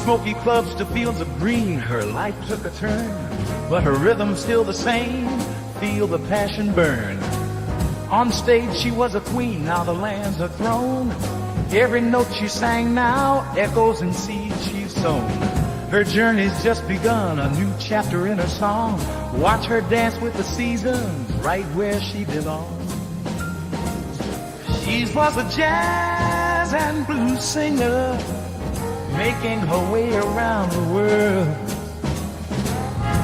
smoky clubs to fields of green, her life took a turn, but her rhythm's still the same. Feel the passion burn. On stage she was a queen, now the land's her throne. Every note she sang now echoes in seeds she's sown. Her journey's just begun, a new chapter in her song. Watch her dance with the seasons, right where she belongs. She was a jazz and blues singer, making her way around the world.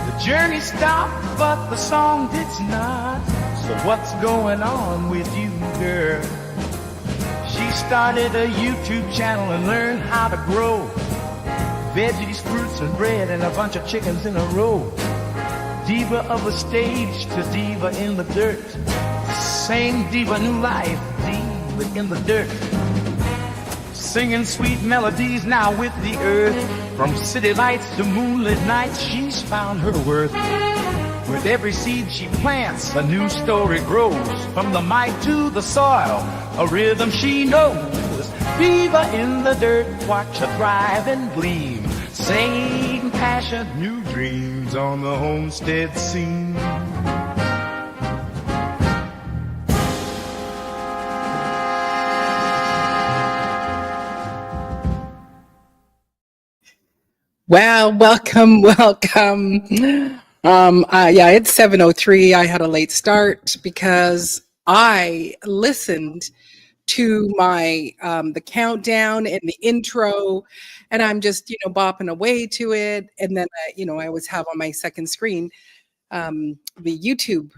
The journey stopped, but the song did not. So what's going on with you, girl? She started a YouTube channel and learned how to grow veggies, fruits, and bread, and a bunch of chickens in a row. Diva of the stage to diva in the dirt. Same diva, new life, diva in the dirt. Singing sweet melodies now with the earth. From city lights to moonlit nights, she's found her worth. With every seed she plants, a new story grows. From the mic to the soil, a rhythm she knows. Diva in the dirt, watch her thrive and gleam. Same passion, new dreams on the homestead scene. Well, welcome. Yeah, it's 7:03. I had a late start because I listened to my the countdown and the intro, and I'm just bopping away to it, and then I always have on my second screen the YouTube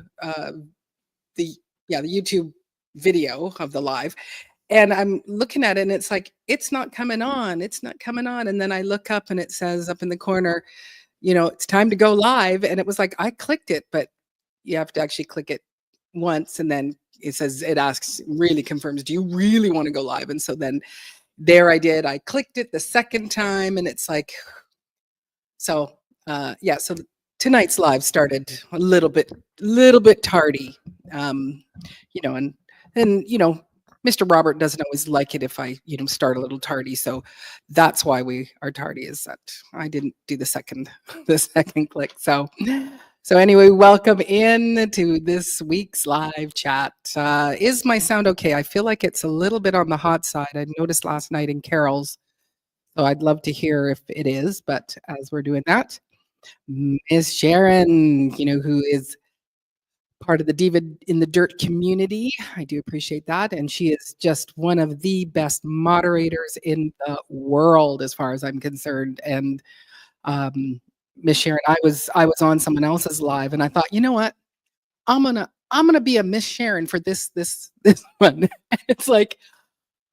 the YouTube video of the live. And I'm looking at it and it's like, it's not coming on. And then I look up and it says up in the corner, it's time to go live. And it was like, I clicked it, but you have to actually click it once. And then it says, it asks, really confirms, do you really want to go live? And so then there I did. I clicked it the second time and it's like, so so tonight's live started a little bit tardy. And Mr. Robert doesn't always like it if I, start a little tardy. So that's why we are tardy, is that I didn't do the second click. So anyway, welcome in to this week's live chat. Is my sound okay? I feel like it's a little bit on the hot side. I noticed last night in Carol's. So I'd love to hear if it is, but as we're doing that, Miss Sharon, who is part of the Diva in the Dirt community. I do appreciate that. And she is just one of the best moderators in the world, as far as I'm concerned. And Miss Sharon, I was on someone else's live and I thought, you know what? I'm gonna be a Miss Sharon for this one. And it's like,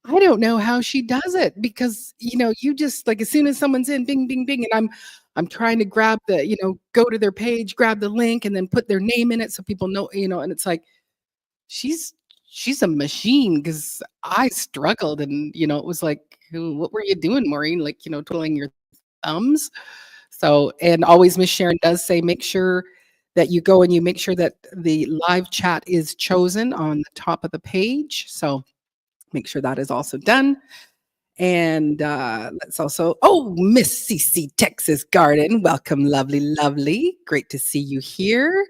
I don't know how she does it, because you just, like, as soon as someone's in, bing, bing, bing, and I'm trying to grab the, go to their page, grab the link, and then put their name in it so people know, and it's like, she's a machine, because I struggled, and it was like, what were you doing, Maureen? Like, twiddling your thumbs. So, and always Miss Sharon does say, make sure that you go and you make sure that the live chat is chosen on the top of the page. So make sure that is also done. And let's also, Miss CC Texas Garden, welcome, lovely. Great to see you here.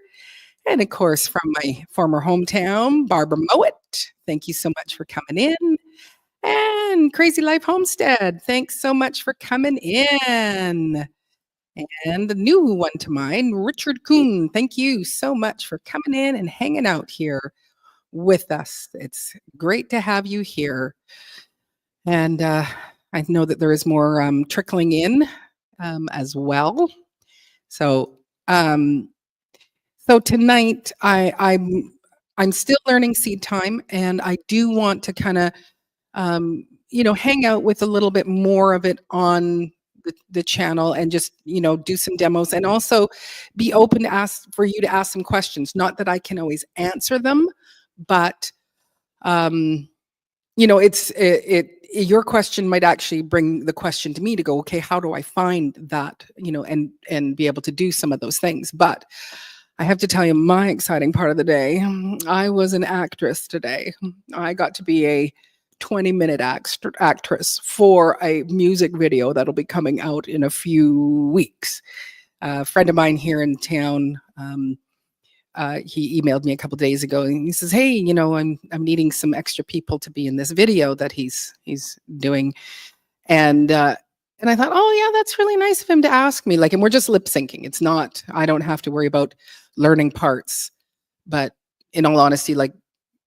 And of course, from my former hometown, Barbara Mowat, thank you so much for coming in. And Crazy Life Homestead, thanks so much for coming in. And the new one to mine, Richard Kuhn, thank you so much for coming in and hanging out here with us. It's great to have you here. And I know that there is more trickling in as well. So tonight I'm still learning seed time, and I do want to kind of hang out with a little bit more of it on the channel, and just do some demos, and also be open to for you to ask some questions. Not that I can always answer them, but your question might actually bring the question to me to go, okay, how do I find that, and be able to do some of those things. But I have to tell you, my exciting part of the day, I was an actress today. I got to be a 20-minute actress for a music video that'll be coming out in a few weeks. A friend of mine here in town, he emailed me a couple days ago, and he says, "Hey, I'm needing some extra people to be in this video that he's doing." And I thought, oh yeah, that's really nice of him to ask me. Like, and we're just lip syncing. It's not, I don't have to worry about learning parts. But in all honesty, like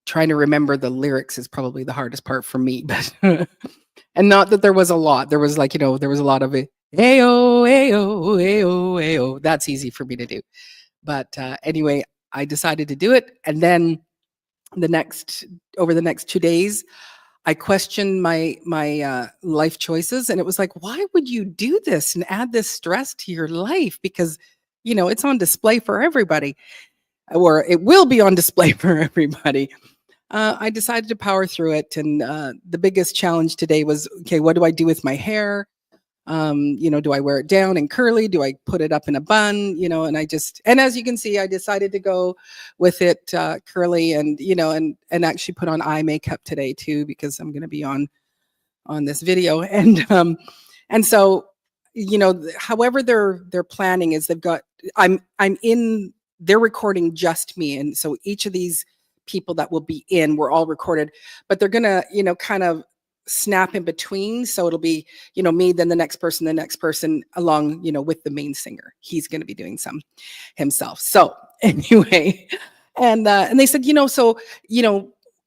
trying to remember the lyrics is probably the hardest part for me. But and not that there was a lot. There was like, there was a lot of it. Ayo, ayo, ayo, ayo. That's easy for me to do. But anyway, I decided to do it. And then over the next 2 days, I questioned my life choices, and it was like, why would you do this and add this stress to your life? Because it's on display for everybody, or it will be on display for everybody. I decided to power through it, and the biggest challenge today was, okay, what do I do with my hair? Do I wear it down and curly? Do I put it up in a bun? And as you can see, I decided to go with it curly, and and actually put on eye makeup today too, because I'm going to be on this video. And so, however they're planning is they're recording just me, and so each of these people that will be we're all recorded, but they're gonna kind of snap in between, so it'll be me, then the next person along with the main singer. He's going to be doing some himself. So anyway, and they said so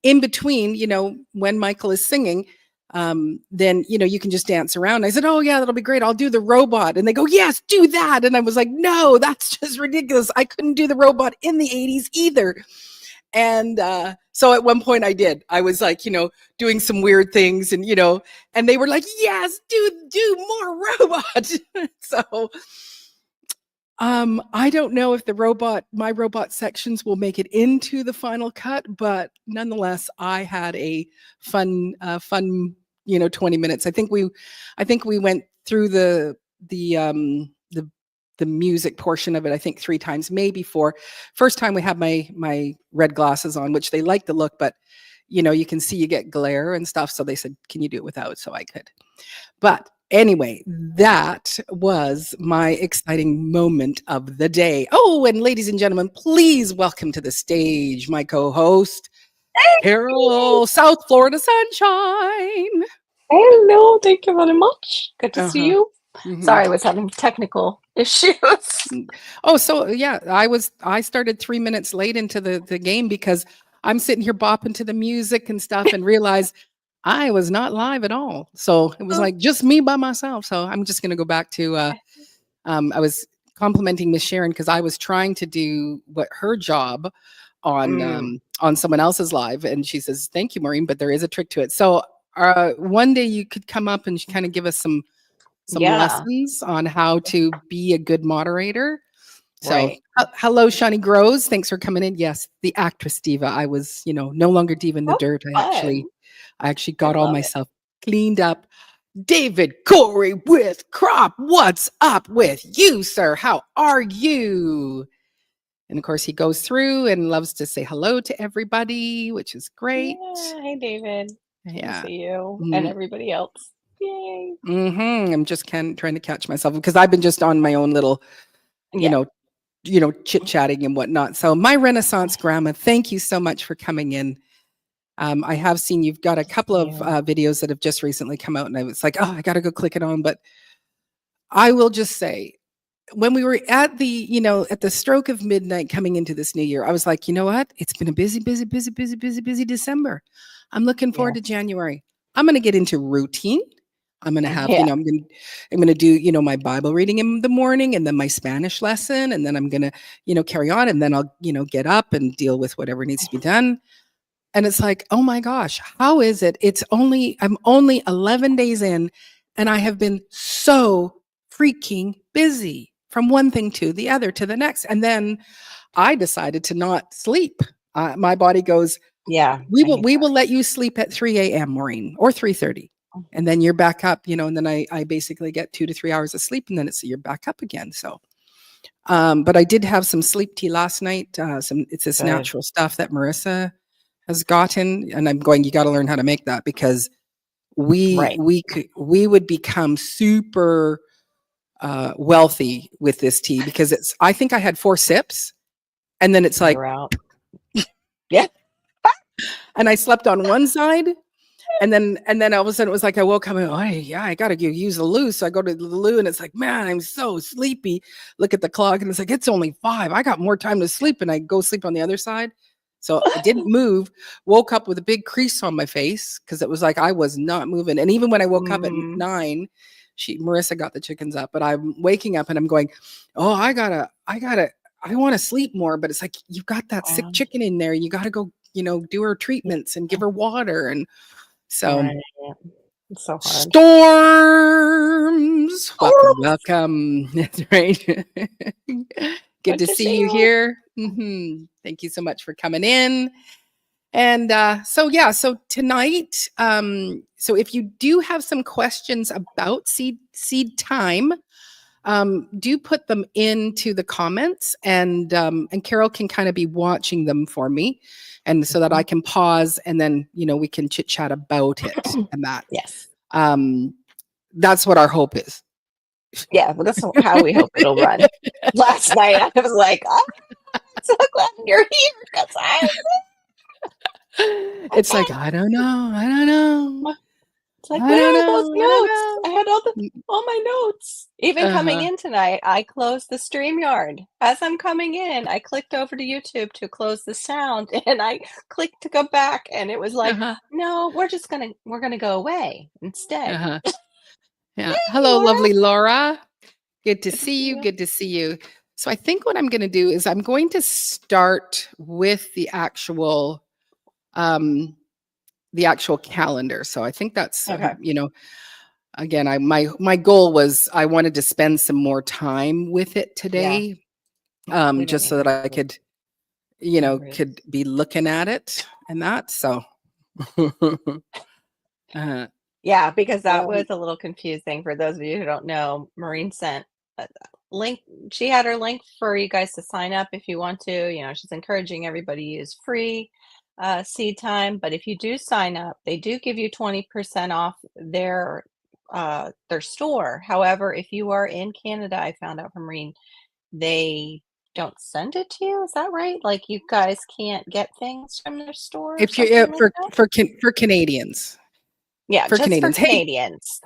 in between when Michael is singing, then you can just dance around. I said, oh yeah, that'll be great, I'll do the robot. And they go, yes, do that. And I was like, no, that's just ridiculous. I couldn't do the robot in the 80s either. And so at one point I was like, doing some weird things, and and they were like, yes, do more robot. So I don't know if my robot sections will make it into the final cut, but nonetheless, I had a fun 20 minutes. I think we went through the music portion of it, I think 3 times, maybe 4. First time we had my red glasses on, which they like the look, but you can see you get glare and stuff. So they said, can you do it without? So I could. But anyway, that was my exciting moment of the day. Oh, and ladies and gentlemen, please welcome to the stage my co-host, Carol, South Florida Sunshine. Hello, thank you very much. Good to see you. Mm-hmm. Sorry, I was having technical issues. Oh, so yeah, I started 3 minutes late into the game because I'm sitting here bopping to the music and stuff and realized I was not live at all. So it was like just me by myself. So I'm just going to go back to, I was complimenting Miss Sharon because I was trying to do her job on someone else's live. And she says, thank you, Maureen, but there is a trick to it. So one day you could come up and kind of give us some lessons on how to be a good moderator. So right. Hello, Shani Grows. Thanks for coming in. Yes, the actress diva. I was, no longer diva in the dirt. I actually got all myself cleaned up. David Corey with Crop. What's up with you, sir? How are you? And of course, he goes through and loves to say hello to everybody, which is great. Yeah. Hey, David. Yeah. Good to see you and everybody else. Yay. I'm just trying to catch myself because I've been just on my own little, chit-chatting and whatnot. So my Renaissance Grandma, thank you so much for coming in. I have seen you've got a couple of videos that have just recently come out, and I was like, oh, I got to go click it on. But I will just say, when we were at the stroke of midnight coming into this new year, I was like, you know what? It's been a busy December. I'm looking forward to January. I'm going to get into routine. I'm going to have, I'm going to do, my Bible reading in the morning, and then my Spanish lesson. And then I'm going to, carry on. And then I'll, get up and deal with whatever needs to be done. And it's like, oh my gosh, how is it? I'm only 11 days in, and I have been so freaking busy from one thing to the other to the next. And then I decided to not sleep. My body goes, we will let you sleep at 3 a.m., Maureen, or 3:30. And then you're back up, and then I basically get 2 to 3 hours of sleep, and then you're back up again. So, but I did have some sleep tea last night. It's this natural stuff that Marissa has gotten, and I'm going, you got to learn how to make that, because Right. we would become super wealthy with this tea, because I think I had 4 sips, and then it's like, You're out. Yeah. and I slept on one side. And then all of a sudden it was like I woke up and, oh yeah, I gotta use the loo. So I go to the loo and it's like, man, I'm so sleepy. Look at the clock and it's like, it's only 5. I got more time to sleep, and I go sleep on the other side. So I didn't move, woke up with a big crease on my face because it was like I was not moving. And even when I woke up at Mhm. 9, Marissa got the chickens up, but I'm waking up and I'm going, oh, I want to sleep more. But it's like, you've got that sick Wow. chicken in there. You got to go, do her treatments and give her water. And so Right. It's so hard. storms. Welcome, Storms! welcome. That's right. Good to see you you. here. Thank you so much for coming in. And so tonight, so if you do have some questions about seed time, do put them into the comments, and Carol can kind of be watching them for me, and so that I can pause, and then we can chit chat about it, and that Yes. that's what our hope is. Yeah, well, that's how we hope it'll run. Last night I was like, oh, I'm so glad you're here because It's like, I don't know. it's like, I where don't are those know. I don't notes? know. I had all my notes. Even coming in tonight, I closed the StreamYard. As I'm coming in, I clicked over to YouTube to close the sound, and I clicked to go back, and it was like, Uh-huh. no, we're gonna go away instead. Uh-huh. Yeah. Yay, Hello, Laura. lovely Laura. Good to Good to see see you. you. Good to see you. So I think what I'm going to do is I'm going to start with the actual calendar. So I think that's Okay. again, my goal was I wanted to spend some more time with it today, We don't just need so that I to could cover it. could be looking at it and that. So Yeah, because that was a little confusing for those of you who don't know. Maureen sent a link. She had her link for you guys to sign up if you want to. She's encouraging everybody to use free seed time. But if you do sign up, they do give you 20% off their store. However, if you are in Canada, I found out from Maureen, they don't send it to you. Is that right? Like you guys can't get things from their store or if you something like that? for Canadians. Yeah, For just for Canadians. Hey, Canadians.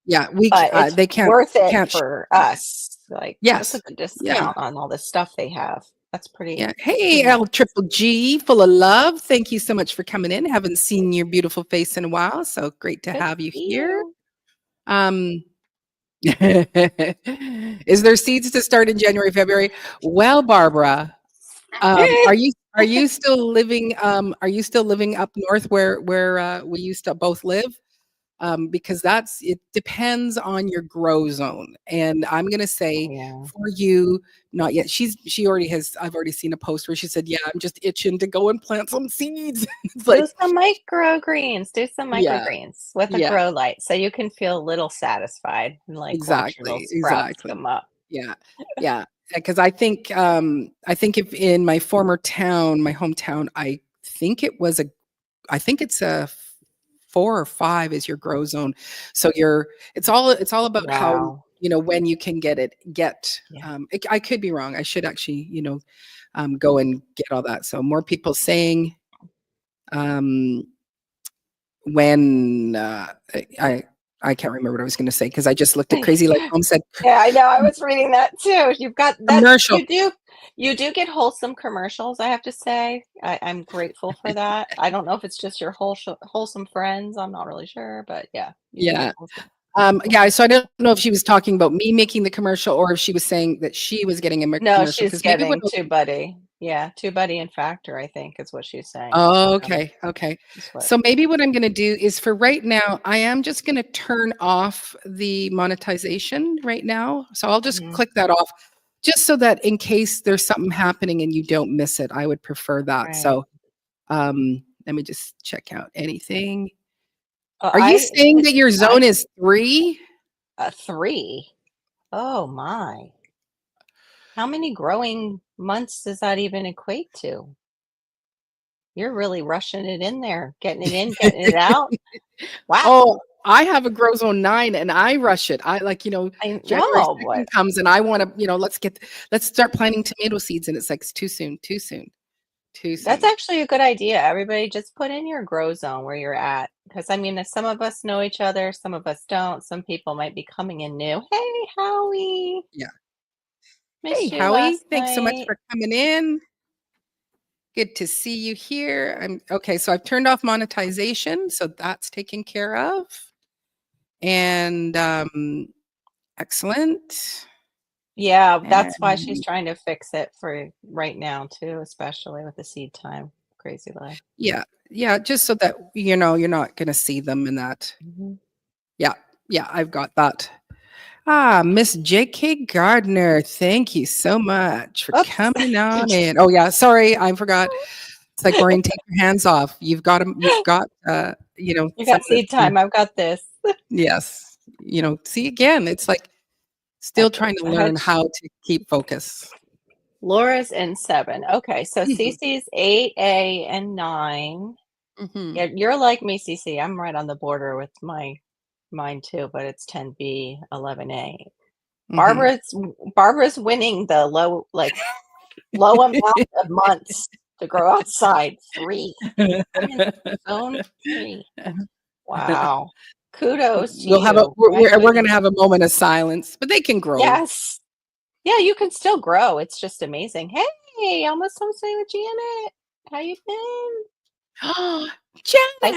yeah, But it's they can't worth it ship. for us. Like, that's a Yes. good Yeah. discount on all the stuff they have. That's Yeah. pretty Hey, nice. L triple G, full of love. Thank you so much for coming in. Haven't seen your beautiful face in a while, so great to Good to have you see here. you. Is there seeds to start in January, February? Well, Barbara, are you still living up north where we used to both live? Because it depends on your grow zone. And I'm going to say Yeah. for you, not yet. She already has, I've already seen a post where she said, yeah, I'm just itching to go and plant some seeds. It's Do like, some microgreens. Do some yeah, microgreens with a yeah, grow light so you can feel a little satisfied and like watch your little sprouts exactly. come up. Yeah. Yeah. Because I think if in my former town, my hometown, I think it's a 4 or 5 is your grow zone. So it's all about how, Wow. when you can get, Yeah. I could be wrong. I should actually, go and get all that. So more people saying, um, when, I can't remember what I was going to say because I just looked at Crazy Like Mom said Yeah, I know. I was reading that too. You've got that. commercial. You do get wholesome commercials, I have to say. I'm grateful for that. I don't know if it's just your wholesome friends. I'm not really sure, but yeah, you do get Yeah. wholesome. Yeah, so I don't know if she was talking about me making the commercial or if she was saying that she was getting a No, commercial she's because maybe what. getting TubeBuddy. Yeah, TubeBuddy and Factor, I think is what she's saying. Oh, okay, okay. Is what. So maybe what I'm going to do is for right now, I am just going to turn off the monetization right now. So I'll just Mhm. click that off just so that in case there's something happening and you don't miss it, I would prefer that. Right. So let me just check out anything. Oh, Are you saying that your zone is 3? 3. Oh my. How many growing months does that even equate to? You're really rushing it in there, getting it in, getting it out. Wow. Oh, I have a grow zone 9 and I rush it. I like, I January know 2nd what. comes and I want to, let's start planting tomato seeds. And it's like, it's too soon, too soon, too That's soon. actually a good idea. Everybody just put in your grow zone where you're at. Because I mean, some of us know each other, some of us don't. Some people might be coming in new. Hey, Howie. Yeah. Hey, Missed you Howie, last thanks so much night. for coming in. Good to see you here. Okay. So I've turned off monetization. So that's taken care of. And excellent. Yeah, that's why she's And trying to fix it for right now too, especially with the seed time. Crazy life. yeah, yeah, just so that you're not going to see them in that. Mhm. Yeah, yeah, I've got that. Miss J.K. Gardner, thank you so much for Oops. coming on in. Oh yeah, sorry, I forgot. It's like, Maureen, take your hands off. You've got You got someone that's seed time. I've got this. yes, see again, it's like still trying to I had learn how to keep focus. Laura's in 7. Okay, so Mhm. Cece's 8A and 9. Mhm. Yeah, you're like me, Cece. I'm right on the border with mine too, but it's 10B, 11A. Mhm. Barbara's winning the low amount of months to grow outside. 3. I'm in zone 3. Wow. Kudos to We'll have a you. we're Congratulations. gonna have a moment of silence, but they can grow. Yes. Yeah, you can still grow. It's just amazing. Hey, almost home staying with Janet. How you been? Janet!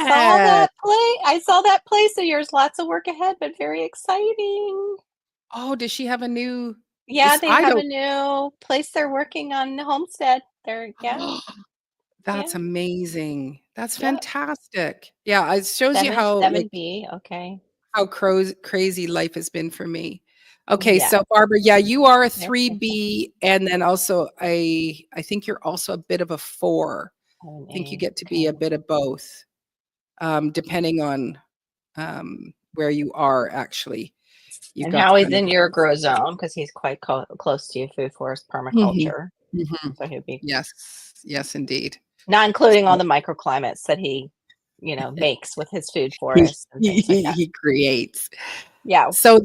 I saw that place of yours. Lots of work ahead, but very exciting. Oh, does she have a new Yeah, this they I have a don't new place they're working on the homestead. Yeah, That's yeah, amazing. That's yep. fantastic. Yeah, it shows you how, like, 7B. Okay. how crazy life has been for me. Okay, Yeah. so Barbara, yeah, you are a Yes, yes, yes. 3B and then also I think you're also a bit of a 4. I think you 7A. get to be a Okay. bit of both, depending on, where you are actually. You've And got Howie's kind of in your grow zone because he's quite close to you, food forest Mhm, permaculture. mhm. So he'd be Yes, yes, indeed. not including all So the microclimates that he, makes with his food he forest and things like that. he creates. Yeah. So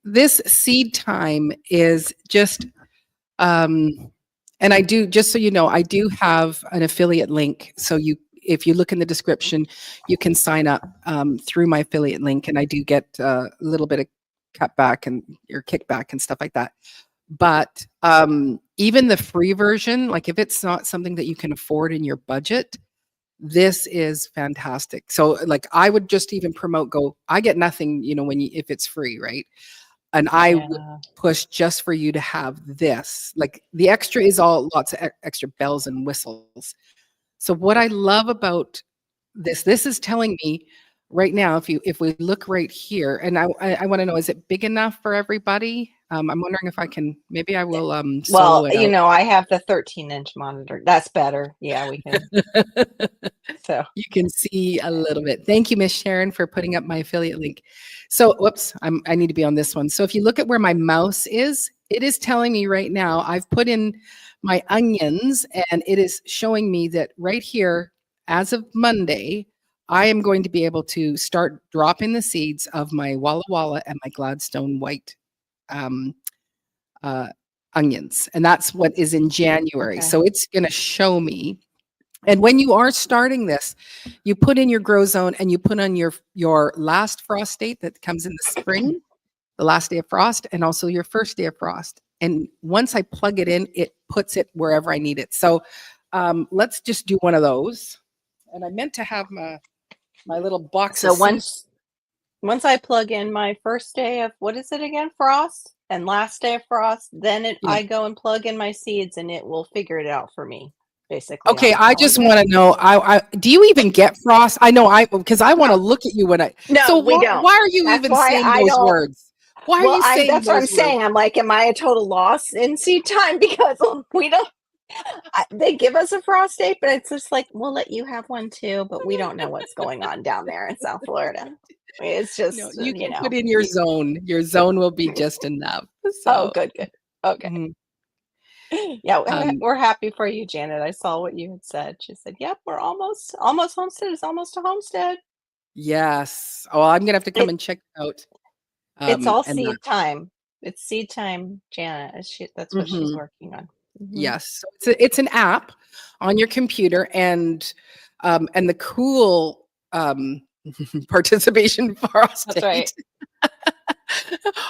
this seed time is just, and I do, just so you know, I do have an affiliate link. So if you look in the description, you can sign up through my affiliate link, and I do get a little bit of cutback and your kickback and stuff like that. But even the free version, like if it's not something that you can afford in your budget, this is fantastic. So like I would just even I get nothing, if it's free, right? And I would Yeah. push just for you to have this. Like the extra is all lots of extra bells and whistles. So what I love about this is telling me right now, if we look right here, and I want to know, is it big enough for everybody? I'm wondering if I can, maybe I will Well, solo it out. I have the 13-inch monitor. That's better. Yeah, we can. So, You can see a little bit. Thank you, Miss Sharon, for putting up my affiliate link. So, whoops, I need to be on this one. So if you look at where my mouse is, it is telling me right now, I've put in my onions and it is showing me that right here, as of Monday, I am going to be able to start dropping the seeds of my Walla Walla and my Gladstone white um, uh, onions. And that's what is in January. okay. So it's going to show me. And when you are starting this, you put in your grow zone and you put on your last frost date that comes in the spring, the last day of frost, and also your first day of frost. And once I plug it in, it puts it wherever I need it. So let's just do one of those. And I meant to have my little box of So seeds. once I plug in my first day of what is it again? Frost and last day of frost, then Yeah. I go and plug in my seeds and it will figure it out for me, basically on Okay, the I just calendar. want to know. I do you even get frost? I know because I want to No, look at you when I. no, So we don't. why are you That's even why saying I those don't. words? Why are Well, you saying that's what I'm those words? saying. I'm like, am I a total loss in seed time because we don't? They give us a frost date, but it's just like we'll let you have one too, but we don't know what's going on down there in South Florida. It's No, just, you can put in your zone. Your zone will be just enough. oh, So, good. Okay. mhm. Yeah, Um, we're happy for you, Janet. I saw what you had said. She said, "Yep, we're almost homestead is almost a homestead." yes. Oh, I'm gonna have to come It and check it out. it's all And that. seed time. It's seed time, Janet. That's what she's Mhm. working on. Mhm. Yes. So it's an app on your computer, and the cool participation That's right. prostate.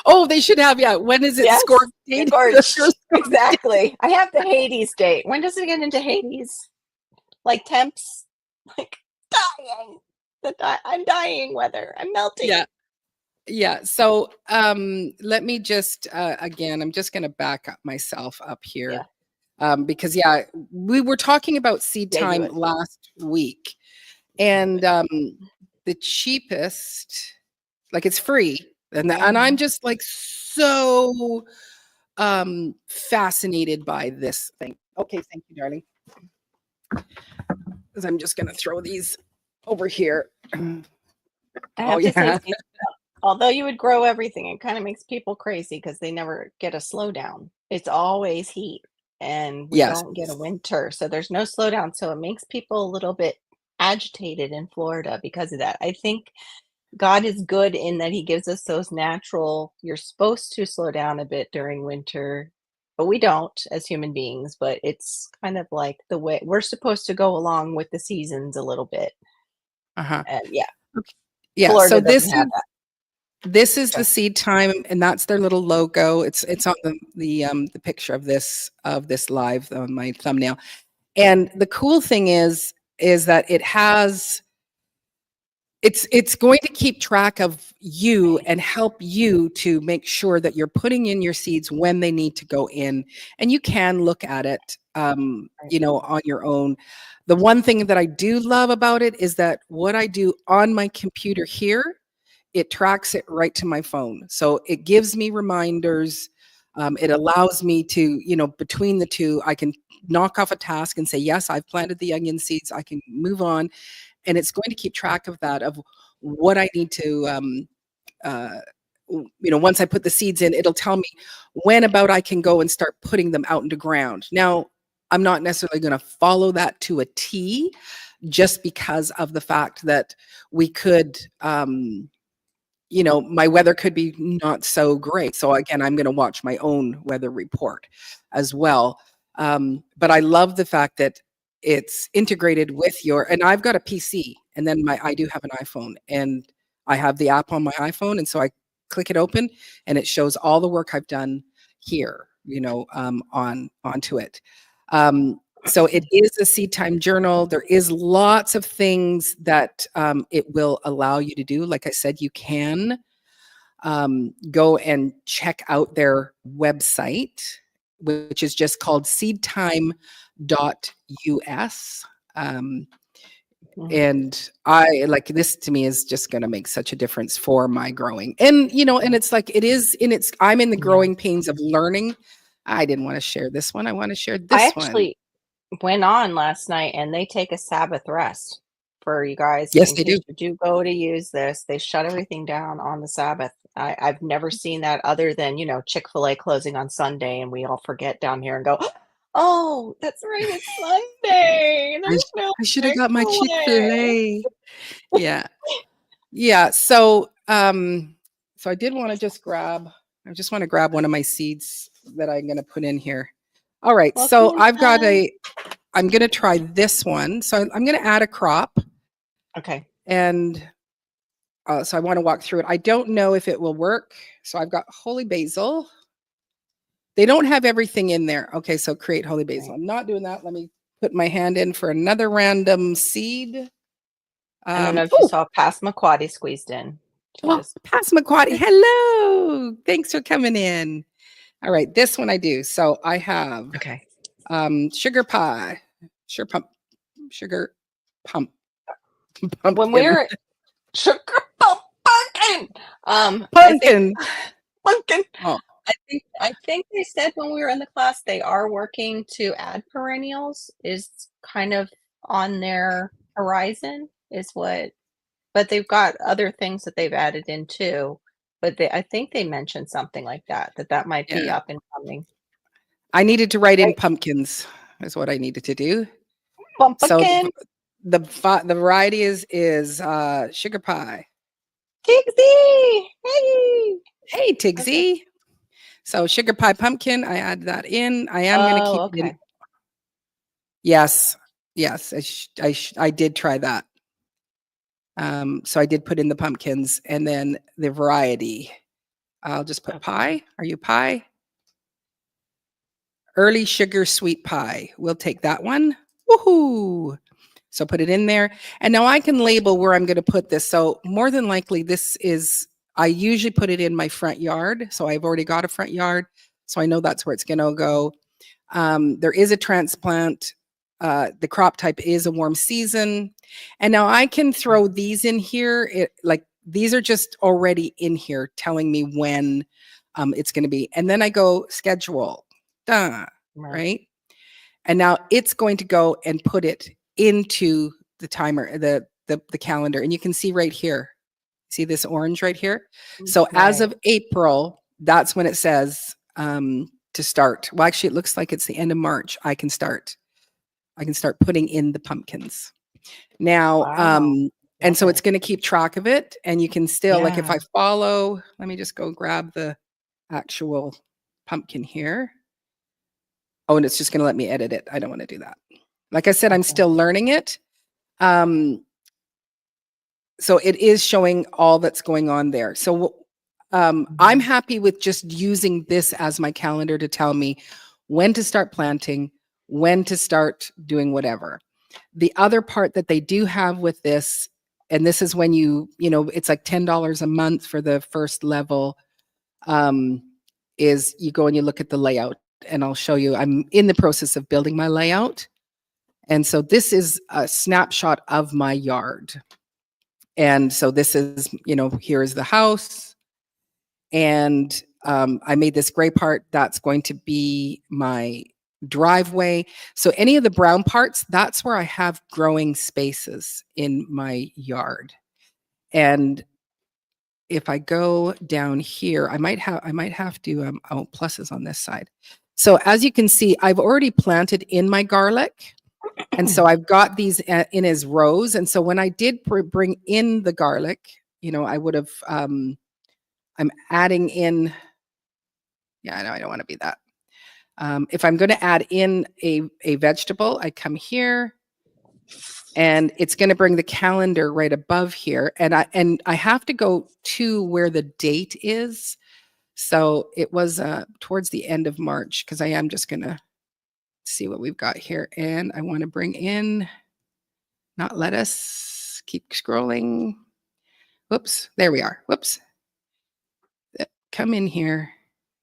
Oh, they should have, yeah. When is it score Yes, date? Your gorge. score date. Exactly. I have the Hades date. When does it get into Hades? Like temps? Like dying. I'm dying weather. I'm melting. Yeah. Yeah. So let me just again, I'm just gonna back up myself up Yeah. here. Because yeah, we were talking about seed Yeah, you time would. last week. And the cheapest, like it's free. And I'm Mhm. just like so fascinated by this thing. Okay, thank you, darling. Because I'm just gonna throw these over here. I Oh have to say, yeah. Steve, although you would grow everything, it kind of makes people crazy because they never get a slowdown. It's always heat, and we Yes. don't get a winter, so there's no slowdown. So it makes people a little bit agitated in Florida because of that. I think God is good in that He gives us those natural. You're supposed to slow down a bit during winter, but we don't as human beings. But it's kind of like the way we're supposed to go along with the seasons a little bit. Uh-huh. And yeah, Okay. Yeah, so Florida doesn't have that. this is the Okay. seed time, and that's their little logo. It's on the picture of this live on my thumbnail. And the cool thing is that it's going to keep track of you and help you to make sure that you're putting in your seeds when they need to go in, and you can look at it Right. on your own. The one thing that I do love about it is that what I do on my computer here, it tracks it right to my phone. So it gives me reminders. It allows me to, between the two, I can knock off a task and say, yes, I've planted the onion seeds. I can move on. And it's going to keep track of that, of what I need to, uh, once I put the seeds in, it'll tell me when about I can go and start putting them out into ground. Now, I'm not necessarily going to follow that to a T, just because of the fact that we could, my weather could be not so great. So again, I'm going to watch my own weather report as well. But I love the fact that it's integrated with and I've got a PC, and then I do have an iPhone, and I have the app on my iPhone. And so I click it open, and it shows all the work I've done here, onto it. So it is a seed time journal. There is lots of things that it will allow you to do. Like I said, you can go and check out their website, which is just called seedtime.us. Um, Mhm. and I like this, to me, is just going to make such a difference for my growing. And it's like I'm in the Yeah. growing pains of learning. I didn't want to share this one. I want to share I this one. actually went on last night and they take a Sabbath rest for you guys Yes, in they do. case you do go to use this. They shut everything down on the Sabbath. I've never seen that other than, Chick-fil-A closing on Sunday and we all forget down here and go, oh, that's right, it's Sunday. I, There's no I should have got my Chick-fil-A. Chick-fil-A. Yeah. Yeah. So I did want to I just want to grab one of my seeds that I'm going to put in here. All right. Welcome So inside. I'm going to try this one. So I'm going to add a crop, Okay. and so I want to walk through it. I don't know if it will work. So I've got holy basil. They don't have everything in there. Okay. So create holy basil. Right. I'm not doing that. Let me put my hand in for another random seed. I don't know if you Oh, saw Passamaquoddy squeezed in. She oh, just Passamaquoddy. Hello. Thanks for coming in. All right, this one I do. So I have okay. sugar pie, sugar pump, When pumpkin, we're sugar pumpkin, I think pumpkin. pumpkin. Oh, I think they said when we were in the class they are working to add perennials is kind of on their horizon is what, but they've got other things that they've added in too. But I think they mentioned something like that might be yeah. up and coming. I needed to write in Right. pumpkins is what I needed to do. So Pumpkin. the variety is sugar pie. Tixie. Hey. Hey, Okay. Tigsy. So sugar pie pumpkin, I add that in. I am going to keep it in. Okay. Yes. Yes. I did try that. So I did put in the pumpkins and then the variety. I'll just put pie. Are you pie? Early sugar sweet pie. We'll take that one. Woohoo! So put it in there. And now I can label where I'm going to put this. So more than likely this is, I usually put it in my front yard. So I've already got a front yard. So I know that's where it's going to go. There is a transplant. The crop type is a warm season. And now I can throw these in here. Like these are just already in here telling me when it's going to be. And then I go schedule. Right. And now it's going to go and put it into the timer, the calendar. And you can see right here. See this orange right here? So as of April, that's when it says to start. Well, actually, it looks like it's the end of March. I can start putting in the pumpkins. Now, and so it's going to keep track of it. And you can still, like if I follow, let me just go grab the actual pumpkin here. Oh, and it's just going to let me edit it. I don't want to do that. Like I said, I'm still learning it. So it is showing all that's going on there. So I'm happy with just using this as my calendar to tell me when to start planting, when to start doing whatever. The other part that they do have with this, and this is when it's like $10 a month for the first level, is you go and you look at the layout. And I'll show you, I'm in the process of building my layout. And so this is a snapshot of my yard. And so this is, here is the house. And I made this gray part. That's going to be my driveway. So any of the brown parts, that's where I have growing spaces in my yard. And if I go down here, I might have to, pluses on this side. So as you can see, I've already planted in my garlic. And so I've got these in as rows. And so when I did bring in the garlic, I would have, I'm adding in, I know I don't want to be that. If I'm going to add in a vegetable, I come here and it's going to bring the calendar right above here. And I have to go to where the date is. So it was towards the end of March, because I am just going to see what we've got here. And I want to bring in, not lettuce, keep scrolling. Whoops, there we are. Whoops. Come in here.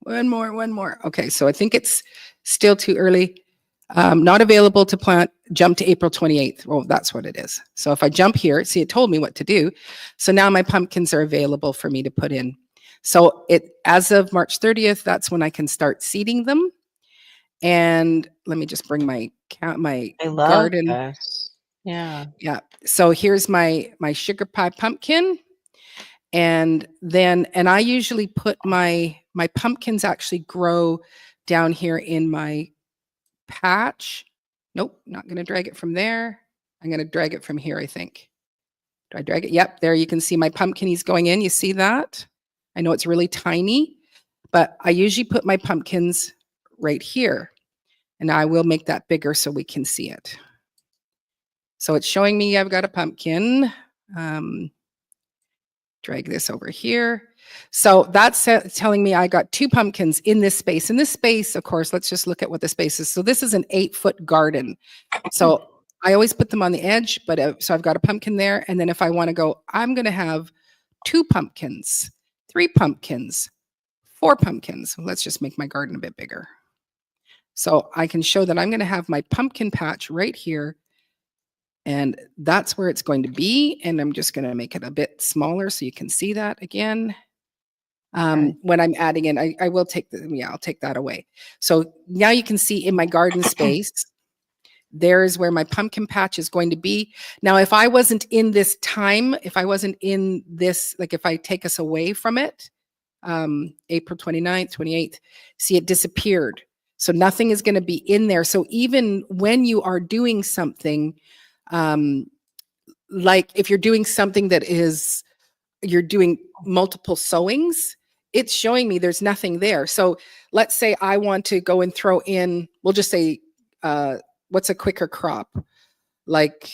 One more. Okay, so I think it's still too early. Not available to plant, jump to April 28th. Well, that's what it is. So if I jump here, see, it told me what to do. So now my pumpkins are available for me to put in. So as of March 30th, that's when I can start seeding them. And let me just bring my garden. This. Yeah. So here's my sugar pie pumpkin. And I usually put my pumpkins actually grow down here in my patch. Nope, not going to drag it from there. I'm going to drag it from here, I think. Do I drag it? Yep, there you can see my pumpkin. He's going in. You see that? I know it's really tiny, but I usually put my pumpkins right here. And I will make that bigger so we can see it. So it's showing me I've got a pumpkin. Drag this over here. So that's telling me I got 2 pumpkins in this space. In this space, of course, let's just look at what the space is. So this is an 8-foot garden. So I always put them on the edge, but so I've got a pumpkin there. And then if I want to go, I'm going to have 2 pumpkins, 3 pumpkins, 4 pumpkins. Let's just make my garden a bit bigger. So I can show that I'm going to have my pumpkin patch right here. And that's where it's going to be. And I'm just going to make it a bit smaller so you can see that again. When I'm adding in, I will take I'll take that away. So now you can see in my garden space, there's where my pumpkin patch is going to be. Now, if I wasn't in this time, if I wasn't in this, like if I take us away from it, April 29th, 28th, see it disappeared. So nothing is going to be in there. So even when you are doing something, like if you're doing something that is, you're doing multiple sowings, it's showing me there's nothing there. So let's say I want to go and throw in, we'll just say, what's a quicker crop? Like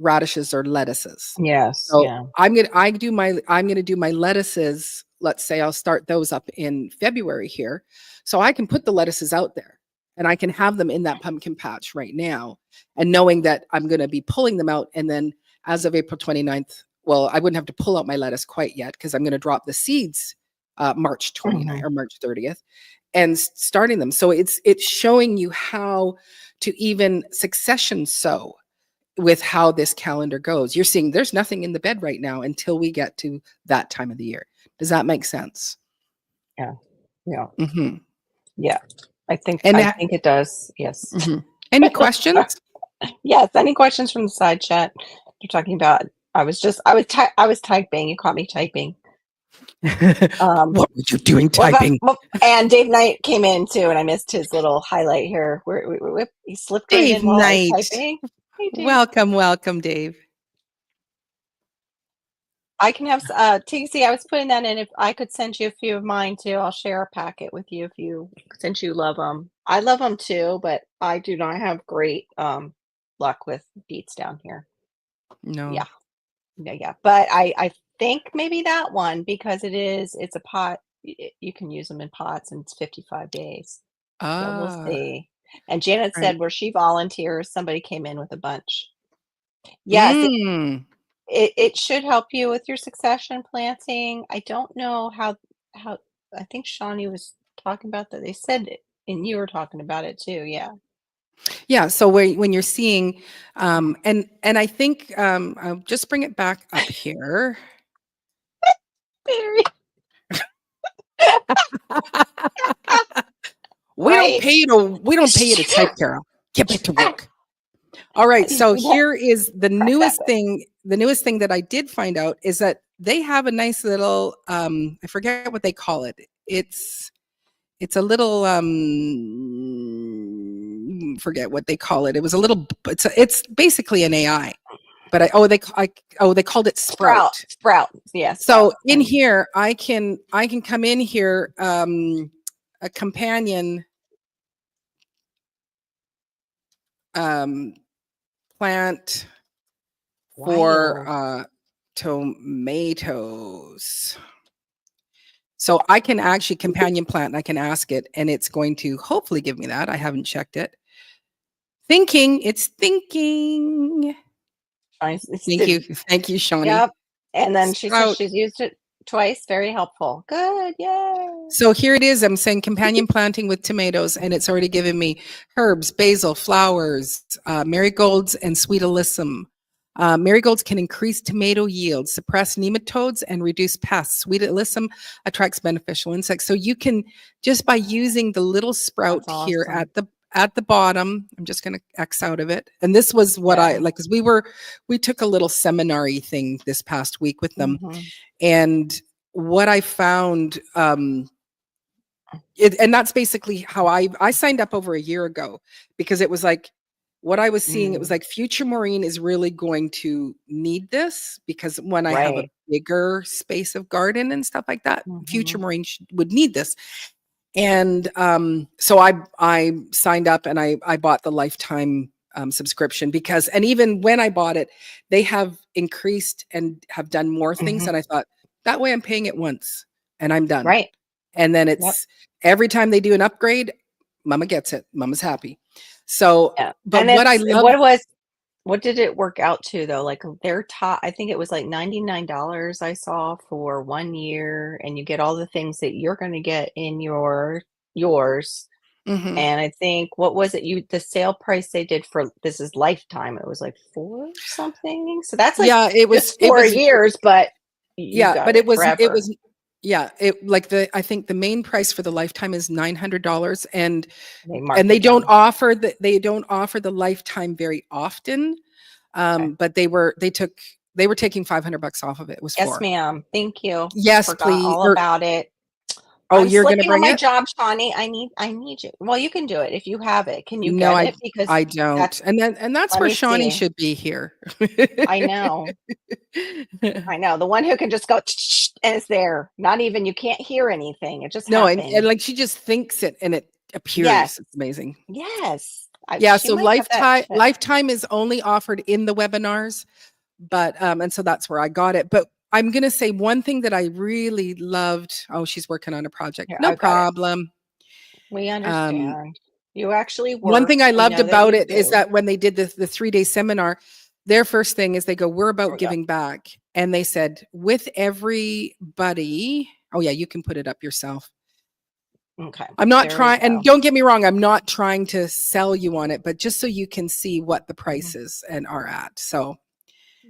radishes or lettuces. Yes. So Yeah. I'm gonna do my lettuces. Let's say I'll start those up in February here. So I can put the lettuces out there and I can have them in that pumpkin patch right now. And knowing that I'm gonna be pulling them out. And then as of April 29th, well, I wouldn't have to pull out my lettuce quite yet because I'm gonna drop the seeds March 29th or March 30th and starting them. So it's showing you how to even succession sow with how this calendar goes. You're seeing there's nothing in the bed right now until we get to that time of the year. Does that make sense? Yeah. Yeah. Mm-hmm. Yeah. I think And it does. Yes. mm-hmm. Any questions? Yes. Any questions from the side chat? You're talking about. I was typing. You caught me typing. What were you doing typing? And Dave Knight came in too, and I missed his little highlight here. Where he slipped right Dave in while I Knight. was typing. Hey, Dave. Welcome, Dave. I can have TC. I was putting that in. If I could send you a few of mine too, I'll share a packet with you since you love them. I love them too, but I do not have great luck with beets down here. No. Yeah. But I think maybe that one because it's a pot. You can use them in pots, and it's 55 days. So we'll see. And Janet said where she volunteers, somebody came in with a bunch. Yes. It should help you with your succession planting. I don't know how I think Shawnee was talking about that. They said it, and you were talking about it too. Yeah. Yeah. So when you're seeing, and I think I'll just bring it back up here. Very. We don't pay you to type, Carol. Get back to work. All right. So here is the newest thing. The newest thing that I did find out is that they have a nice little, I forget what they call it. It's a little, forget what they call it. It was a little, it's basically an AI, but they called it Sprout. Sprout. Yes. So in here, I can come in here, a companion, plant for tomatoes. So I can actually companion plant and I can ask it and it's going to hopefully give me that. I haven't checked it. It's thinking. Thank you, Shawnee. Yep. And then she said she's used it twice. Very helpful. Good. Yay. So here it is. I'm saying companion planting with tomatoes, and it's already given me herbs, basil, flowers, marigolds, and sweet alyssum. Marigolds can increase tomato yield, suppress nematodes, and reduce pests. Sweet alyssum attracts beneficial insects. So you can, just by using the little sprout here at the bottom, I'm just going to X out of it. And this was what I like, because we took a little seminary thing this past week with them. And what I found, and that's basically how I signed up over a year ago, because it was like, what I was seeing, it was like future Maureen is really going to need this, because when I have a bigger space of garden and stuff like that, future Maureen would need this. And so I signed up and I bought the lifetime subscription, because, and even when I bought it, they have increased and have done more things. And I thought, that way I'm paying it once and I'm done. Right. And then it's every time they do an upgrade, Mama gets it. Mama's happy. So, but what I love, what did it work out to though? Like their top, I think it was like $99 I saw for 1 year, and you get all the things that you're going to get in yours. And I think, what was it? The sale price they did for this is lifetime. It was like $4 something. So that's like, it was 4 years, but but it was forever. I think the main price for the lifetime is $900, and they don't offer the lifetime very often. But they were taking $500 off of it. It was yes, ma'am. Thank you. Yes, Forgot please. all about it. Oh, I'm you're going to slipping on bring my it? job, Shawnee. I need you. Well, you can do it if you have it. Can you No, get it? Because I don't. that's, And that's let where me Shawnee see. should be here. I know. I know. The one who can just go and it's there. Not even, you can't hear anything. It just No, and happens. like she just thinks it and it Yes. appears. It's amazing. Yes. Yeah, She so might have that chip. lifetime is only offered in the webinars, but and so that's where I got it. But I'm gonna say one thing that I really loved. Oh, she's working on a project. Here, No I've got it. problem. We Um, understand. You actually one work. thing I We loved know that about you it is do. that when they did the 3-day seminar, their first thing is they go, "We're There about we go. giving back," and they said, "With everybody." Oh yeah, you can put it up yourself. Okay. I'm not There we trying, and go. don't get me wrong, I'm not trying to sell you on it, but just so you can see what the Mhm. prices and are at. So,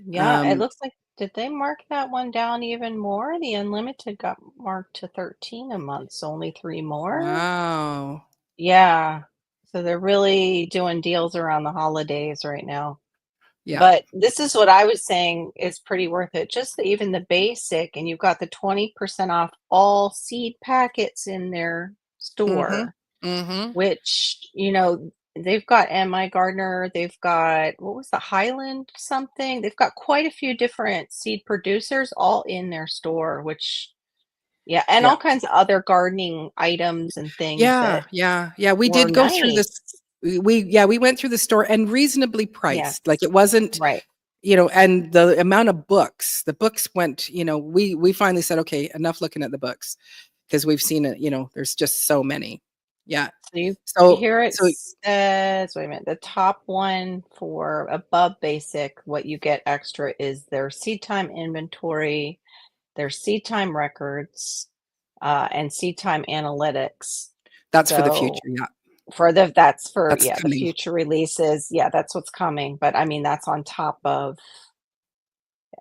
Yeah, it um, looks like, did they mark that one down even more? The unlimited got marked to 13 a month, so only 3 more? wow. Yeah. So they're really doing deals around the holidays right now. Yeah. But this is what I was saying is pretty worth it. Just even the basic, and you've got the 20% off all seed packets in their Mhm. store, Mhm. which, they've got MI Gardner, they've got, what was the Highland something? They've got quite a few different seed producers all in their store, which, yeah, and Yeah. all kinds of other gardening items and things Yeah. that Yeah. Yeah. We were did go through this. nice. We went through the store and reasonably Yes, priced. Like it wasn't, right. and the amount of books, the books went, we finally said, okay, enough looking at the books because we've seen it, there's just so many. Yeah. So you So, here it so says, wait a minute, the top one for above basic, what you get extra is their seed time inventory, their seed time records, and seed time analytics. that's for the So future. Yeah. that's for, That's yeah, the coming. future releases. Yeah, that's what's coming. But I mean, that's on top of,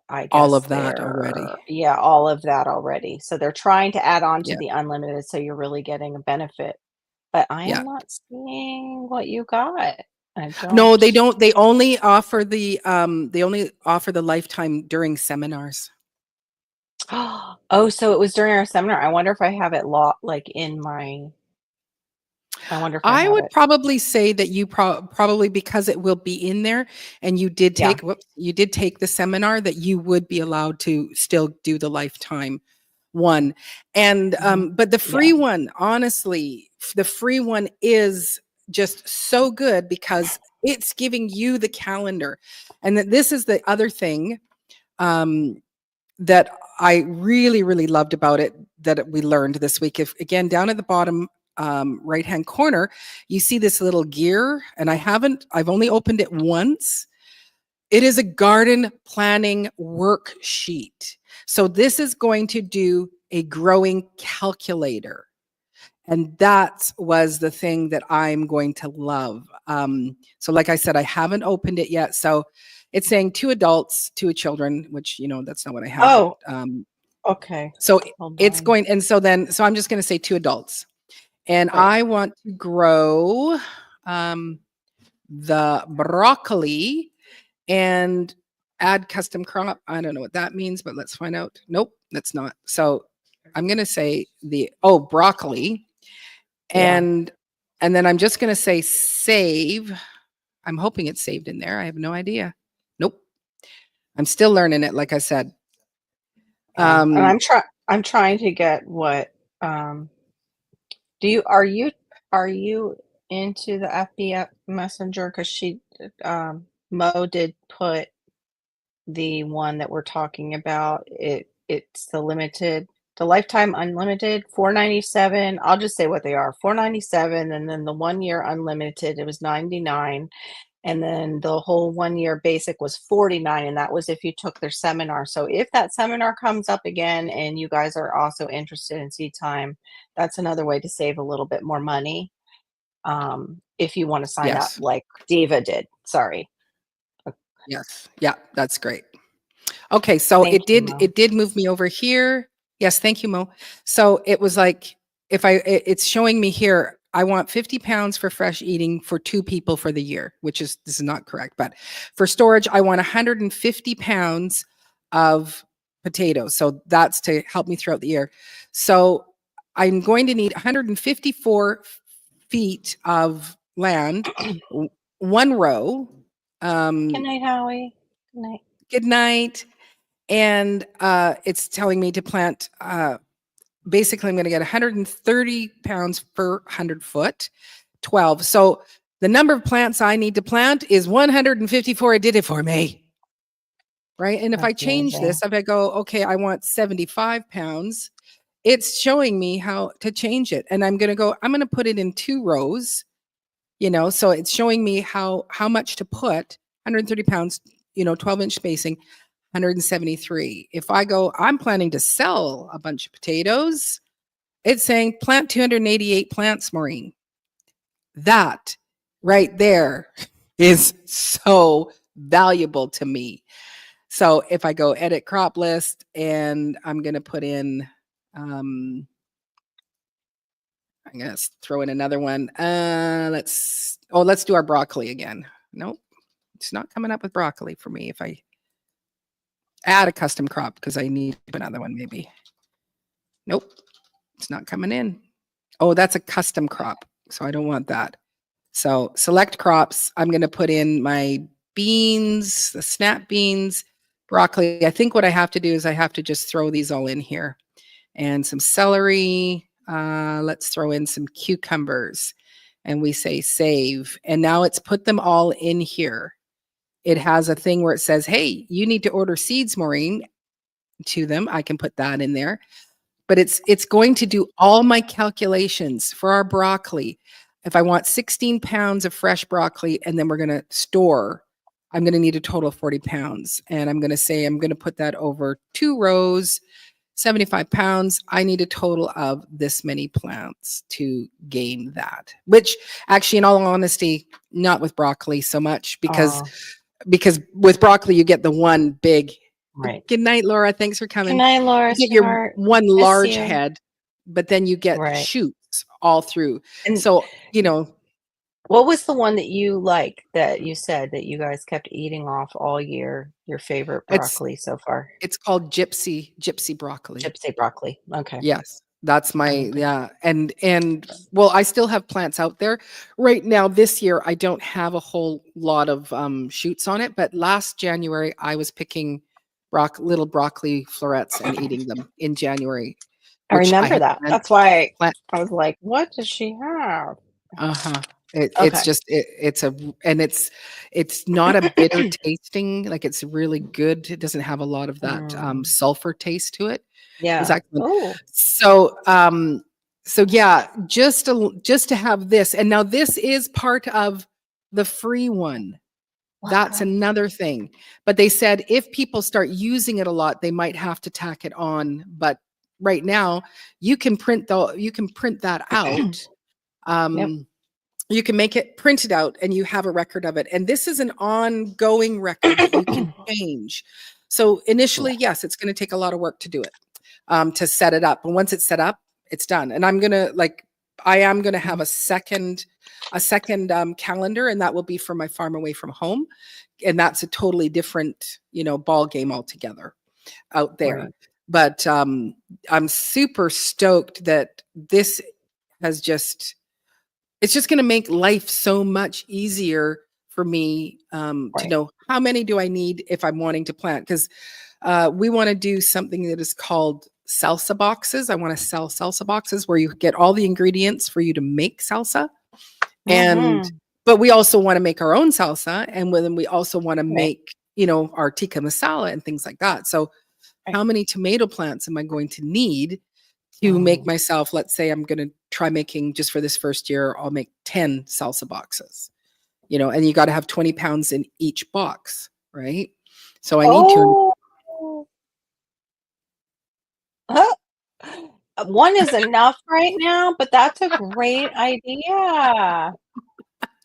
I All guess, of that already. yeah, all of that already. So they're trying to add on to Yeah. the unlimited, so you're really getting a benefit. But I Yeah. am not seeing what you got. I No, don't. they don't. They only offer the lifetime during seminars. Oh, so it was during our seminar. I wonder if I have it like in my, I wonder if I I have would it. probably say that you probably, because it will be in there and Yeah. you did take the seminar, that you would be allowed to still do the lifetime one. And Mhm. but the Yeah. free one, honestly, the free one is just so good because it's giving you the calendar. And that this is the other thing um that I really, really loved about it that we learned this week. If again, down at the bottom right hand corner, you see this little gear, and I've only opened it once. It is a garden planning worksheet. So this is going to do a growing calculator. And that was the thing that I'm going to love. So like I said, I haven't opened it yet. So it's saying 2 adults, 2 children, which, that's not what I have, but Oh, okay. so Hold it's on. going, and so I'm just going to say 2 adults. And Wait. I want to grow um, the broccoli and add custom crop. I don't know what that means, but let's find out. Nope, that's not. So I'm going to say broccoli, Yeah. and then I'm just going to say save. I'm hoping it's saved in there. I have no idea. Nope. I'm still learning it, like I said. Yeah. And Um, I'm trying to get what, um, do you, are you into the FB Messenger? Because Mo did put the one that we're talking about. It's the lifetime unlimited, 497. I'll just say what they are. 497, and then the 1 year unlimited, it was 99. And then the whole 1 year basic was 49, and that was if you took their seminar. So if that seminar comes up again and you guys are also interested in seed time, that's another way to save a little bit more money. If you want to sign up yes, like Diva did. Sorry. yes, yeah, that's great. Okay, so Thank you, Mo. it did move me over here. Yes, thank you, Mo. So it was like if it's showing me here, I want 50 pounds for fresh eating for 2 people for the year, which is this is not correct. But for storage, I want 150 pounds of potatoes. So that's to help me throughout the year. So I'm going to need 154 feet of land, one row. Good night, Howie. Good night. Good night. And it's telling me to plant, basically I'm going to get 130 pounds per 100 foot, 12. So the number of plants I need to plant is 154. It did it for me. Right. And if I That's change amazing. this, if I go, okay, I want 75 pounds, it's showing me how to change it. And I'm going to put it in 2 rows, so it's showing me how much to put, 130 pounds, 12-inch spacing, 173. If I go, I'm planning to sell a bunch of potatoes, it's saying plant 288 plants, Maureen. That right there is so valuable to me. So if I go edit crop list and I'm going to put in, I'm going to throw in another one. Let's do our broccoli again. Nope. It's not coming up with broccoli for me. If I add a custom crop, because I need another one maybe. Nope. It's not coming in. Oh, that's a custom crop. So I don't want that. So select crops. I'm going to put in my beans, the snap beans, broccoli. I think what I have to do is I have to just throw these all in here, and some celery. Let's throw in some cucumbers, and we say save. And now it's put them all in here. It has a thing where it says, hey, you need to order seeds, Maureen, to them. I can put that in there. But it's going to do all my calculations for our broccoli. If I want 16 pounds of fresh broccoli, and then we're going to store, I'm going to need a total of 40 pounds. And I'm going to say, I'm going to put that over 2 rows, 75 pounds. I need a total of this many plants to gain that, which actually, in all honesty, not with broccoli so much, because with broccoli, you get the one big. Right. Good night, Laura. Thanks for Good coming. night, Laura. You get your one large you. head, but then you get Right. shoots all through. And so, what was the one that you like that you said that you guys kept eating off all year? Your favorite broccoli so far? It's called gypsy broccoli. Gypsy broccoli. Okay. Yes. That's my, Okay. yeah. And well, I still have plants out there right now. This year, I don't have a whole lot of shoots on it, but last January, I was picking little broccoli florets and eating them in January. I remember that. That's why I was like, what does she have? Uh-huh. It's just, it's not a bitter tasting, like it's really good. It doesn't have a lot of that sulfur taste to it. Yeah. It's excellent. So yeah, just to have this. And now this is part of the free one. Wow. That's another thing. But they said if people start using it a lot, they might have to tack it on. But right now, you can print that out. Yep. You can make it printed out and you have a record of it. And this is an ongoing record that you can change. So initially, yes, it's going to take a lot of work to do it, to set it up. But once it's set up, it's done. And I am going to have a second calendar, and that will be for my farm away from home. And that's a totally different, ball game altogether out there. Right. But I'm super stoked that this has it's just going to make life so much easier for me to know how many do I need if I'm wanting to plant. Because we want to do something that is called salsa boxes. I want to sell salsa boxes where you get all the ingredients for you to make salsa. But we also want to make our own salsa. And then we also want to make, our tikka masala and things like that. So how many tomato plants am I going to need to make myself, let's say I'm going to try making, just for this first year, I'll make 10 salsa boxes, and you got to have 20 pounds in each box, right? So I need one is enough right now, but that's a great idea.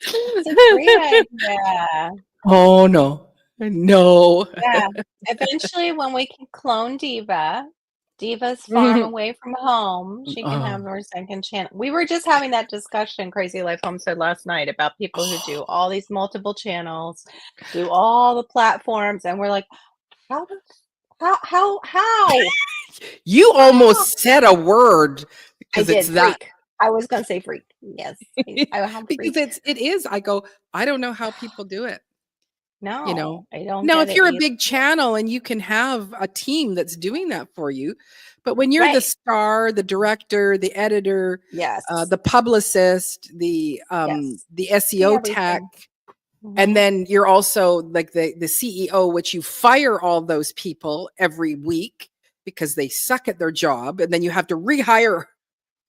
It's a great idea. Oh, no. Yeah. Eventually, when we can clone Diva's farm away from home, she can have her second channel. We were just having that discussion, Crazy Life Homestead, last night about people who do all these multiple channels, do all the platforms, and we're like, how? You almost said a word. I because it's did that. freak. I was gonna say freak. Yes, I'm Because freak. it is. I go, I don't know how people do it. You know, No, I don't now get if it you're a either. big channel and you can have a team that's doing that for you, but when you're the Right. star, the director, the editor, Yes. the publicist, Yes. the Be SEO tech, everything. and Mhm. then you're also like the CEO, which you fire all those people every week because they suck at their job, and then you have to rehire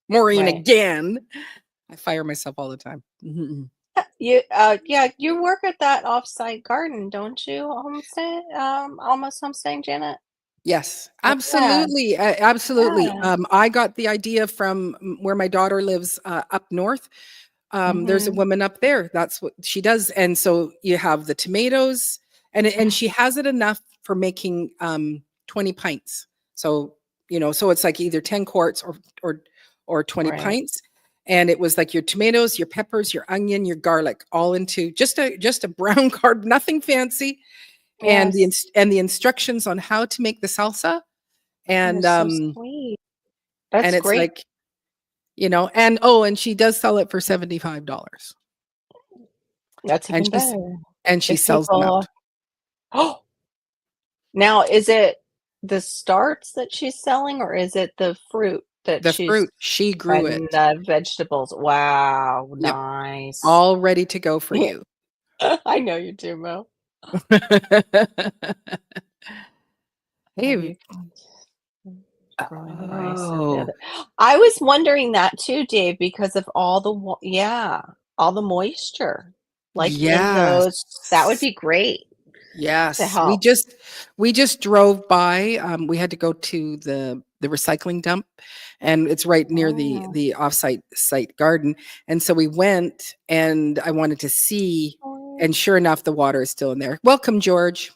Maureen Right. again. I fire myself all the time. Mhm. Yeah, you work at that offsite garden, don't you? Homestead, almost homesteading, Janet. Yes, Yeah, absolutely, absolutely. yeah. I got the idea from where my daughter lives up north. There's a Mhm. woman up there. That's what she does. And so you have the tomatoes, and she has it enough for making 20 pints. So so it's like either 10 quarts or 20 Right. pints. And it was like your tomatoes, your peppers, your onion, your garlic, all into just a brown carb, nothing fancy, and Yes. the instructions on how to make the salsa. That And is so sweet. That's it's great. like, and she does sell it for $75. That's And even better. she If sells them people out. Oh, now is it the starts that she's selling, or is it the fruit that The she's fruit, she grew and it. the vegetables? Wow, Yep, nice. all ready to go for Yeah, you. I know you do, Mo. Have Hey, you growing rice or the oh, other? I was wondering that too, Dave, because of all the yeah, all the moisture, like in yes. those. That would be great to Yes, help. we just drove by. We had to go to the recycling dump, and it's right near Oh, the offsite site garden. And so we went, and I wanted to see, oh, and sure enough, the water is still in there. Welcome, George.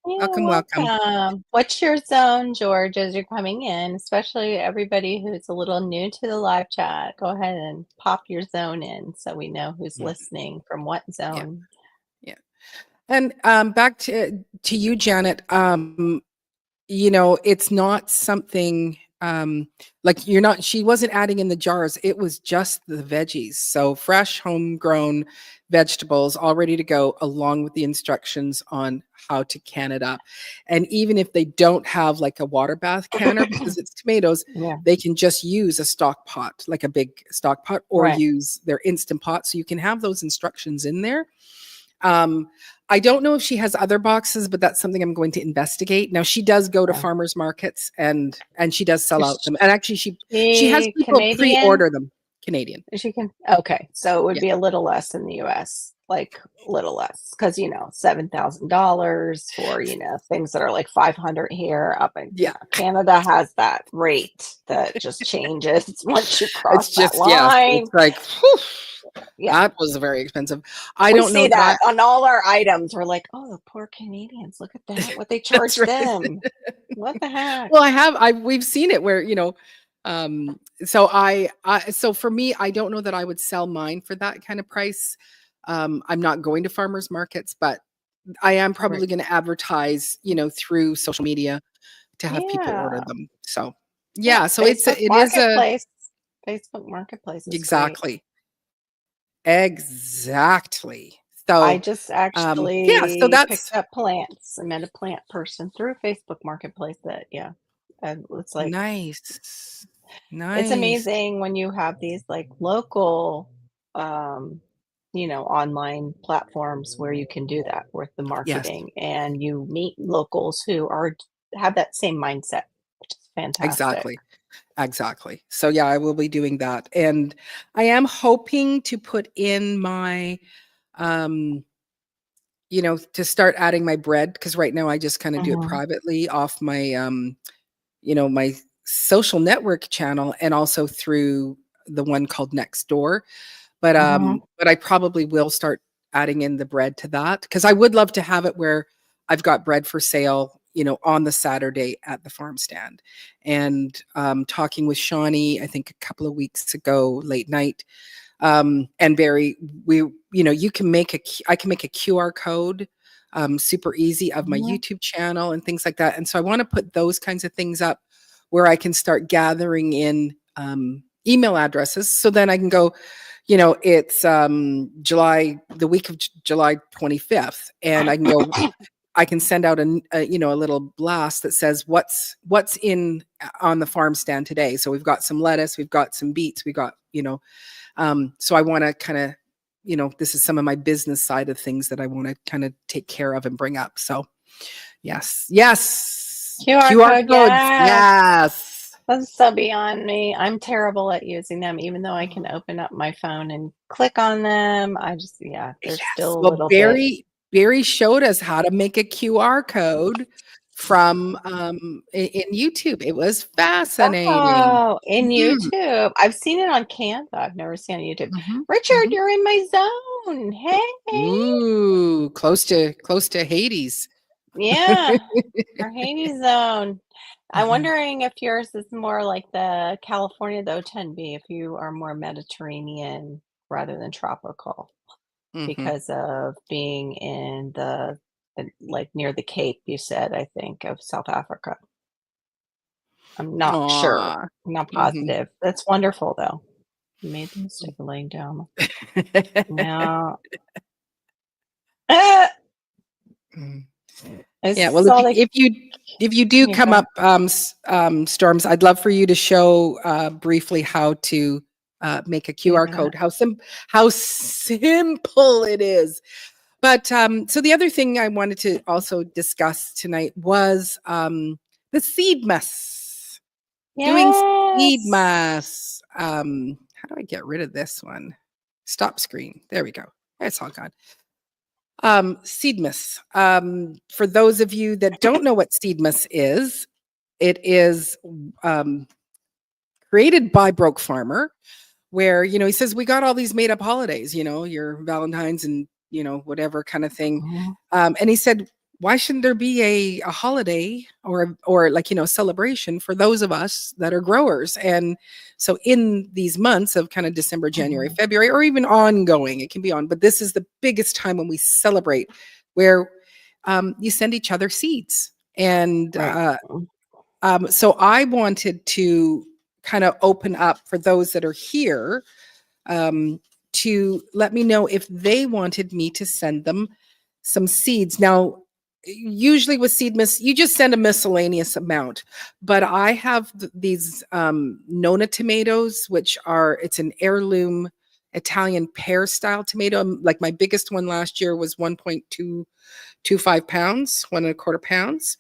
you're Welcome, welcome. welcome. What's your zone, George, as you're coming in? Especially everybody who's a little new to the live chat. Go ahead and pop your zone in so we know who's Yeah, listening from what yeah, zone. yeah. And back to you, Janet. It's not something like she wasn't adding in the jars. It was just the veggies. So fresh, homegrown vegetables all ready to go, along with the instructions on how to can it up. And even if they don't have like a water bath canner because it's tomatoes, Yeah, they can just use a stock pot, like a big stock pot, or right. use their instant pot. So you can have those instructions in there. um, I don't know if she has other boxes, but that's something I'm going to investigate. Now she does go to Yeah. farmers markets, and she does sell Is out them. And actually she has she people Canadian? pre-order them. Canadian. Is she can okay, so it would Yeah. be a little less in the US, like little less, because $7,000 for things that are like 500 here. Up in Yeah. Canada has that rate that just changes once you cross It's that just, yeah, line. it's like, whew, Yeah, that was very expensive. I we don't know see that that on all our items. We're like, oh, the poor Canadians, look at that, what they that's charge right. them. What the heck? Well, we've seen it where, so so for me, I don't know that I would sell mine for that kind of price. I'm not going to farmers markets, but I am Right. probably going to advertise, through social media to have people order Yeah. them. So, Yeah. yeah, so Facebook it is a Marketplace. Facebook Marketplace is great. exactly. Exactly. I So, just yeah, so actually picked that's up plants. I met a plant person through Facebook Marketplace that, yeah, and it's like, nice. it's Nice. amazing when you have these like local, um, online platforms where you can do that with the Yes, marketing and you meet locals who have that same mindset, which is fantastic. exactly. Exactly. So yeah, I will be doing that. And I am hoping to put in my um to start adding my bread, because right now I just kind of do it Hmm. privately off my my social network channel, and also through the one called Nextdoor. Hmm. But I probably will start adding in the bread to that, because I would love to have it where I've got bread for sale, on the Saturday at the farm stand. And talking with Shawnee, I think a couple of weeks ago, late night, and Barry, you can I can make a QR code, super easy, of my Hmm. YouTube channel and things like that. And so I want to put those kinds of things up where I can start gathering in, email addresses. So then I can go, you know, it's the week of July 25th, and I can go. I can send out you know, a little blast that says what's in on the farm stand today. So we've got some lettuce, we've got some beets, we got, you know, so I want to kind of, you know, this is some of my business side of things that I want to kind of take care of and bring up. So yes, QR code, codes, yes. yes. That's so beyond me. I'm terrible at using them, even though I can open up my phone and click on them. I just, yeah, there's still a Well, little bit. Barry showed us how to make a QR code from in YouTube. It was fascinating. Oh, in Mhm, YouTube. I've seen it on Canva. I've never seen it on YouTube. mhm, Richard, mhm. you're in my zone. Hey. Ooh, close to Hades. Yeah, our Hades zone. I'm Mhm, wondering if yours is more like the California, though, 10B, if you are more Mediterranean rather than tropical, mhm. because of being in the like near the Cape, you said, I think, of South Africa. I'm not sure. Aw. I'm not Mhm. positive. That's wonderful, though. You made the mistake of laying down. Now, I Mm. Yeah, well, saw the. if you do Yeah, come up, Storms, I'd love for you to show, briefly how to, make a do QR that. code, how simple it is. But, so the other thing I wanted to also discuss tonight was, the Seedmas. Doing Yes. Seedmas. How do I get rid of this one? Stop screen. There we go. It's all gone. Seedmas. For those of you that don't know what Seedmas is, it is um, created by Broke Farmer, where, you know, he says we got all these made up holidays, you know, your Valentine's and, you know, whatever kind of thing. Mhm. And he said, why shouldn't there be a holiday or like, you know, celebration for those of us that are growers? And so in these months of kind of December, January, Mhm. February, or even ongoing, it can be on, but this is the biggest time when we celebrate, where you send each other seeds. And Right. so I wanted to kind of open up for those that are here, to let me know if they wanted me to send them some seeds. Now, usually with Seedmas, you just send a miscellaneous amount, but I have these Nona tomatoes, which are, it's an heirloom Italian pear style tomato. Like my biggest one last year was 1.25 pounds, 1.25 pounds.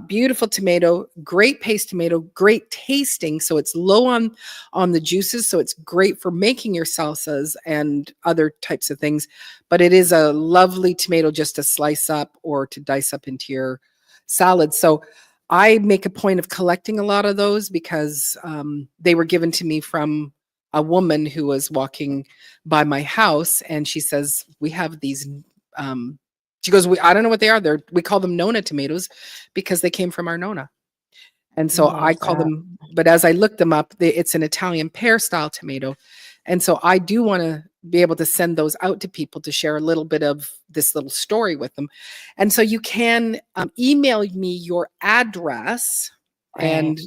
Beautiful tomato, great paste tomato, great tasting. So it's low on the juices, so it's great for making your salsas and other types of things. But it is a lovely tomato just to slice up or to dice up into your salad. So I make a point of collecting a lot of those because they were given to me from a woman who was walking by my house, and she says we have these. She goes, I don't know what they are. We call them Nona tomatoes because they came from our Nona. And so I Love call that. them, but as I looked them up, it's an Italian pear style tomato. And so I do want to be able to send those out to people to share a little bit of this little story with them. And so you can email me your address. Right. And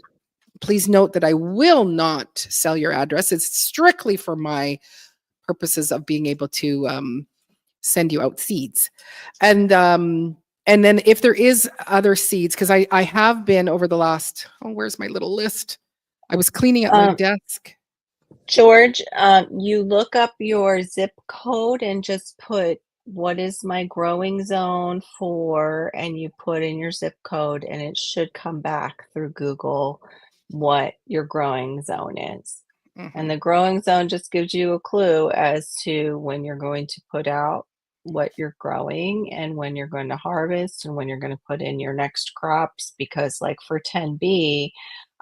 please note that I will not sell your address. It's strictly for my purposes of being able to send you out seeds. And then if there is other seeds, because I have been over the last, oh, where's my little list? I was cleaning up my Um, desk. George, you look up your zip code and just put what is my growing zone for, and you put in your zip code, and it should come back through Google what your growing zone is. And Mhm. the growing zone just gives you a clue as to when you're going to put out what you're growing and when you're going to harvest and when you're going to put in your next crops. Because, like for 10B,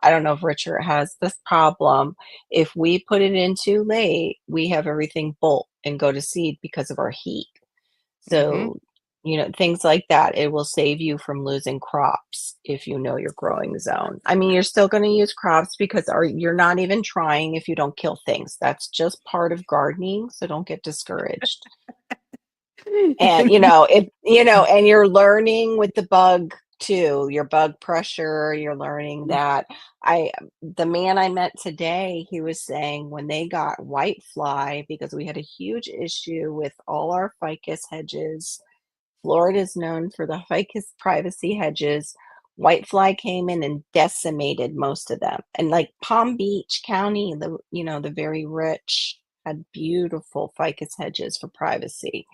I don't know if Richard has this problem. If we put it in too late, we have everything bolt and go to seed because of our heat. Mhm. So, things like that. It will save you from losing crops if you know your growing zone. I mean, you're still going to use crops because you're not even trying if you don't kill things. That's just part of gardening. So don't get discouraged. And if and you're learning with the bug too, your bug pressure, you're learning that. The man I met today, he was saying when they got white fly, because we had a huge issue with all our ficus hedges. Florida is known for the ficus privacy hedges. Whitefly came in and decimated most of them. And like Palm Beach County, the very rich, had beautiful ficus hedges for privacy.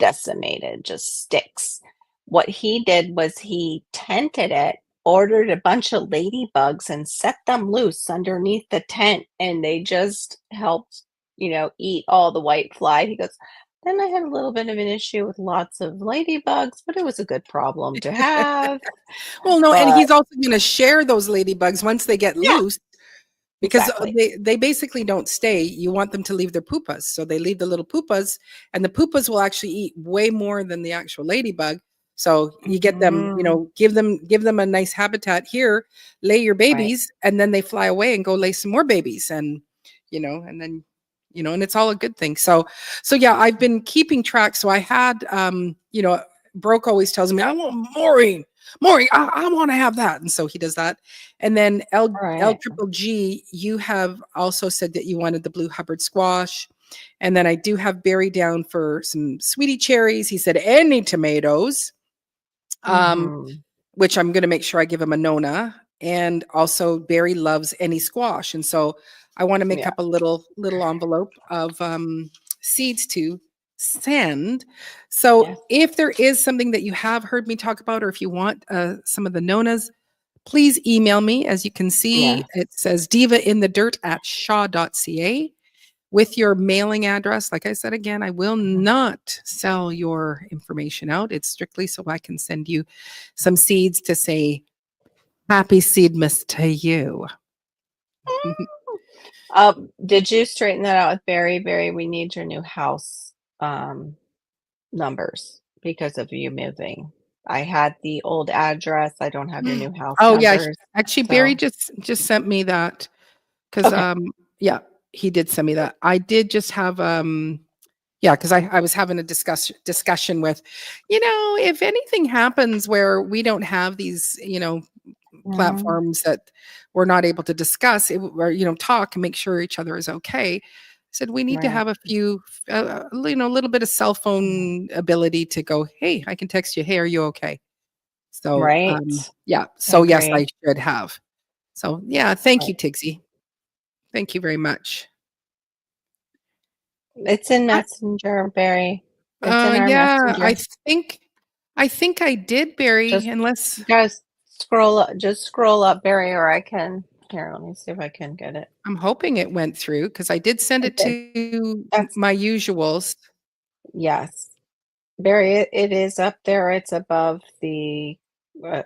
Decimated, just sticks. What he did was he tented it, ordered a bunch of ladybugs and set them loose underneath the tent, and they just helped, eat all the white fly. He goes, then I had a little bit of an issue with lots of ladybugs, but it was a good problem to have. Well, no, and But he's also going to share those ladybugs once they get yeah, loose because exactly. they basically don't stay. You want them to leave their pupas. So they leave the little pupas, and the pupas will actually eat way more than the actual ladybug. So you get them, Mhm. give them a nice habitat here, lay your Right. babies, and then they fly away and go lay some more babies. And then, and it's all a good thing. So yeah, I've been keeping track. So I had, Broke always tells me, I want Maureen, I want to have that. And so he does that. And then L Right. triple G, you have also said that you wanted the blue Hubbard squash. And then I do have Barry down for some sweetie cherries. He said any tomatoes, Mhm. which I'm going to make sure I give him a Nona. And also Barry loves any squash. And so I want to make Yeah. up a little envelope of seeds to send. So Yes. if there is something that you have heard me talk about, or if you want some of the Nonas, please email me. As you can see, Yes. it says divainthedirt@shaw.ca with your mailing address. Like I said again, I will Mhm. not sell your information out. It's strictly so I can send you some seeds to say happy Seedmas to you. Did you straighten that out with Barry? Barry, we need your new house numbers because of you moving. I had the old address. I don't have your new house Oh yeah, numbers. actually Barry So, just sent me that because okay. yeah, he did send me that. I did just have yeah, because I was having a discussion with, if anything happens where we don't have these, Mhm. platforms that we're not able to discuss or talk and make sure each other is okay. I said we need to Right. have a few, a little bit of cell Mhm. phone ability to go. Hey, I can text you. Hey, are you okay? So Right. yeah. I So yes, agree. I should have. So yeah, thank Right. you, Tigsy. Thank you very much. It's in I, Messenger, Barry. It's in our yeah, Messenger. I think I did, Barry. Just Unless you guys scroll up, just scroll up, Barry, or I can. Here, let me see if I can get it. I'm hoping it went through because I did send It it did. to That's my usuals. yes. Barry, it is up there. It's above the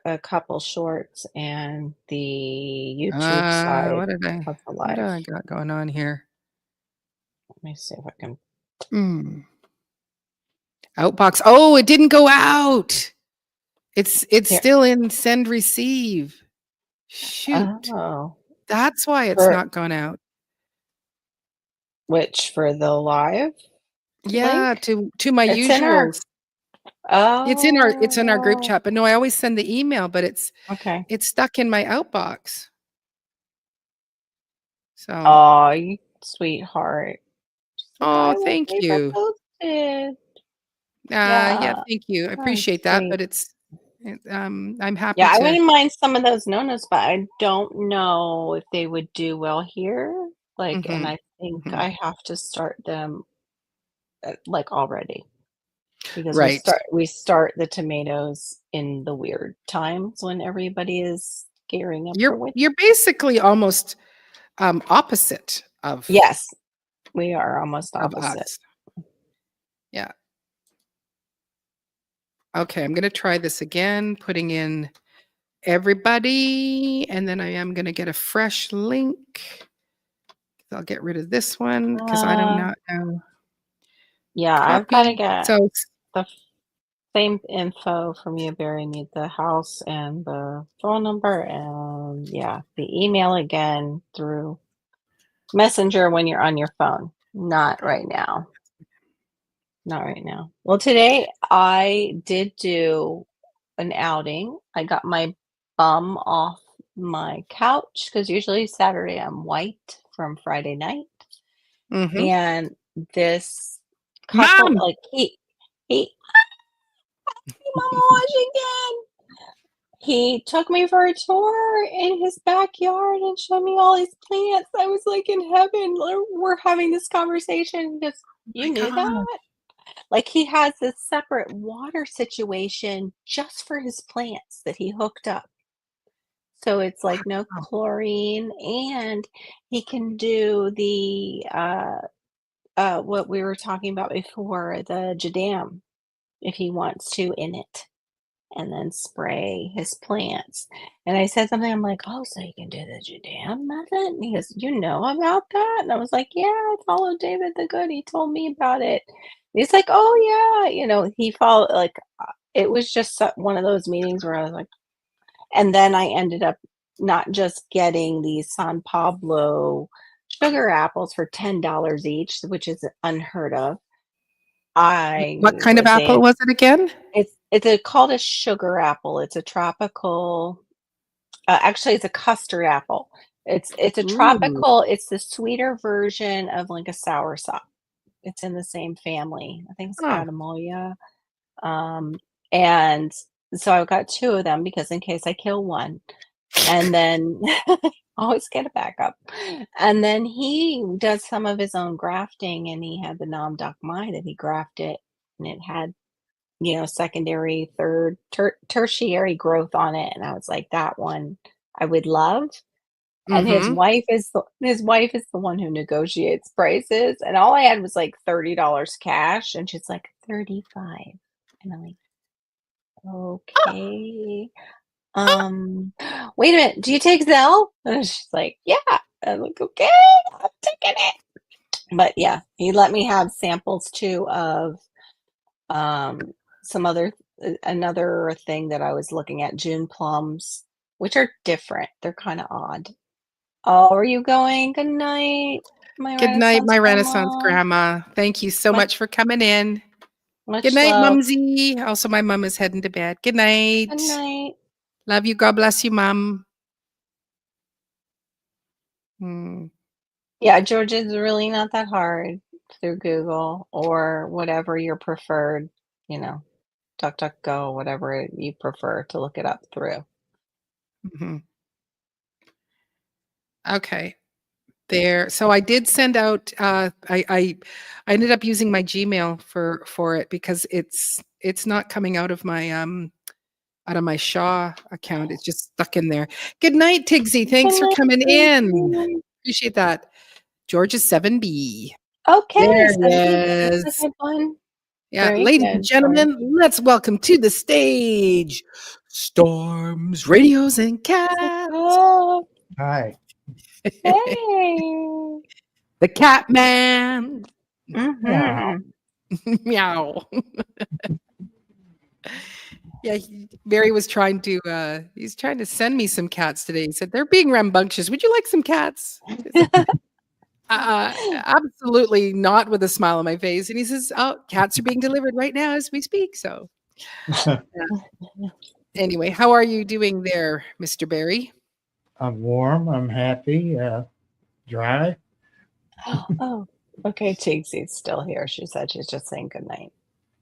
a couple shorts and the YouTube side What did I of the what do live. I got going on here? Let me see if I can. Hmm. Outbox. Oh, it didn't go out. It's Here. still in send receive. Shoot. Oh, That's why it's for not gone out. which for the live Yeah, link? to my It's in our. usuals. It's in our group Oh, chat, but no, I always send the email, but okay. it's stuck in my outbox. So, Oh, you sweetheart. She's like, oh, I will thank keep it you. posted. Yeah, Yeah, thank you. I oh, appreciate that, sweet. but I'm happy Yeah, I to. wouldn't mind some of those nonos, but I don't know if they would do well here. Like, and Mhm, I think mhm. I have to start them like already because we Right. start the tomatoes in the weird times when everybody is gearing up for winter. You're basically almost, opposite Yes, we are almost of opposite. us. Yeah. Okay, I'm gonna try this again, putting in everybody, and then I am gonna get a fresh link. I'll get rid of this one because I do Uh, not know. yeah, I've got to Copy. get So the same info from you, Barry. Need the house and the phone number, and yeah, the email again through Messenger when you're on your phone. Not right now. Not right now. Well, today I did do. an outing. I got my bum off my couch because usually Saturday I'm white from Friday night. Mhm. And this couple, Mom! like he Mama Washington. He took me for a tour in his backyard and showed me all his plants. I was like in heaven. We're having this conversation. He goes, My "You knew god. that?" Like he has this separate water situation just for his plants that he hooked up. So it's like no Wow. chlorine, and he can do the what we were talking about before, the jadam, if he wants to in it, and then spray his plants. And I said something, I'm like, "Oh, so you can do the jadam method?" And he goes, "You know about that?" And I was like, "Yeah, I followed David the Good. He told me about it." And he's like, "Oh yeah," he followed like it was just one of those meetings where I was like, and then I ended up not just getting these San Pablo sugar apples for $10 each, which is unheard of. I What kind of was apple a was it again? called a sugar apple. It's a tropical. Actually, it's a custard apple. It's a Ooh. tropical. It's the sweeter version of like a soursop. It's in the same family. I think it's Oh, Adamoya. And so I got two of them because in case I kill one, and then always get a backup. And then he does some of his own grafting, and he had the Nam Doc Mai that he grafted, and it had secondary, third, tertiary growth on it. And I was like, that one I would love. And mhm. his wife is the one who negotiates prices. And all I had was like $30 cash, and she's like 35. And I'm like, okay. Wait a minute, do you take Zelle? And she's like, yeah. I'm like, okay, I'm taking it. But yeah, he let me have samples too of some another thing that I was looking at, June plums, which are different. They're kind of odd. Oh, are you going? Good night, my Good night, Renaissance my Renaissance grandma. grandma. Thank you so Much much for coming in. Good much night, love. Mumsy. Also, my mum is heading to bed. Good Good night. night. Love you. God bless you, Mum. Mm. Yeah, Georgia's really not that hard through Google or whatever your preferred, you know, DuckDuckGo, whatever you prefer to look it up through. Mhm. Okay. There. So I did send out, I ended up using my Gmail for it because it's not coming out of my Shaw account. It's just stuck in there. Good night, Tigsy. Thanks Good for coming in. night. Appreciate that. George is 7B. Okay, There so he that's a is. good one. Yeah, Very ladies and good, George. gentlemen, let's welcome to the stage Storms, Radios, and Cats. Oh, Hi. hey. The Cat Man. Wow. Mhm. Meow. Yeah, Barry was trying to he's trying to send me some cats today. He said, "They're being rambunctious. Would you like some cats?" I said, absolutely not, with a smile on my face. And he says, "Oh, cats are being delivered right now as we speak." So, yeah. Anyway, how are you doing there, Mr. Barry? I'm warm. I'm happy. Dry. Oh, okay, Tigsy's still here. She said she's just saying good night,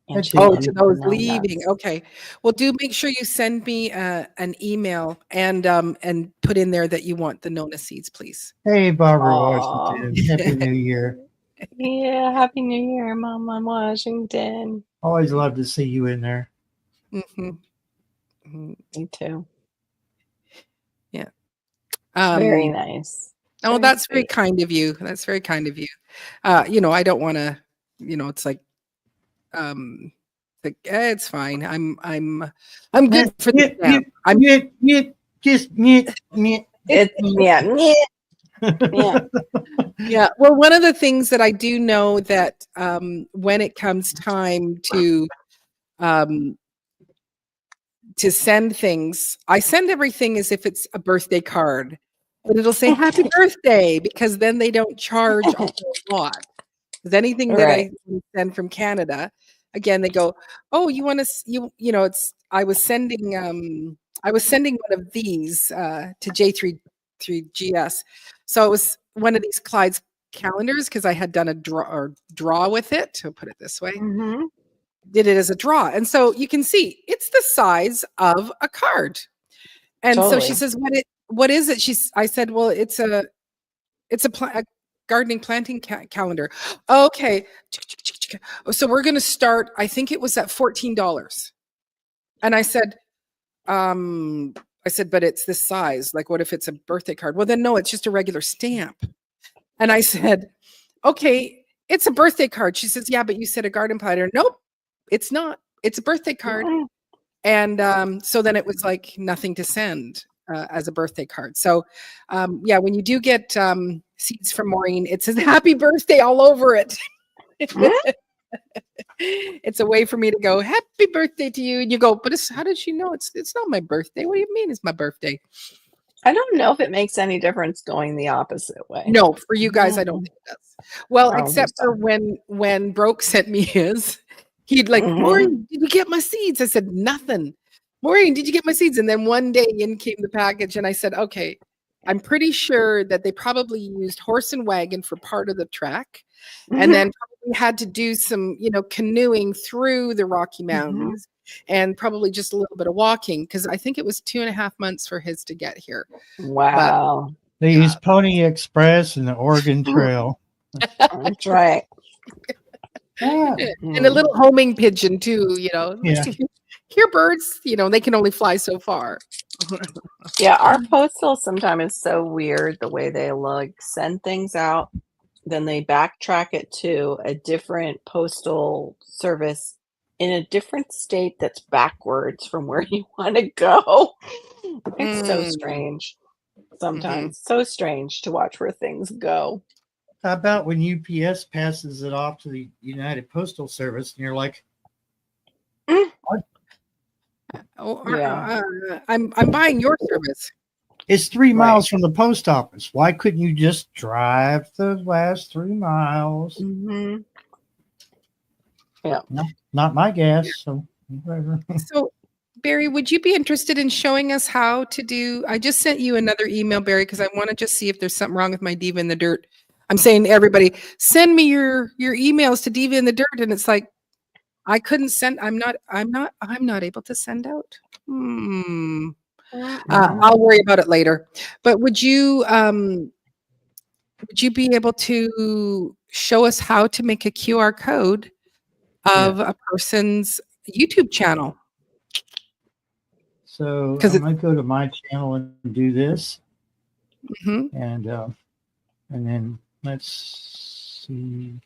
Hi, and she's Oh, off to Tiggy. the those no leaving. nuts. Okay. Well, do make sure you send me an email and put in there that you want the Nona seeds, please. Hey, Barbara Aw. Washington. Happy New Year. Yeah, Happy New Year, Mama Washington. Always love to see you in there. Mhm. Mhm. Me too. Yeah. Very Um, nice. oh, Very that's very sweet. kind of you. That's very kind of you. I don't want to, it's like, it's fine. I'm good Nyet, for the nyet, stamp. nyet, nyet, nyet, just nyet, nyet, It's nyet. yeah, yeah. Yeah. Well, one of the things that I do know that when it comes time um, to send things, I send everything as if it's a birthday card, but it'll say happy birthday because then they don't charge a whole lot. Because anything that Right. I send from Canada, again, they go, oh, you want to, you know, I was sending one of these to J3GS. So it was one of these Clyde's calendars because I had done a draw with it, to put it this way. Mhm. Did it as a draw. And so you can see it's the size of a card. And so she Totally. says, what is it? I said, well, it's a gardening planting calendar. Okay. So we're going to start, I think it was at $14. And I said, but it's this size. Like, what if it's a birthday card? Well, then no, it's just a regular stamp. And I said, okay, it's a birthday card. She says, yeah, but you said a garden planter. Nope, it's not. It's a birthday card. Mhm. And so then it was like nothing to send as a birthday card. So yeah, when you do get seeds from Maureen, it says happy birthday all over it. It's a way for me to go, happy birthday to you. And you go, but how did she know? It's not my birthday. What do you mean it's my birthday? I don't know if it makes any difference going the opposite way. No, for you guys, I don't think it does. Well, I don't think except for when Broke sent me his, he'd like, Maureen, did you get my seeds? I said, nothing. Maureen, did you get my seeds? And then one day in came the package and I said, okay, I'm pretty sure that they probably used horse and wagon for part of the trek and then probably had to do some, canoeing through the Rocky Mountains and probably just a little bit of walking because I think it was 2.5 months for his to get here. Wow. They use Pony Express and the Oregon Trail. That's right. And a little homing pigeon too, Yeah. Hear birds, they can only fly so far. Yeah, our postal sometimes is so weird the way they send things out, then they backtrack it to a different postal service in a different state that's backwards from where you want to go. It's so strange. Sometimes so strange to watch where things go. How about when UPS passes it off to the United Postal Service and you're like, I'm buying your service. It's 3 miles from the post office. Why couldn't you just drive the last 3 miles? Yeah. No, not my gas. So whatever. So Barry, would you be interested in showing us how to do? I just sent you another email, Barry, because I want to just see if there's something wrong with my Diva in the Dirt. I'm saying to everybody, send me your emails to Diva in the Dirt, and it's like I couldn't send. I'm not able to send out. I'll worry about it later. But would you be able to show us how to make a QR code of a person's YouTube channel? So I'm going to go to my channel and do this. And then let's see.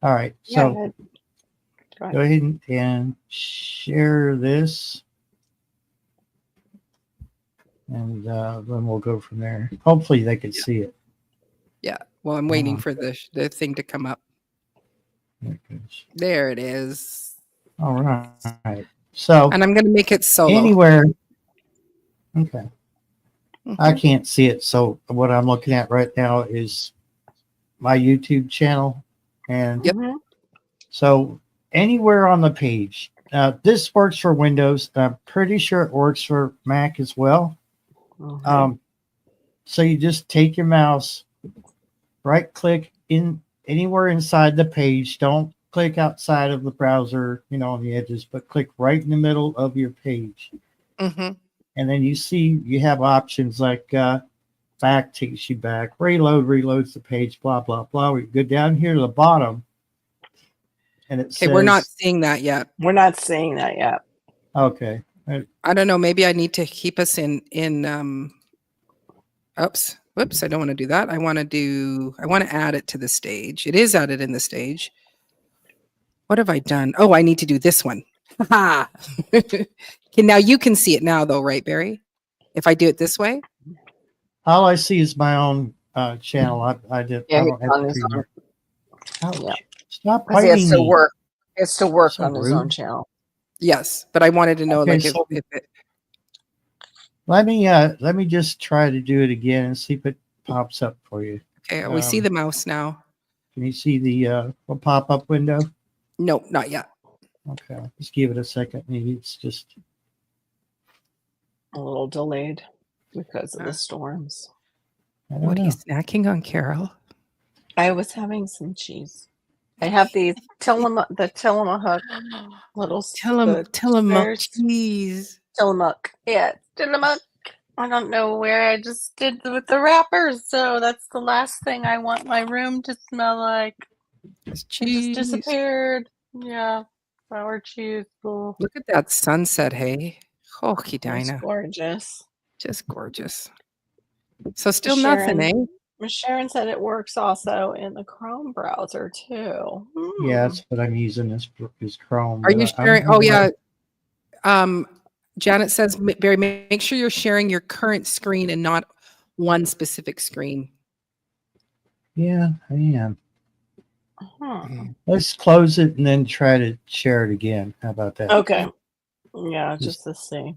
All right. So go ahead and share this. And then we'll go from there. Hopefully they can see it. Yeah. Well, I'm waiting for the thing to come up. There it is. All right. So, and I'm going to make it solo. Anywhere. Okay. I can't see it. So what I'm looking at right now is my YouTube channel. And so anywhere on the page, this works for Windows. I'm pretty sure it works for Mac as well. So you just take your mouse, right click in anywhere inside the page. Don't click outside of the browser, on the edges, but click right in the middle of your page. And then you have options like back takes you back, reloads the page, blah, blah, blah. We go down here to the bottom. And it says, we're not seeing that yet. We're not seeing that yet. Okay. I don't know. Maybe I need to keep us in whoops, I don't want to do that. I want to add it to the stage. It is added in the stage. What have I done? Oh, I need to do this one. Okay, now you can see it now though, right, Barry? If I do it this way? All I see is my own channel. I don't have to Stop biting me. It's to work on his own channel. Yes, but I wanted to know if it. Let me just try to do it again and see if it pops up for you. Okay, we see the mouse now. Can you see the pop-up window? No, not yet. Okay, let's give it a second. Maybe it's just A little delayed because of Uh, the storms. I don't What are you know. snacking on, Carol? I was having some cheese. I have these the Tillamook little Tillamook squares. cheese. Tillamook. Yeah, Tillamook. I don't know where I just did with the wrappers, so that's the last thing I want my room to smell like. It's It just cheese. disappeared. Yeah, sour cheese. Oh, Look at that sunset, hey? Oh, it's Dinah. gorgeous. Just gorgeous. So still Miss nothing, Sharon, eh? Miss Sharon said it works also in the Chrome browser too. Yeah, that's what I'm using. Is Chrome. Are you But sharing? Oh, yeah. Janet says, Barry, make sure you're sharing your current screen and not one specific screen. Yeah, I am. Hmm. Let's close it and then try to share it again. How about that? Okay. Yeah, just to see.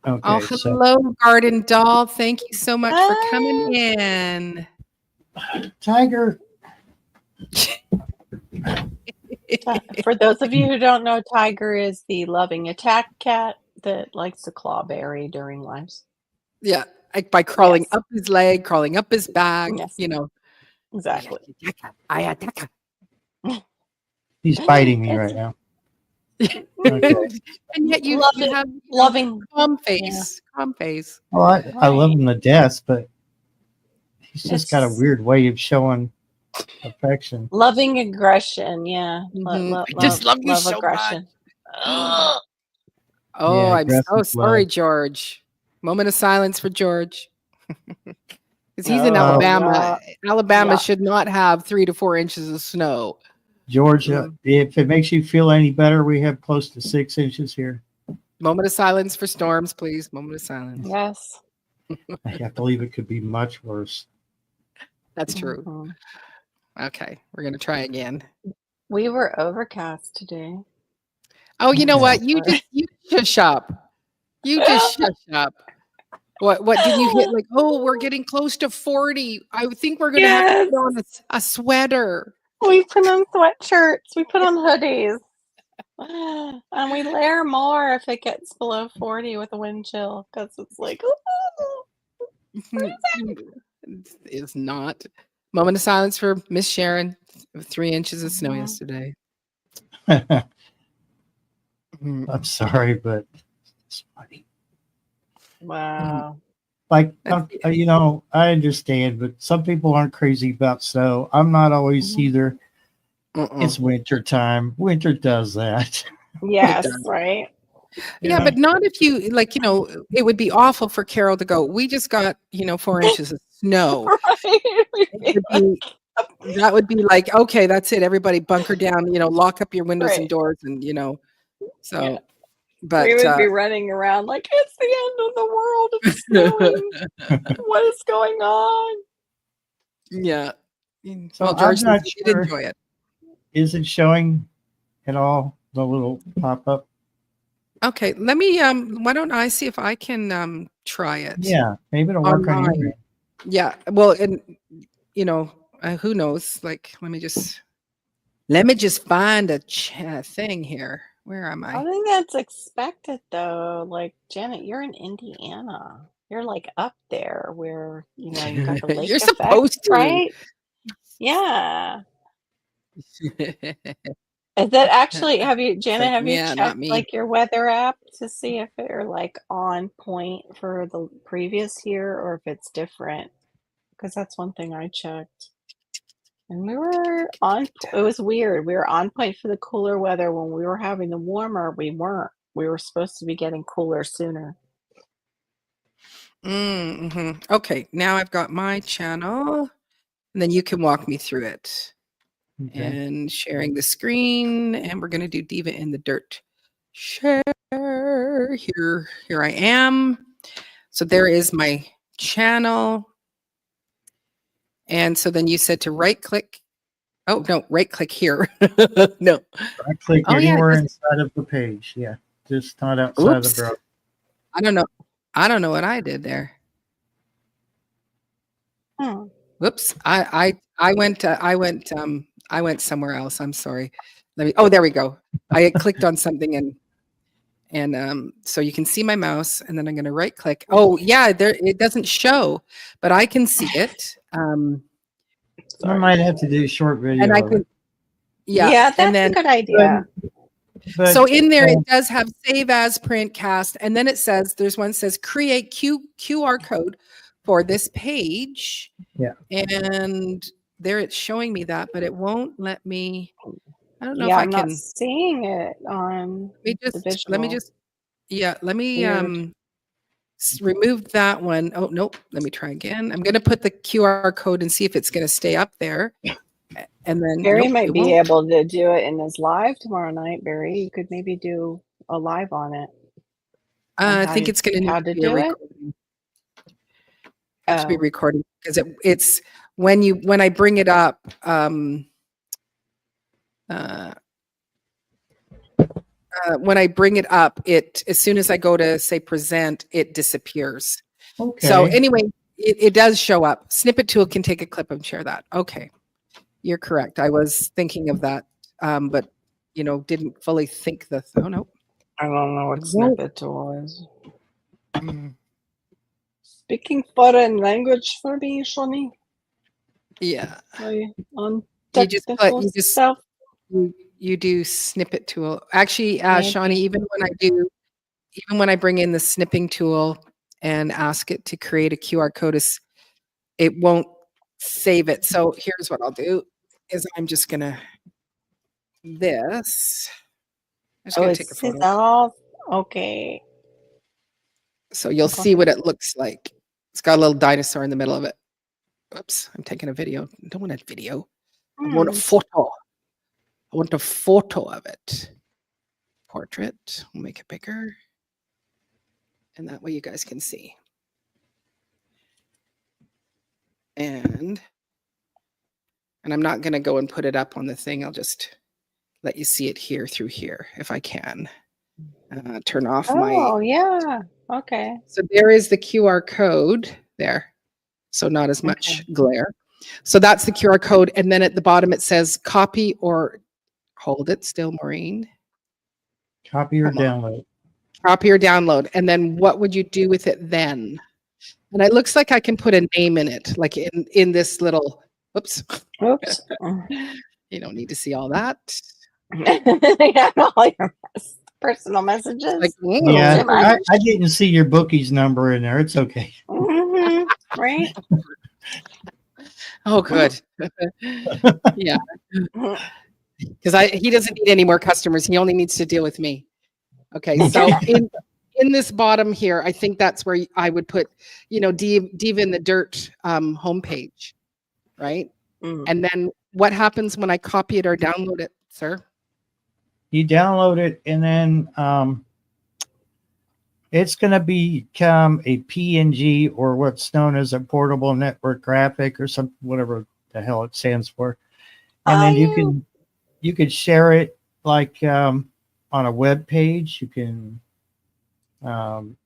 Okay. Oh, So hello, Garden Doll. Thank you so much for Ah. coming in. Tiger. For those of you who don't know, Tiger is the loving attack cat that likes to claw Barry during lives. Yeah, like by crawling Yes. up his leg, crawling up his back, Yes. you know. Exactly. I attack. He's biting me right now. Okay. And yet you Love it. have Loving. calm face. Calm face. Well, I love him to death, but he's just got a It's weird way of showing affection. loving aggression. Yeah. I just love you so aggression. Oh, Yeah, I'm so aggressive sorry, love. George. Moment of silence for George. Because he's in Oh, Alabama. Alabama yeah. should not have 3 to 4 inches of snow. Georgia, if it makes you feel any better, we have close to 6 inches here. Moment of silence for storms, please. Moment of silence. Yes. I believe it could be much worse. That's true. Mhm. Okay, we're going to try again. We were overcast today. Oh, you know Yeah. what? You shush up. You just shush up. What did you hit? Like, oh, we're getting close to 40. I think we're going to have to Yes. put on a sweater. We put on sweatshirts. We put on hoodies. And we layer more if it gets below 40 with a wind chill because it's like, ooh. It's not. Moment of silence for Miss Sharon. 3 inches of snow Mhm. yesterday. I'm sorry, but it's funny. Wow. Like, you know, I understand, but some people aren't crazy about snow. I'm not always Mhm. either. Uh-uh. It's winter time. Winter does that. Yes, does. right? Yeah, but not if you like, it would be awful for Carol to go, we just got, 4 inches of snow. That would be like, okay, that's it. Everybody bunker down, lock up your windows and Right. doors and, so, Yeah. but We would be running around like, it's the end of the world. It's snowing. What is going on? yeah. So Well, George I'm not says he sure. did enjoy it. Is it showing at all, the little pop-up? Okay, let me, why don't I see if I can try it? Yeah, maybe it'll work on your Online. end. Yeah, well, and, who knows? Like, let me just find a thing here. Where am I I? think that's expected though. Like, Janet, you're in Indiana. You're like up there where, you got the lake You're effect, supposed to. right? Yeah. Is that actually, Janet, have you yeah, not checked me. like your weather app to see if they're like on point for the previous year or if it's different? Because that's one thing I checked. And we were on, it was weird. We were on point for the cooler weather. When we were having the warmer, we weren't. We were supposed to be getting cooler sooner. Mm-hmm. Okay, now I've got my channel, and then you can walk me through it. Okay. And sharing the screen, and we're going to do Diva in the Dirt. Share here I am. So there is my channel. And so then you said to right click. Oh no, right click here. No. I click Oh yeah, anywhere inside of the page. Yeah, just not outside of the oops. browser. I don't know what I did there. Whoops. I went somewhere else. I'm sorry. Oh, there we go. I clicked on something and so you can see my mouse, and then I'm going to right click. Oh yeah, there it doesn't show, but I can see it. I might have to do a short video And I of can, it. yeah, that's and then a good idea. But, so in there it does have save as, print, cast, and then it says there's one that says create QR code for this page. Yeah. And there it's showing me that, but it won't let me. I don't know Yeah, if I I'm not can. seeing it on the visual. Let me Weird. remove that one. Oh nope, let me try again. I'm going to put the QR code and see if it's going to stay up there. And then Barry nope, might it be won't. able to do it in his live tomorrow night. Barry, you could maybe do a live on it. I think it's going to how need to to be a do it? recording. Have to be Oh. recording because it's when I bring it up. When I bring it up, it as soon as I go to say present, it disappears. okay. So anyway, it does show up. Snippet tool can take a clip and share that. Okay, you're correct. I was thinking of that, but didn't fully think the. Oh no, I don't know what It won't. snippet tool is. Mm, Speaking foreign language for me, Shani. yeah, On you just put technical stuff. you do snippet tool. Actually, Maybe. Shawnee, even when I bring in the snipping tool and ask it to create a QR code, it won't save it. So here's what I'll do is I'm just gonna this. I'm just Oh, gonna it take a says photo. off. Okay. So you'll see what it looks like. It's got a little dinosaur in the middle of it. Oops, I'm taking a video. I don't want a video. I want a photo. I want a photo of it. Portrait. We'll make it bigger. And that way you guys can see. And I'm not going to go and put it up on the thing. I'll just let you see it here through here if I can. Turn off my. Oh, yeah. Okay. So there is the QR code there. So not as much glare. So that's the QR code. And then at the bottom it says copy or hold it still, Maureen. Copy or download. Copy or download. And then what would you do with it then? And it looks like I can put a name in it, like in this little, oops. Oops. You don't need to see all that. Yeah, all your personal messages. Like, Yeah, I didn't see your bookie's number in there. It's okay. Right? Oh, good. Yeah. Because he doesn't need any more customers. He only needs to deal with me. Okay, so in this bottom here, I think that's where I would put, Diva in the Dirt homepage, right? And then what happens when I copy it or download it, sir? You download it, and then it's going to become a PNG, or what's known as a portable network graphic, or something, whatever the hell it stands for. And then you could share it like on a web page. You can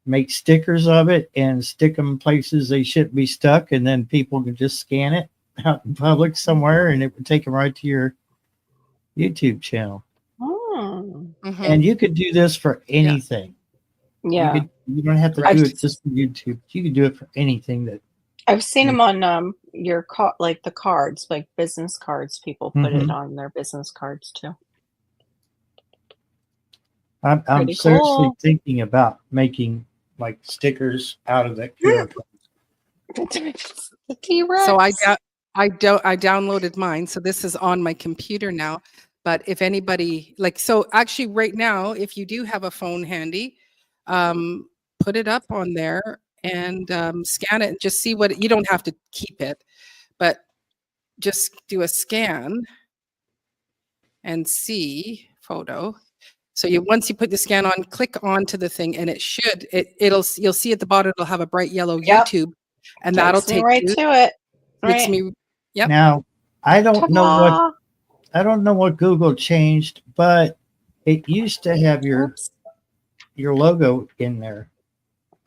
make stickers of it and stick them places they shouldn't be stuck, and then people can just scan it out in public somewhere, and it would take them right to your YouTube channel. And you could do this for anything. Yeah. You don't have to do it just for YouTube. You can do it for anything that. I've seen them on your like the cards, like business cards. People put it on their business cards too. I'm seriously thinking about making like stickers out of that QR code. So I downloaded mine. So this is on my computer now. But if anybody so actually right now, if you do have a phone handy, put it up on there and scan it and just see what you don't have to keep it, but just do a scan and see photo. So once you put the scan on, click onto the thing, and you'll see at the bottom it'll have a bright yellow YouTube, and that'll take right you to it. Takes me. Yep. Now I don't know what Google changed, but it used to have your logo in there.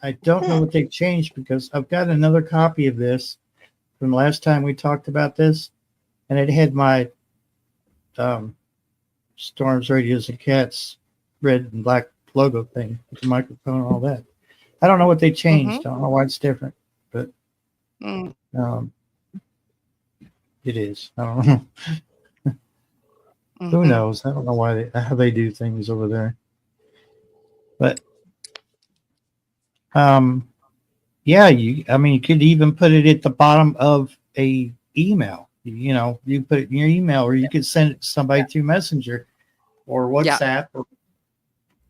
I don't know what they've changed, because I've got another copy of this from last time we talked about this, and it had my Storms, Radios, and Cats red and black logo thing with the microphone and all that. I don't know what they changed. I don't know why it's different, but it is. I don't know. Who knows? I don't know how they do things over there. But yeah, you could even put it at the bottom of a email. You put it in your email, or you could send it to somebody through Messenger or WhatsApp or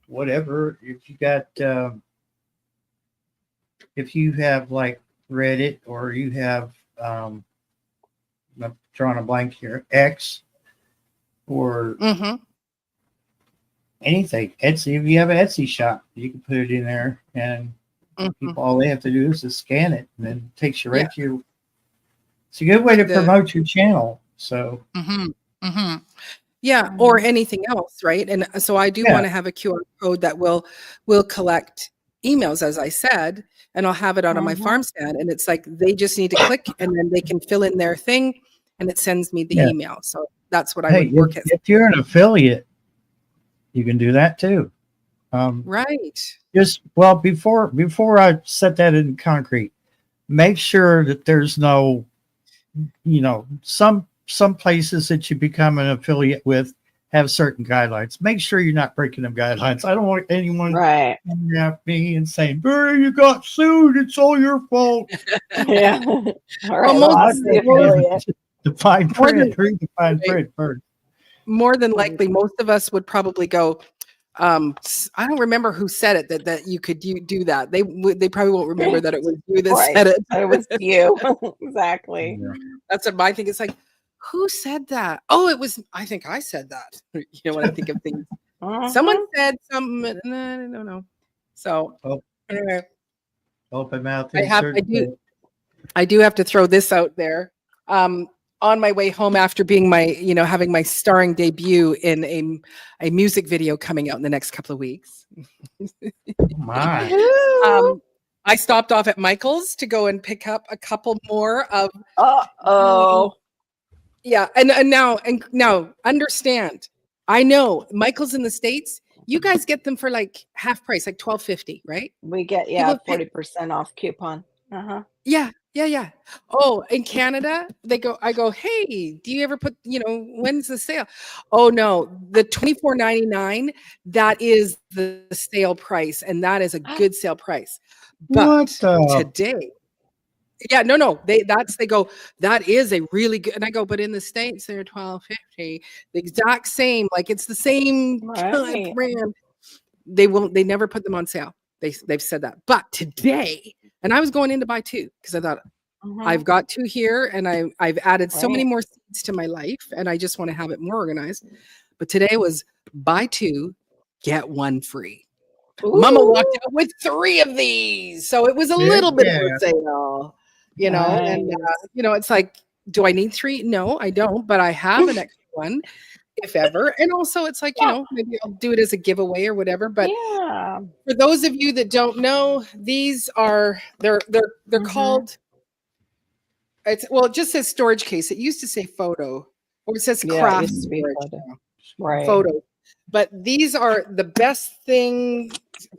whatever. If you got if you have like Reddit, or you have I'm drawing a blank here, X, or anything. Etsy, if you have an Etsy shop, you can put it in there, and people, all they have to do is just scan it, and then it takes you right to your. It's a good way to promote your channel. So. Yeah, or anything else, right? And so I do want to have a QR code that will collect emails, as I said, and I'll have it out on my farm stand, and it's like they just need to click, and then they can fill in their thing, and it sends me the email. So that's what I would work at. If you're an affiliate, you can do that too. Right. Before I set that in concrete, make sure that there's no, some places that you become an affiliate with have certain guidelines. Make sure you're not breaking them guidelines. I don't want anyone coming at me and saying, "Barry, you got sued. It's all your fault." Yeah. All right. The fine print. Read the fine print first. More than likely, most of us would probably go, I don't remember who said it that you could do that. They probably won't remember that it was you that said it. It was you. Exactly. Yeah. That's what I think. It's like, who said that? Oh, it was, I think I said that. When I think of things. Someone said something. No, I don't know. So anyway. Open mouth. I do have to throw this out there. On my way home after being having my starring debut in a music video coming out in the next couple of weeks. My. I stopped off at Michael's to go and pick up a couple more of. Yeah, and now understand. I know Michael's in the States. You guys get them for like half price, like $12.50, right? We get 40% off coupon. Yeah. Oh, in Canada, I go, hey, do you ever put, when's the sale? Oh no, the $24.99, that is the sale price, and that is a good sale price. But today, they go, that is a really good, and I go, but in the States they're $12.50, the exact same, like it's the same brand. They never put them on sale. They've said that. But today, and I was going in to buy two because I thought I've got two here, and I've added so many more seeds to my life, and I just want to have it more organized. But today was buy two, get one free. Ooh. Mama walked out with 3 of these, so it was a little bit of a sale, and it's like, do I need 3? No, I don't, but I have an extra one if ever. And also it's like, maybe I'll do it as a giveaway or whatever. But for those of you that don't know, these are they're called, it just says storage case. It used to say photo, or it says craft storage, photo. But these are the best thing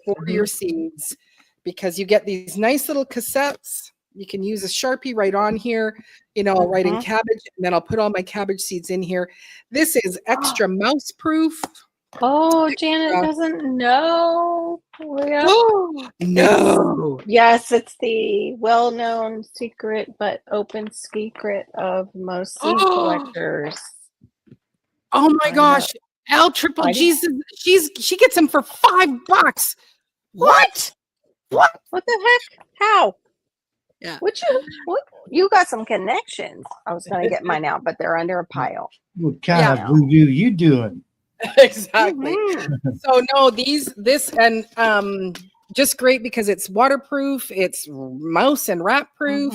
for your seeds, because you get these nice little cassettes. You can use a Sharpie right on here. I'll write in cabbage, and then I'll put all my cabbage seeds in here. This is extra mouse proof. Oh, Janet doesn't know. No. Yes, it's the well-known secret but open secret of most seed collectors. Oh my gosh. L triple G, she gets them for $5. What? What the heck? How? Yeah. What you got some connections. I was gonna get mine out, but they're under a pile. What kind of voodoo you doing? Exactly. So no, this and just great because it's waterproof, it's mouse and rat proof.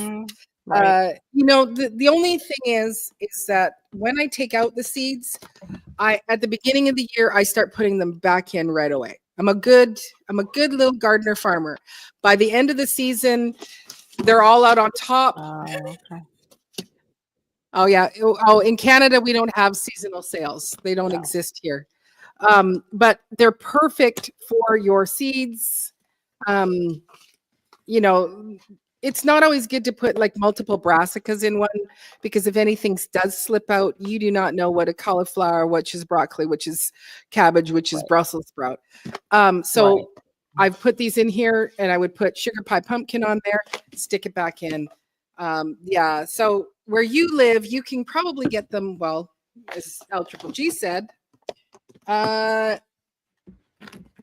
The only thing is that when I take out the seeds, at the beginning of the year I start putting them back in right away. I'm a good little gardener farmer. By the end of the season, they're all out on top. Oh yeah. Oh, in Canada we don't have seasonal sales. They don't No. exist here. But they're perfect for your seeds. Um, you know, it's not always good to put like multiple brassicas in one because if anything does slip out, you do not know what a cauliflower, which is broccoli, which is cabbage, which is Right. Brussels sprout. Right. So I've put these in here and I would put sugar pie pumpkin on there, stick it back in. Yeah. So where you live, you can probably get them. Well, as L Triple G said,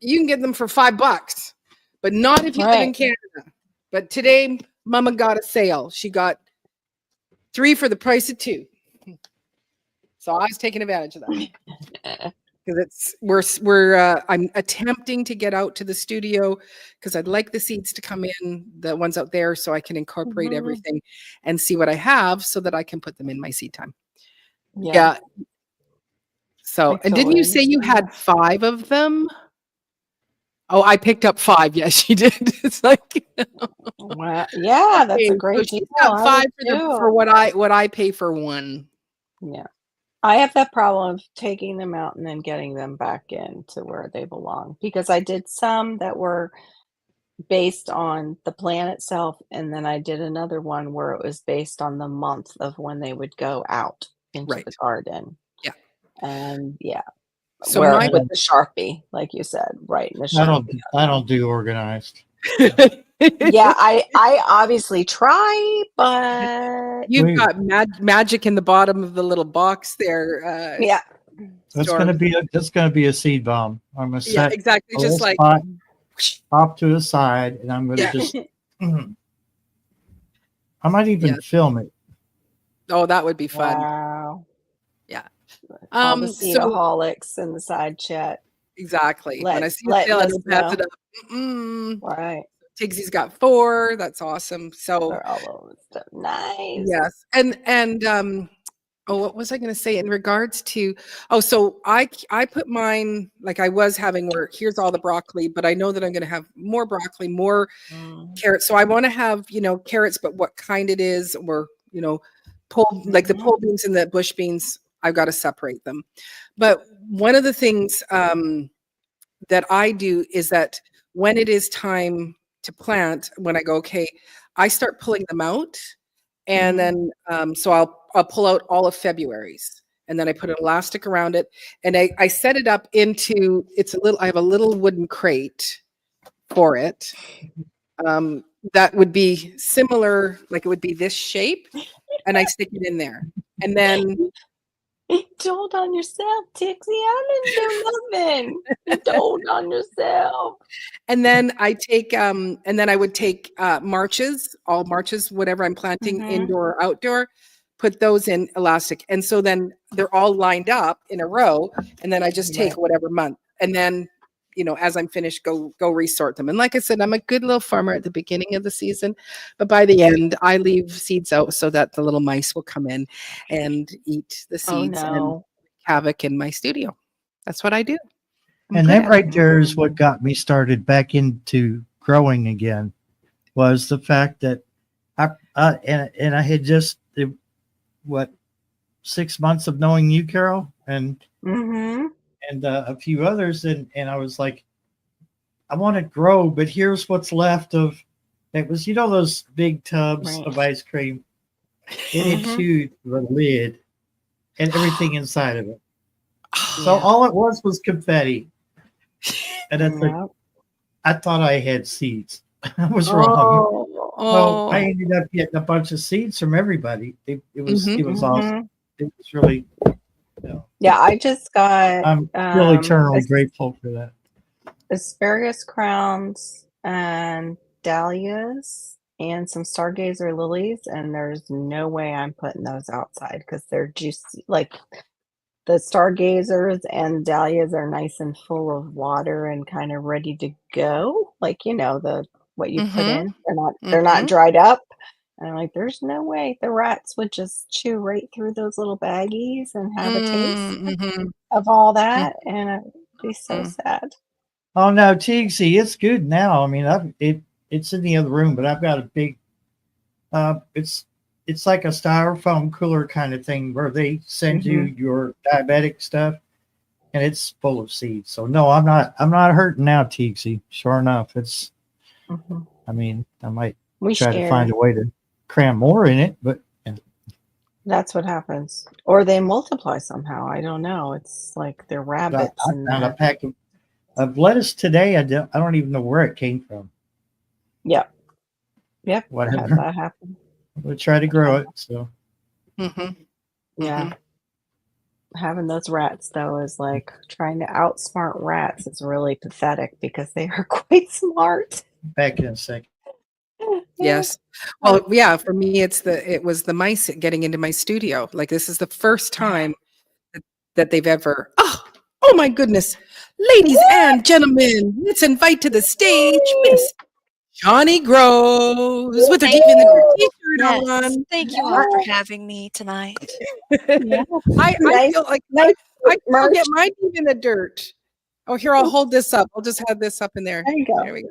you can get them for $5, but not if you live in Right. Canada. But today, Mama got a sale. She got 3 for the price of 2. So I was taking advantage of that because I'm attempting to get out to the studio because I'd like the seeds to come in, the ones out there, so I can incorporate Mhm. everything and see what I have so that I can put them in my seed time. Yeah. Yeah. So, I and didn't totally you say you understand had 5 of them? Oh, I picked up 5. Yes, she did. It's like, Well, yeah, that's okay, a so great she's deal. got I 5 would for too. what I pay for 1. Yeah. I have that problem of taking them out and then getting them back in to where they belong because I did some that were based on the plant itself, and then I did another one where it was based on the month of when they would go out into the Right. garden. Yeah. And yeah, So where my with the Sharpie, like you said, right in the I don't. Sharpie. I don't do organized. Yeah, I obviously try, but You've We, got magic in the bottom of the little box there. yeah. that's Storm. gonna be a. That's gonna be a seed bomb. I'm gonna Yeah, set exactly. a little Just like, spot off to the side, and I'm gonna yeah, just. I might even yeah. film it. Oh, that would be fun. Wow. Yeah. All the So seedaholics in the side chat. exactly. When I see a Letting sale, I us don't pass know. it up. Mm-mm. Right. Tigsy's got 4. That's awesome. So They're all over the stuff. Nice. yes, and oh, what was I going to say in regards to? Oh, so I put mine like I was having where here's all the broccoli, but I know that I'm going to have more broccoli, more carrots. So I want to have carrots, but what kind it is, or like the pole beans and the bush beans. I've got to separate them. But one of the things that I do is that when it is time to plant, when I go, okay, I start pulling them out. And then, so I'll pull out all of February's, and then I put an elastic around it, and I set it up into I have a little wooden crate for it. That would be similar, like it would be this shape, and I stick it in there, and then You told on yourself, Tixie. I didn't do nothing. You told on yourself. and then I would take all marches, whatever I'm planting, indoor or outdoor, put those in elastic, and so then they're all lined up in a row, and then I just take Right. whatever month, and then as I'm finished, go resort them. And like I said, I'm a good little farmer at the beginning of the season, but by the end, I leave seeds out so that the little mice will come in and eat the Oh seeds and no. havoc in my studio. That's what I do. I'm And good that at right it. there is what got me started back into growing again. Was the fact that I I had just 6 months of knowing you, Carol, and a few others, and I was like, I want to grow, but here's what's left of. It was those big tubs Right. of ice cream. It had chewed the lid and everything inside of it. So Yeah. all it was confetti, and Yep. I thought I had seeds. I was wrong. So Oh, I ended up getting a bunch of seeds from everybody. It was Mhm. awesome. It was really. Yeah, I just got I'm still eternally grateful for that. asparagus crowns and dahlias and some stargazer lilies, and there's no way I'm putting those outside because they're juicy. Like the stargazers and dahlias are nice and full of water and kind of ready to go. Like the what you put Mhm. in. They're not Mhm. dried up. And I'm like, there's no way the rats would just chew right through those little baggies and have a taste Mhm. of all that, and I'd be so Mhm. sad. Oh no, TXC, it's good now. I mean, it's in the other room, but I've got a big. It's it's like a styrofoam cooler kind of thing where they send you your diabetic stuff, and it's full of seeds. So no, I'm not hurting now, Teagsy. Sure enough, it's. I mean, I might try to find a way to cram more in it, but yeah. That's what happens. Or they multiply somehow. I don't know. It's like they're rabbits. I found a pack of lettuce today. I don't even know where it came from. Yep. Whatever. That happened. We'll try to grow it. So. Yeah. Having those rats though is like trying to outsmart rats is really pathetic because they are quite smart. Back in a second. Yes. Well, yeah, for me it was the mice getting into my studio. Like this is the first time that they've ever oh my goodness. Ladies and gentlemen, let's invite to the stage Miss Johnny Grows with her even the t-shirt on. Thank you all for having me tonight. I feel like I still get my deep in the dirt. Oh, here, I'll hold this up. I'll just have this up in there. There you go. There we go.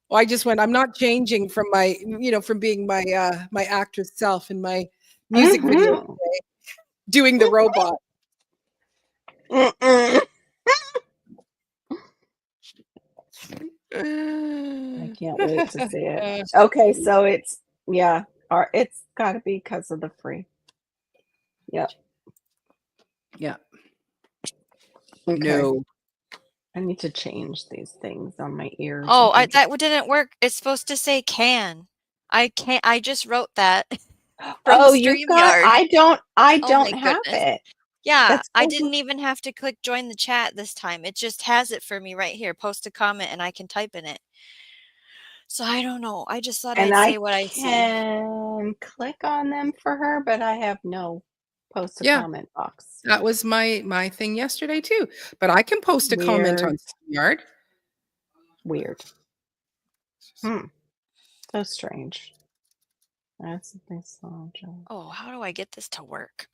Well, I just went, I'm not changing from my, from being my my actress self in my music video today, doing the robot. I can't wait to see it. Okay, so it's got to be because of the free. Yep. Yeah. Okay. No. I need to change these things on my ears. Oh, that didn't work. It's supposed to say can. I can't. I just wrote that. Oh, you've got. StreamYard. I Oh don't my have goodness. it. Yeah, I didn't even have to click join the chat this time. It just has it for me right here. Post a comment and I can type in it. So I don't know. I just thought I'd say what I see. can click on them for her, but I have no post a comment box. That was my thing yesterday too. But I can post a comment on StreamYard. Weird. So strange. That's a nice song, Joe. Oh, how do I get this to work?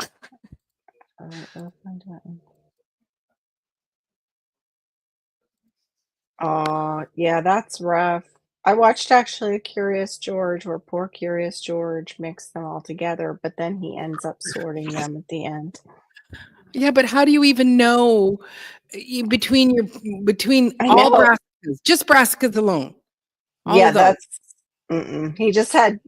Yeah, that's rough. I watched actually Curious George, where poor Curious George mixed them all together, but then he ends up sorting them at the end. Yeah, but how do you even know between all brassicas, just brassicas alone? Yeah, that's he just had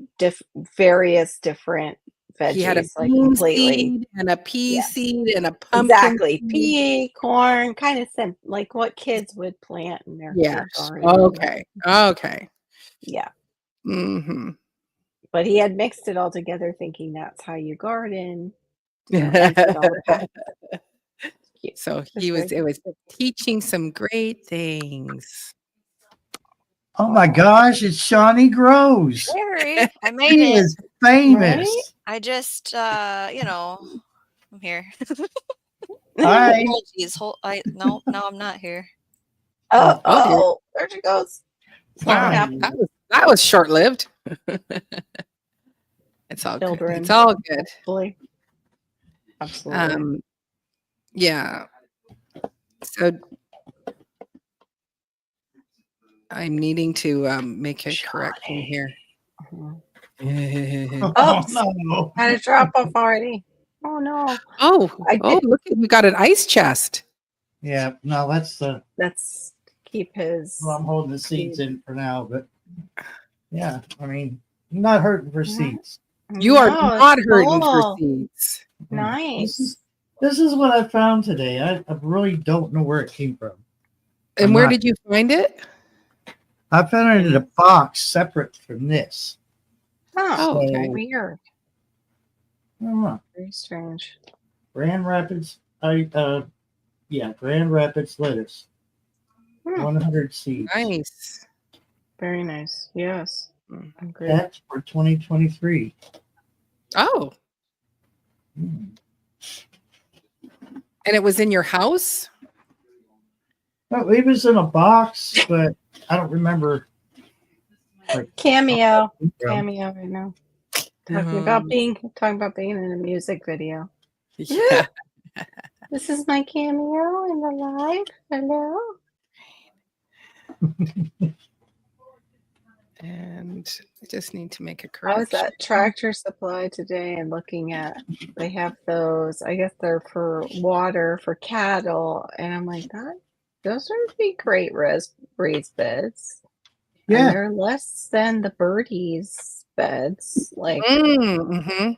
various different veggies, he had a like bean completely seed and a pea seed and a pumpkin. Exactly, pea, corn, kind of simple, like what kids would plant in their garden. Okay. Yeah. Mm-hmm. But he had mixed it all together, thinking that's how you garden. So it was teaching some great things. Oh my gosh, it's Johnny Grows. Harry, I made he it. is famous. Right? I just I'm here. Hi. Apologies. No, I'm not here. Oh, there she goes. Wow, that was short-lived. It's all good. It's all good. Hopefully. Absolutely. Yeah. So I'm needing to make a correction here. No. Had a drop off already. Oh no. Look, we got an ice chest. Yeah, no, let's keep his. Well, I'm holding the seeds in for now, but yeah, I mean, I'm not hurting for seeds. You are not hurting for seeds. Nice. This is what I found today. I really don't know where it came from. And where did you find it? I found it in a box separate from this. Oh, okay. Weird. Very strange. Grand Rapids, Grand Rapids lettuce. 100 seeds. Nice. Very nice. Yes. That's for 2023. Oh. And it was in your house? Well, it was in a box, but I don't remember. Cameo right now. Talking about being in a music video. Yeah. This is my cameo in the live. Hello. And I just need to make a I was correction. at Tractor Supply today and looking at, they have those, I guess they're for water for cattle. And I'm like, those would be great raised beds. And Yeah. they're less than the birdies beds. Like, Mm-hmm.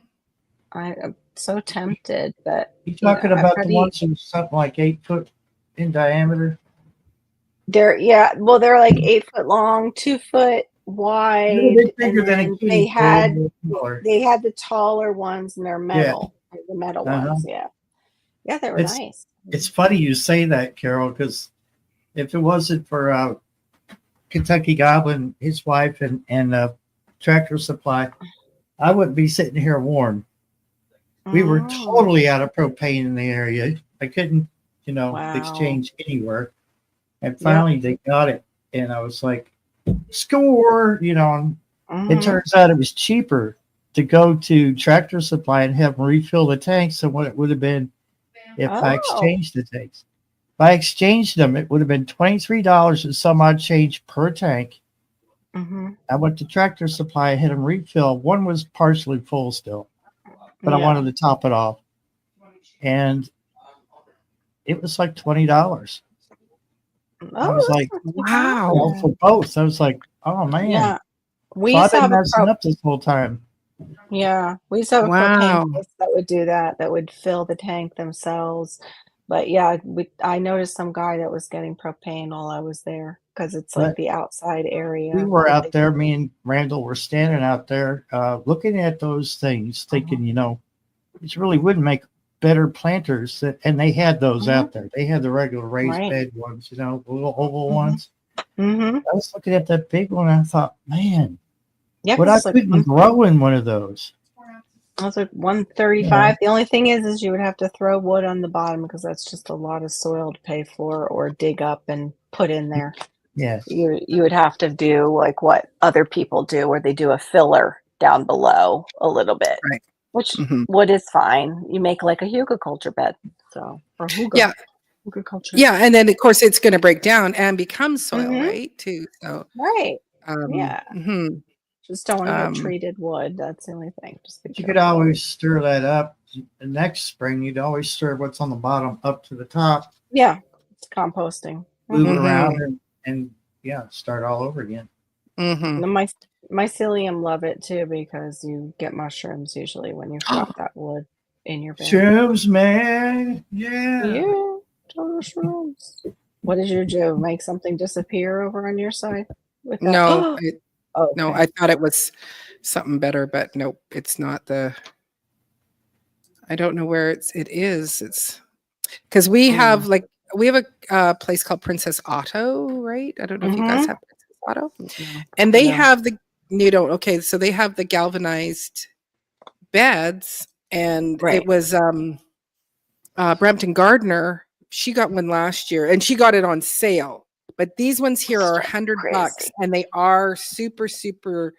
I'm so tempted, but You talking I've about got the to ones that are something like 8 foot in diameter? they're they're like 8 foot long, 2 foot A little wide, bit and bigger than a then kiddie pool. A little smaller. they had the taller ones and they're Yeah. metal. The metal Uh-huh. ones, yeah, they were nice. It's funny you say that, Carol, because if it wasn't for Kentucky Goblin, his wife, and Tractor Supply, I wouldn't be sitting here warm. We were totally out of propane in the area. I couldn't, Wow. exchange anywhere. And finally they got it. And I was like, score, and it turns out it was cheaper to go to Tractor Supply and have them refill the tanks than what it would have been if I exchanged the tanks. If I exchanged them, it would have been $23 and some odd change per tank. I went to Tractor Supply, had them refill. One was partially full still, but I wanted to top it off. And it was like $20. I was like, wow. For both. I was like, oh man. Yeah. We So I've used to been have messing up this whole time. Yeah, we used to have a Wow. propane place that would do that would fill the tank themselves. But yeah, I noticed some guy that was getting propane while I was there because it's like But the outside area. we were that out they there, do. me and Randall were standing out there looking at those things, thinking, it really would make better planters. And they had those out there. They had the regular raised Right. bed ones, the little oval ones. Mm-hmm. I was looking at that big one and I thought, man, Yeah, but 'cause I it's like couldn't grow in one of those. I was like 135. The only thing is you would have to throw wood on the bottom because that's just a lot of soil to pay for or dig up and put in there. Yes. You would have to do like what other people do, where they do a filler down below a little bit, Right. which Mhm. wood is fine. You make like a hugelkultur bed, or Yeah. hugelkultur. Yeah. And then, of course, it's going to break down and become soil, right? Too. So, Right. Yeah. mhm. Just don't want to get treated wood. That's the only thing. Just be You could careful. always stir that up. The next spring, you'd always stir what's on the bottom up to the top, Yeah, it's composting. move it Mhm. around, and start all over again. Mhm. The mycelium love it too because you get mushrooms usually when you've got that wood in your bed. Shrooms, man. Yeah. Yeah, total shrooms. What did you do? Make something disappear over on your side with that? No, no, Okay. I thought it was something better, but nope, it's not I don't know where it is. It's because we have a place called Princess Auto, right? I don't know if you guys have Princess Auto. No. And they No. have okay, so they have the galvanized beds, and Right. it was Brampton Gardner. She got one last year, and she got it on sale. But these ones here are $100, Crazy. and they are super, super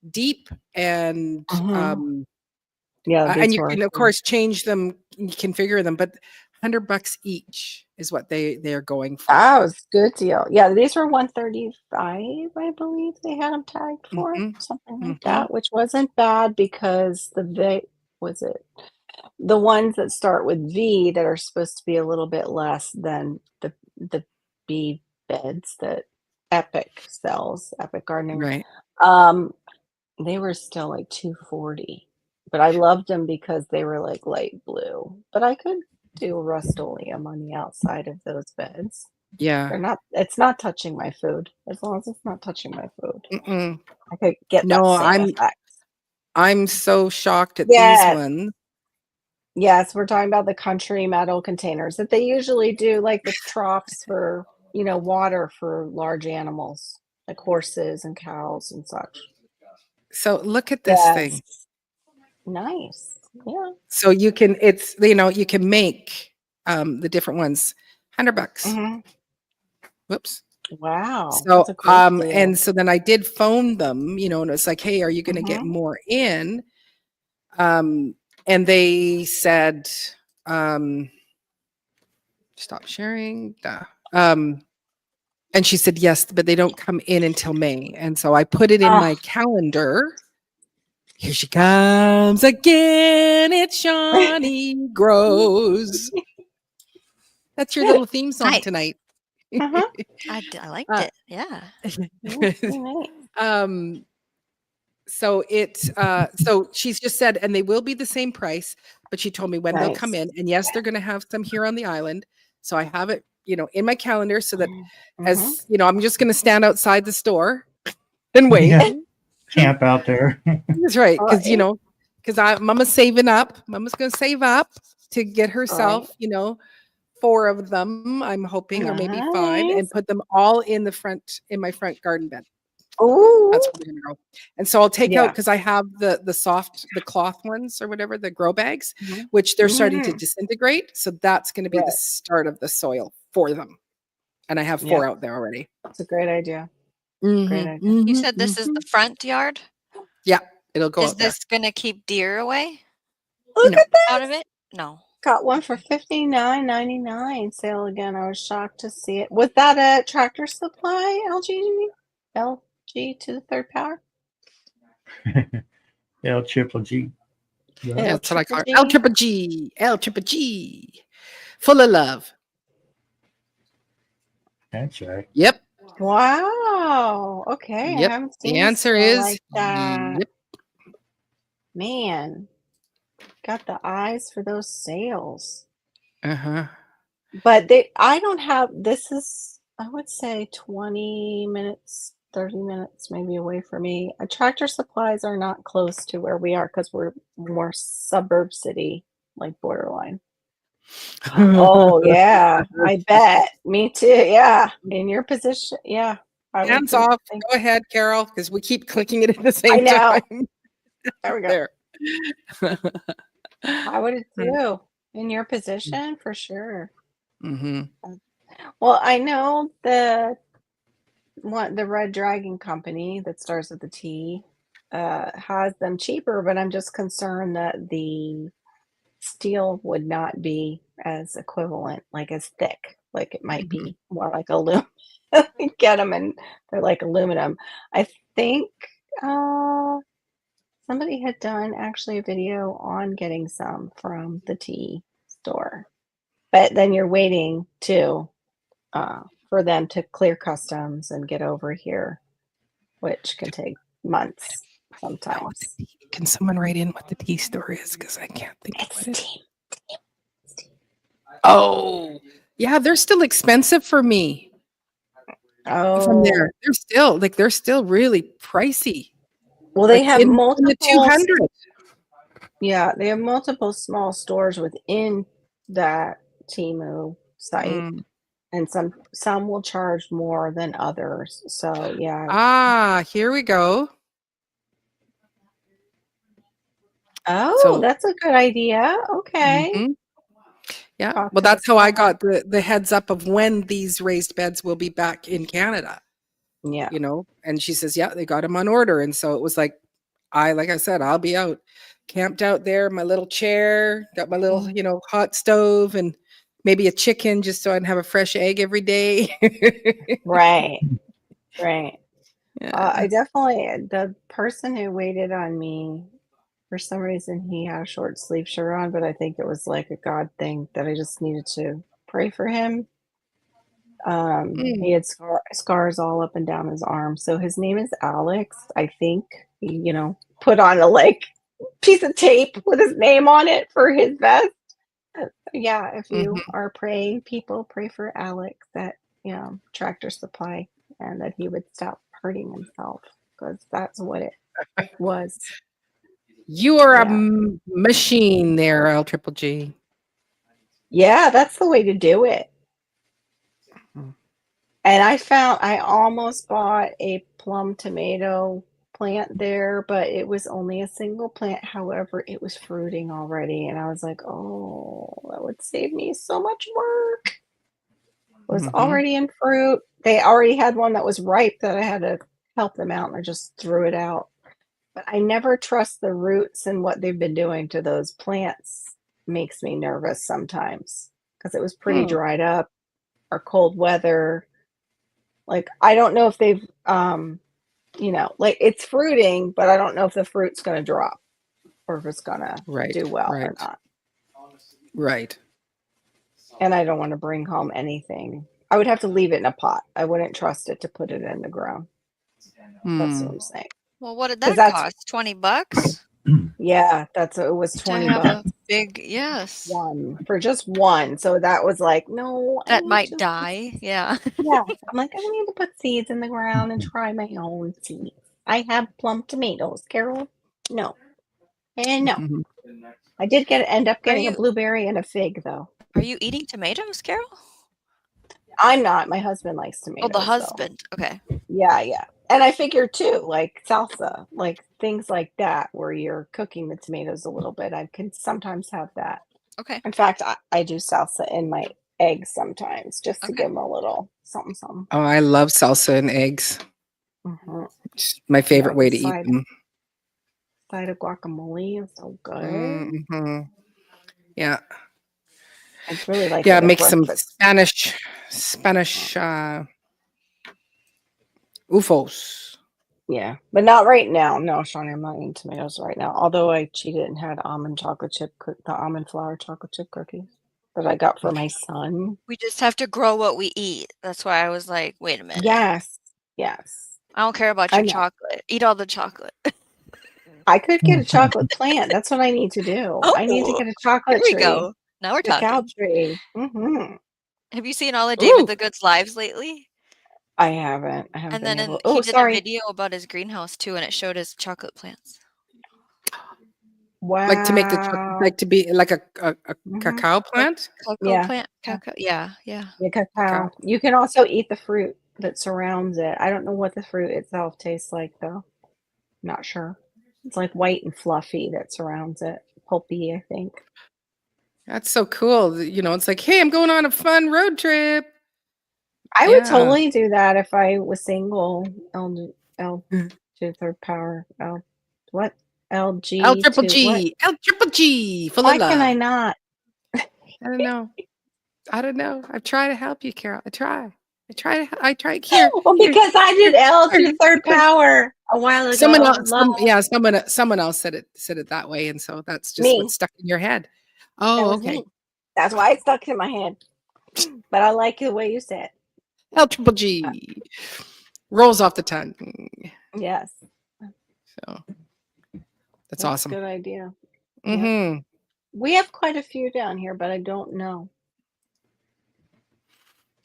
deep, and Yeah, and these you were can of course change them, you configure them, but $100 each is what they are going for. that was a good deal. Yeah, these were 135, I believe they had them tagged for, something like that, which wasn't bad because the ones that start with V that are supposed to be a little bit less than the B beds that Epic sells, Epic Gardening. Right. They were still like 240, but I loved them because they were like light blue. But I could do Rust-Oleum on the outside of those beds. Yeah. It's not touching my food. As long as it's not touching my food, Mm-mm. I could get No, that same effect. I'm so shocked at Yes. these ones. Yes, we're talking about the country metal containers that they usually do, like the troughs for, water for large animals, like horses and cows and such. So look at this thing. Nice. Yeah. So you can you can make the different ones. $100. Whoops. Wow. So That's a great deal. and so then I did phone them, and it's like, hey, are you going to get more in? And they said, stop sharing. And she said, yes, but they don't come in until May. And so I put it in my calendar. Here she comes again. It's Shawnee Grows. That's your little theme song tonight. Uh-huh. I liked it. Yeah. So so she's just said, and they will be the same price, but she told me when they'll come in. And yes, they're going to have some here on the island. So I have it, in my calendar so that as, I'm just going to stand outside the store and wait. Yeah. Camp out there. That's right. Because Mama's saving up. Mama's going to save up to get herself, 4 of them, I'm hoping, or maybe 5, and put them all in my front garden bed. Oh, that's where they're gonna go. And so I'll take out, because I have the cloth ones or whatever, the grow bags, which they're starting to disintegrate. So that's going to be the start of the soil for them. And I have 4 out there already. That's a great idea. Great idea. You said this is the front yard? Yeah, it'll go. Is this going to keep deer away? Look at that. Out of it? No. Got one for $59.99 sale again. I was shocked to see it. Was that a Tractor Supply LG to the 3rd power? L triple G. Yeah, that's what I call it. L triple G. L triple G. Full of love. That's right. Yep. Wow. Okay. Yep. I haven't seen the answer is like that. Yep. Man, got the eyes for those sales. Uh-huh. But I don't have, this is, I would say 20 minutes, 30 minutes maybe away from me. Tractor Supplies are not close to where we are because we're more suburb city, like borderline. Oh, yeah. I bet. Me too. Yeah. In your position. Yeah. Hands off. Go ahead, Carol, because we keep clicking it at the same time. There we go. There. I would too. In your position, for sure. Mm-hmm. Well, I know the Red Dragon company that starts with the T has them cheaper, but I'm just concerned that the steel would not be as equivalent, like as thick, like it might be more like aluminum. Get them and they're like aluminum. I think somebody had done actually a video on getting some from the tea store, but then you're waiting for them to clear customs and get over here, which can take months sometimes. Can someone write in what the tea store is? Because I can't think of what it is. Oh, yeah, they're still expensive for me. Oh, from there, they're still really pricey. Well, they have multiple in the 200. Yeah, they have multiple small stores within that Temu site, and some will charge more than others. So yeah. Here we go. Oh, that's a good idea. Okay. Yeah. Well, that's how I got the heads up of when these raised beds will be back in Canada. Yeah. And she says, yeah, they got them on order. And so it was like I said, I'll be out, camped out there, my little chair, got my little, hot stove and maybe a chicken just so I can have a fresh egg every day. Right. Right. Yeah. I definitely, the person who waited on me, for some reason, he had a short sleeve shirt on, but I think it was like a God thing that I just needed to pray for him. He had scars all up and down his arm. So his name is Alex. I think he, put on a piece of tape with his name on it for his vest. Yeah, if you are praying, people pray for Alex at Tractor Supply, and that he would stop hurting himself, because that's what it was. You are a machine there, L triple G. Yeah, that's the way to do it. And I almost bought a plum tomato plant there, but it was only a single plant. However, it was fruiting already. And I was like, oh, that would save me so much work. It was already in fruit. They already had one that was ripe that I had to help them out, and I just threw it out. But I never trust the roots, and what they've been doing to those plants makes me nervous sometimes, because it was pretty dried up or cold weather. Like, I don't know if they've, you know, like it's fruiting, but I don't know if the fruit's going to drop or if it's going to Right. do well or Right. not. Right. And I don't want to bring home anything. I would have to leave it in a pot. I wouldn't trust it to put it in the ground. That's what I'm saying. Well, what did 'Cause that that's, cost? $20 yeah, it was to 20 have bucks a big, yes. one for just one. So that was like, no, I That need might just, die. Yeah. yeah. I'm like, I don't need to put seeds in the ground and try my own seeds. I have plum tomatoes, Carol. No. And no. Mhm. I did end up Are getting a you blueberry and a fig though. eating tomatoes, Carol? I'm not. My husband likes Oh, the tomatoes though. husband. Okay. Yeah, yeah. And I figure too, like salsa, like things like that, where you're cooking the tomatoes a little bit. I can sometimes have that. Okay. In fact, I do salsa in my eggs sometimes just to Okay. give them a little something, something. Oh, I love salsa and eggs. Mm-hmm. It's my favorite Yeah, way with to eat them. side of guacamole is so good. Hmm. Yeah. I really like Yeah, it at make some breakfast. Spanish ufos. Yeah, but not right now. No, Shawnee, I'm not eating tomatoes right now. Although I cheated and had the almond flour chocolate chip cookies that I got for my son. We just have to grow what we eat. That's why I was like, wait a minute. Yes, yes. I don't care about I your know. chocolate. Eat all the chocolate. I could get a chocolate plant. That's what I need to do. I need to Oh, get a here chocolate we tree, go. Now we're cacao talking. tree. Mm-hmm. Have you seen all of David Ooh, the Good's lives lately? I haven't. I haven't And been then able. he Oh, did a sorry. video about his greenhouse too, and it showed his chocolate plants. Like to make Wow. like to be like a Mm-hmm. cacao Like plant? cocoa Yeah. plant, Yeah. cacao. Yeah, yeah. Yeah, Cacao. cacao. You can also eat the fruit that surrounds it. I don't know what the fruit itself tastes like though. Not sure. It's like white and fluffy that surrounds it. Pulpy, I think. That's so cool. You know, it's like, hey, I'm going on a fun road trip. I would Yeah. totally do that if I was single. L to the third power. L what? L LG triple to what? G. L triple G. Full of Why can I love. not? I don't know. I don't know. I try to help you, Carol. I try. I try. Here. Well, Here. because I did L to Here. the third Here. power a while Someone ago. else, Love someone else said it that way, and so that's just me. what's stuck in your head. That Oh, was okay. me. That's why it stuck in my head. But I like the way you said. L triple G rolls off the tongue. Yes. So that's That's a awesome. good idea. Yep. Mm-hmm. We have quite a few down here, but I don't know.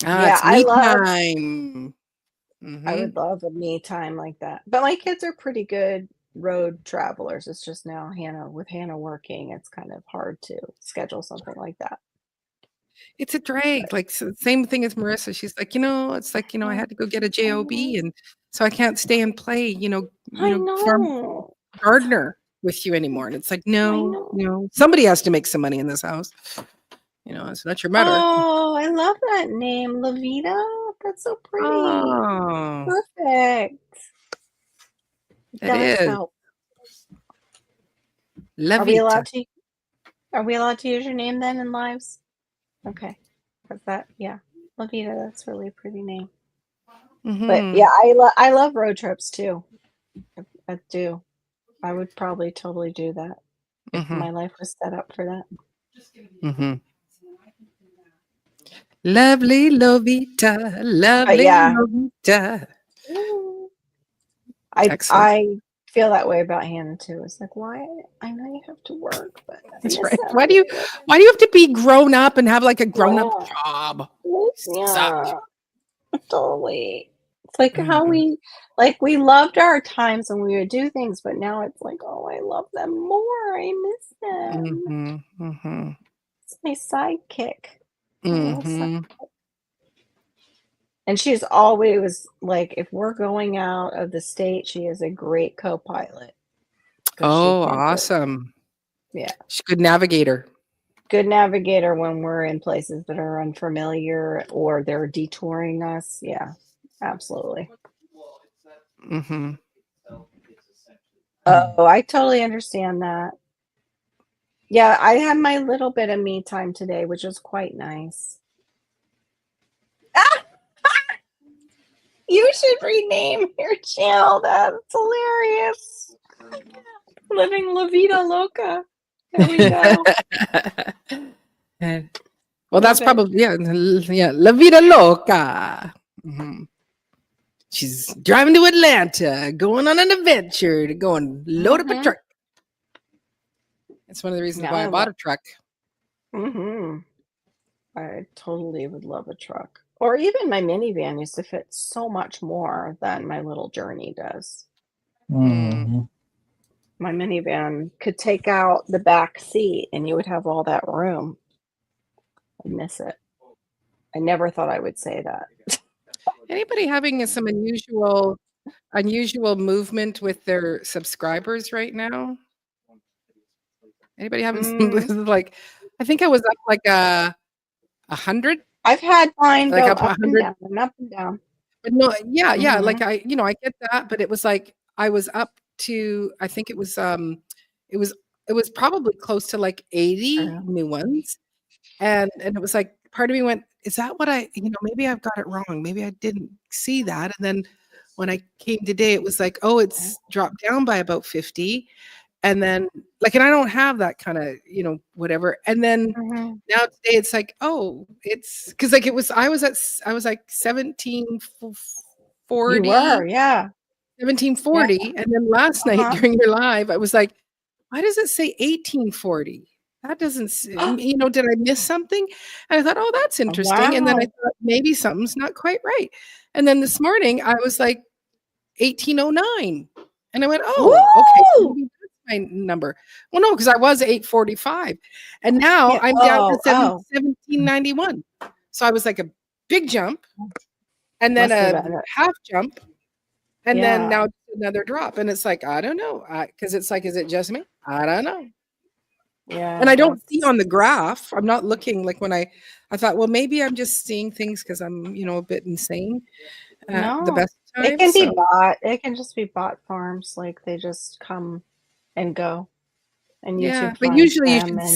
Ah, Yeah, it's me time. I Mm-hmm. would love a me time like that. But my kids are pretty good road travelers. It's just now with Hannah working, it's kind of hard to schedule something like that. It's a drag. Like same thing as Marissa. She's like, it's like, I had to go get a job, and so I can't stay and play, I farm know. gardener with you anymore. And it's like, I no, know. somebody has to make some money in this house. It's not your mother. Oh, I love that name, Lavita. That's so pretty. Oh, Perfect. It it does is. help. La Are we allowed Vita. to? Are we allowed to use your name then in lives? Okay, because yeah, Lavita. That's really a pretty name. But Mm-hmm. yeah, I love road trips too. I do. I would probably totally do that if Mm-hmm. my life was set up for that. Mm-hmm. Lovely Lovita, lovely yeah. Lovita. Excellent. I feel that way about Hannah too. It's like, why? I know you have to work, but I That's miss right. that Why do you have to be grown up and have like a grown up job? Suck. Yeah, totally. It's like how Mhm. we loved our times when we would do things, but now it's like, oh, I love them more. I miss them. Mhm. Mhm. It's my sidekick. My little Mhm. And she's always like, if we're going out of the state, she is a great co-pilot. Oh, awesome. Yeah. She's a good navigator. Good navigator when we're in places that are unfamiliar or they're detouring us. Yeah, absolutely. Mhm. Oh, I totally understand that. Yeah, I had my little bit of me time today, which was quite nice. You should rename your channel. That's hilarious. Living La Vida Loca. There we go. Well, that's Love it. probably yeah, La Vida Loca. She's driving to Atlanta, going on an adventure to go and load up a truck. That's one of the reasons why I bought a truck. I totally would love a truck. Or even my minivan used to fit so much more than my little Journey does. Mhm. My minivan could take out the back seat and you would have all that room. I miss it. I never thought I would say that. Anybody having some unusual movement with their subscribers right now? Anybody having some, like, I think I was up like 100. I've had mine Like go up up and 100. down and up and down. But no, yeah, like I get that, but it was like I was up to, I think it was probably close to like 80 new ones. And it was like part of me went, is that what maybe I've got it wrong. Maybe I didn't see that. And then when I came today, it was like, oh, it's dropped down by about 50. And then like, and I don't have that kind of, whatever. And then now today it's like, oh, it's because like I was like 1740. You were, yeah. 1740. Yeah. And then last night during your live, I was like, why does it say 1840? That doesn't, did I miss something? And I thought, oh, that's interesting. And then I thought maybe something's not quite right. And then this morning I was like 1809. And I went, oh, okay. My number. Well, no, because I was 845. And now I'm down to 1791. So I was like a big jump and then a half jump. And then now another drop. And it's like, I don't know. Because it's like, is it just me? I don't know. Yeah. And I don't see on the graph. I'm not looking like when I thought, well, maybe I'm just seeing things because I'm, a bit insane. The best time. It can be bot. It can just be bot farms. Like they just come and go. And YouTube but usually you can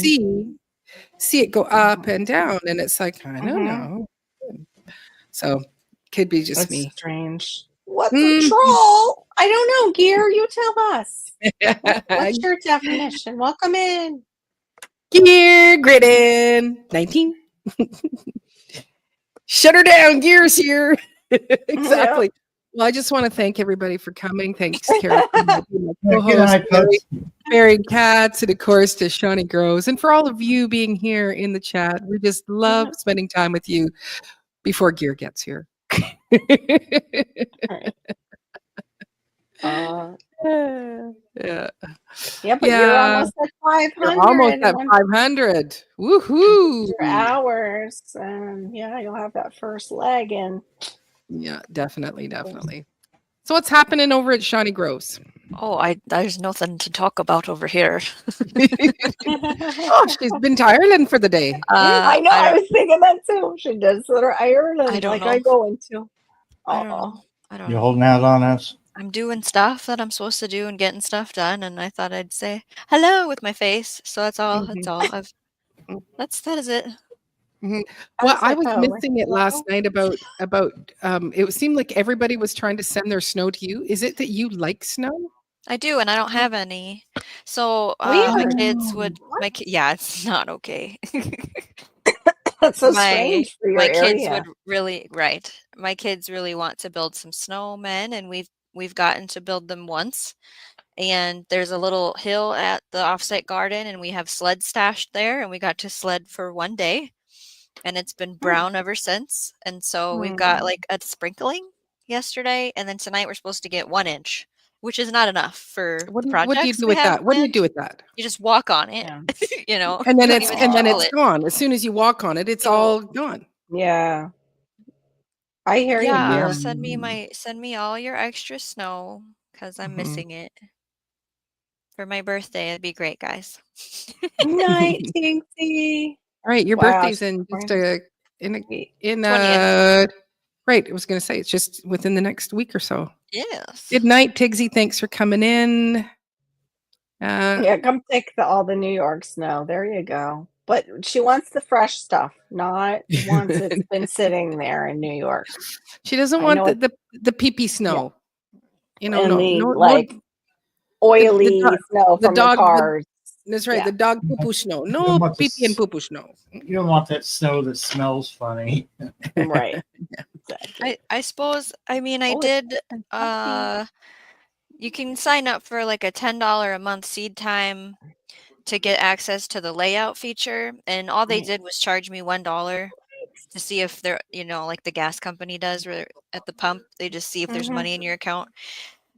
see it go up and down. And it's like, I don't know. So could be just me. Strange. What's a troll? I don't know, Gear. You tell us. What's your definition? Welcome in. Gear Gridden 19. Shut her down. Gear's here. Exactly. Yep. Well, I just want to thank everybody for coming. Thanks, Karen, Barry Katz, and of course to Shawnee Groves, and for all of you being here in the chat. We just love spending time with you before Gear gets here. Yeah, but you're almost at 500. You're almost at 500. Woohoo! Hours, and you'll have that first leg in. Yeah, definitely. So what's happening over at Shawnee Groves? Oh, there's nothing to talk about over here. Oh, she's been to Ireland for the day. I know. I was thinking that too. She does go to Ireland. I don't know. I go into. I don't know. You're holding out on us. I'm doing stuff that I'm supposed to do and getting stuff done, and I thought I'd say hello with my face. So that's all. That's all. That is it. Well, I was missing it last night about it seemed like everybody was trying to send their snow to you. Is it that you like snow? I do, and I don't have any. So my kids would it's not okay. That's so strange for your kids would really my kids really want to build some snowmen, and we've gotten to build them once. And there's a little hill at the offsite garden, and we have sleds stashed there, and we got to sled for one day. And it's been brown ever since. And so we've got like a sprinkling yesterday. And then tonight we're supposed to get 1 inch, which is not enough for the projects. What do you do with that? What do you do with that? You just walk on it, And then it's gone. As soon as you walk on it, it's all gone. Yeah. I hear you. Yeah. Send me all your extra snow because I'm missing it. For my birthday, it'd be great, guys. Night, Tinksy. All right, your birthday's in just right. I was going to say it's just within the next week or so. Yes. Good night, Tigsy. Thanks for coming in. Come take all the New York snow. There you go. But she wants the fresh stuff, not once it's been sitting there in New York. She doesn't I want know the pee-pee Yeah. snow. You know, And no, the, no, like, no. oily snow The from the dog. cars. That's right. Yeah. The dog poo-poo snow. You No don't want pee-pee and this- poo-poo snow. You don't want that snow that smells funny. Right. Exactly. I suppose, I mean, I Oh, it's did, you can sign up for like a $10 a month SeedTime to get access to the layout feature, and all they Right. did was charge me $1 to see if they're, you know, like the gas company does, where at the pump, they just see if there's Mhm. money in your account.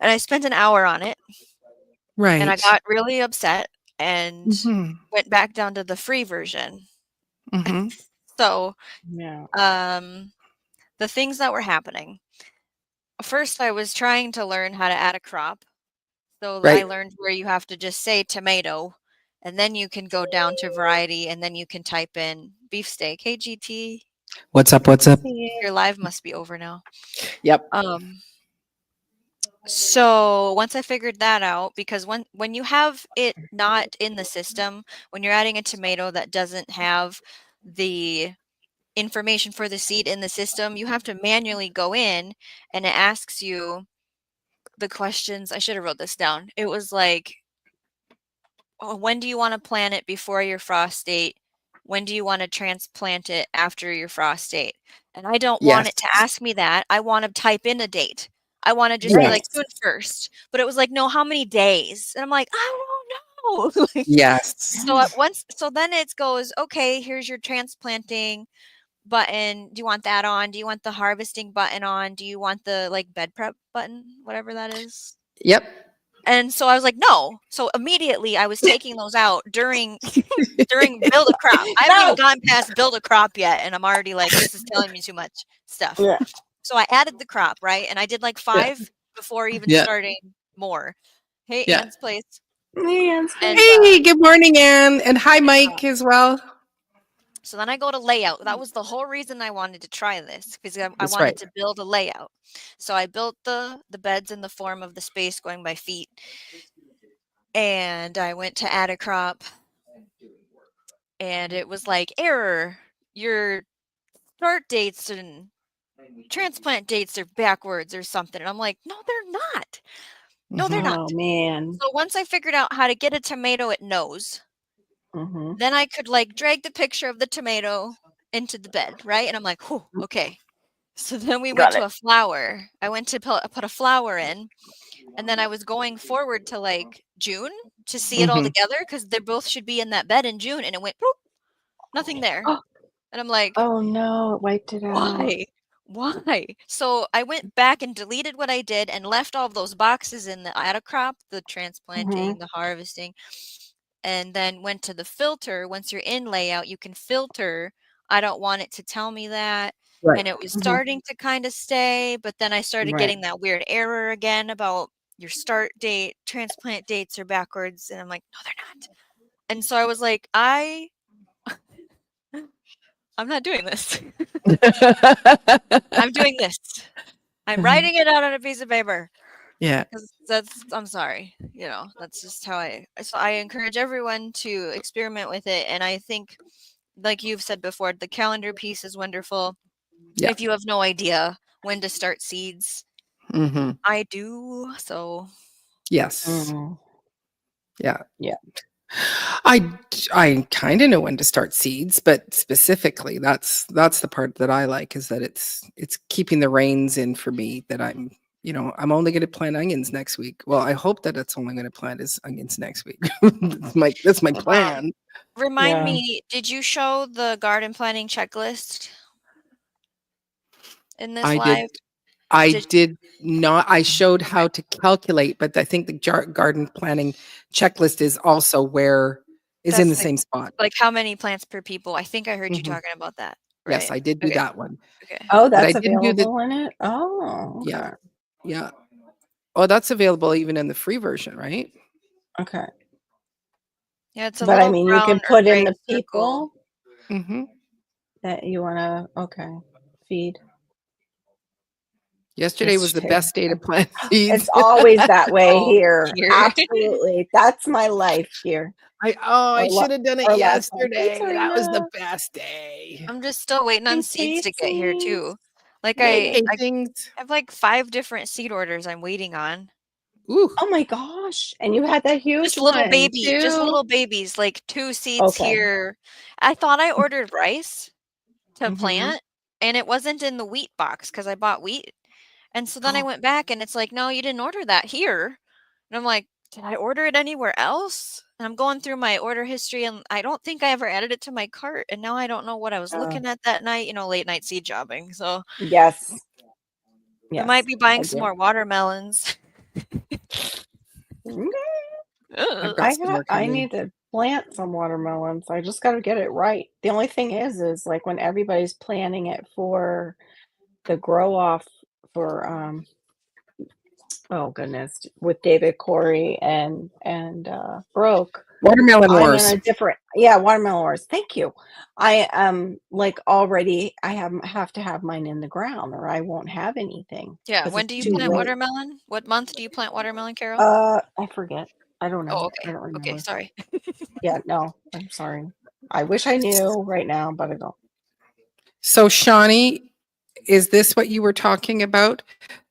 And I spent an hour on it, Right. and I got really upset and Mhm. went back down to the free version. Mhm. So, Yeah. the things that were happening. First, I was trying to learn how to add a crop. So I Right. learned where you have to just say tomato, and then you can go down to variety, and then you can type in beefsteak. Hey, GT, What's up? What's up? your live must be over now. Yep. So once I figured that out, because when you have it not in the system, when you're adding a tomato that doesn't have the information for the seed in the system, you have to manually go in, and it asks you the questions. I should have wrote this down. It was like, oh, when do you want to plant it before your frost date? When do you want to transplant it after your frost date? And I don't want it to Yes. ask me that. I want to type in a date. I want to just be like Yes. June 1st. But it was like, no, how many days? And I'm like, I don't know. Like, Yes. so at once, so then it goes, okay, here's your transplanting button. Do you want that on? Do you want the harvesting button on? Do you want the like bed prep button, whatever that is? Yep. And so I was like, no. So immediately I was taking those out during build a crop. I haven't even gotten past build a crop yet, and I'm already like, this is telling me too much stuff. Yeah. So I added the crop, right? And I did like 5 before even Yeah. starting more. Hey, Yeah. Anne's place. Yeah. And Hey, good morning, Anne, and hi, Mike, as well. so then I go to layout. That was the whole reason I wanted to try this, because I That's wanted right. to build a layout. So I built the beds in the form of the space going by feet. And I went to add a crop, and it was like, error, your start dates and transplant dates are backwards or something. And I'm like, no, they're not. No, they're not. Oh man. So once I figured out how to get a tomato it knows, Mm-hmm. then I could like drag the picture of the tomato into the bed, right? And I'm like, whew, okay. So then we went Got to a flower. I went to put a flower in, and then I was going forward to like June to see it all Mhm. together, because they both should be in that bed in June, and it went boop, nothing there. And I'm like, Oh no, it wiped it out. why? So I went back and deleted what I did and left all of those boxes in the add a crop, the transplanting, the harvesting, and then went to the filter. Once you're in layout, you can filter. I don't want it to tell me that. Right. And it was starting to kind of stay, but then I started Right. getting that weird error again about your start date, transplant dates are backwards. And I'm like, no, they're not. And so I was like, I'm not doing this. I'm doing this. I'm writing it out on a piece of paper. Yeah. 'Cause I'm sorry, you know, that's just how so I encourage everyone to experiment with it. And I think, like you've said before, the calendar piece is wonderful. Yeah. If you have no idea when to start seeds, Mm-hmm. I do. So Yes. Mm. Yeah. Yeah. I kind of know when to start seeds, but specifically, that's the part that I like, is that it's keeping the reins in for me. That I'm only going to plant onions next week. Well, I hope that it's only going to plant is onions next week. that's my plan. remind Yeah. me, did you show the garden planning checklist in this I live? did not. I showed how to calculate, but I think the garden planning checklist is also is in the That's same spot. like how many plants per people? I think I heard you Mhm. talking about that. Yes, Right? I did do Okay. that one. Okay. Oh, But I that's didn't do the available in it. Oh, okay. yeah. Yeah. Oh, that's available even in the free version, right? Okay. Yeah, it's a But I little mean, you brown can or put in gray the circle. people Mm-hmm. that you want to, feed. Yesterday was the best day to plant seeds. It's always that way Oh, here. here. Absolutely. That's my life here. I Or should have done it or last time. yesterday. Hey, That was the Serena. best day. I'm just still waiting on Hey, seeds to get here too. Casey's. Like Hey, I things. have like 5 different seed orders I'm waiting on. Ooh. Oh my gosh. And you had that huge Just little one just too. little babies, like 2 seeds Okay. here. I thought I ordered rice to Mhm. plant, and it wasn't in the wheat box because I bought wheat. And so then I went back and it's like, no, you didn't order that here. And I'm like, did I order it anywhere else? And I'm going through my order history and I don't think I ever added it to my cart. And now I don't know what I was looking at that night, late night seed jobbing. So Yes. I might be I buying some do. more watermelons. Okay. I've got some more I coming. need to plant some watermelons. I just got to get it right. The only thing is like when everybody's planning it for the grow off for oh goodness, with David Corey and Broke. Watermelon I'm wars. in a different watermelon wars. Thank you. I am like already I have to have mine in the ground or I won't have anything. Yeah. 'Cause When it's do you too plant late. watermelon? What month do you plant watermelon, Carol? I forget. I don't know. Oh, I okay. don't remember. Okay. Sorry. Yeah, no, I'm sorry. I wish I knew right now, but I don't. So, Shawnee, is this what you were talking about?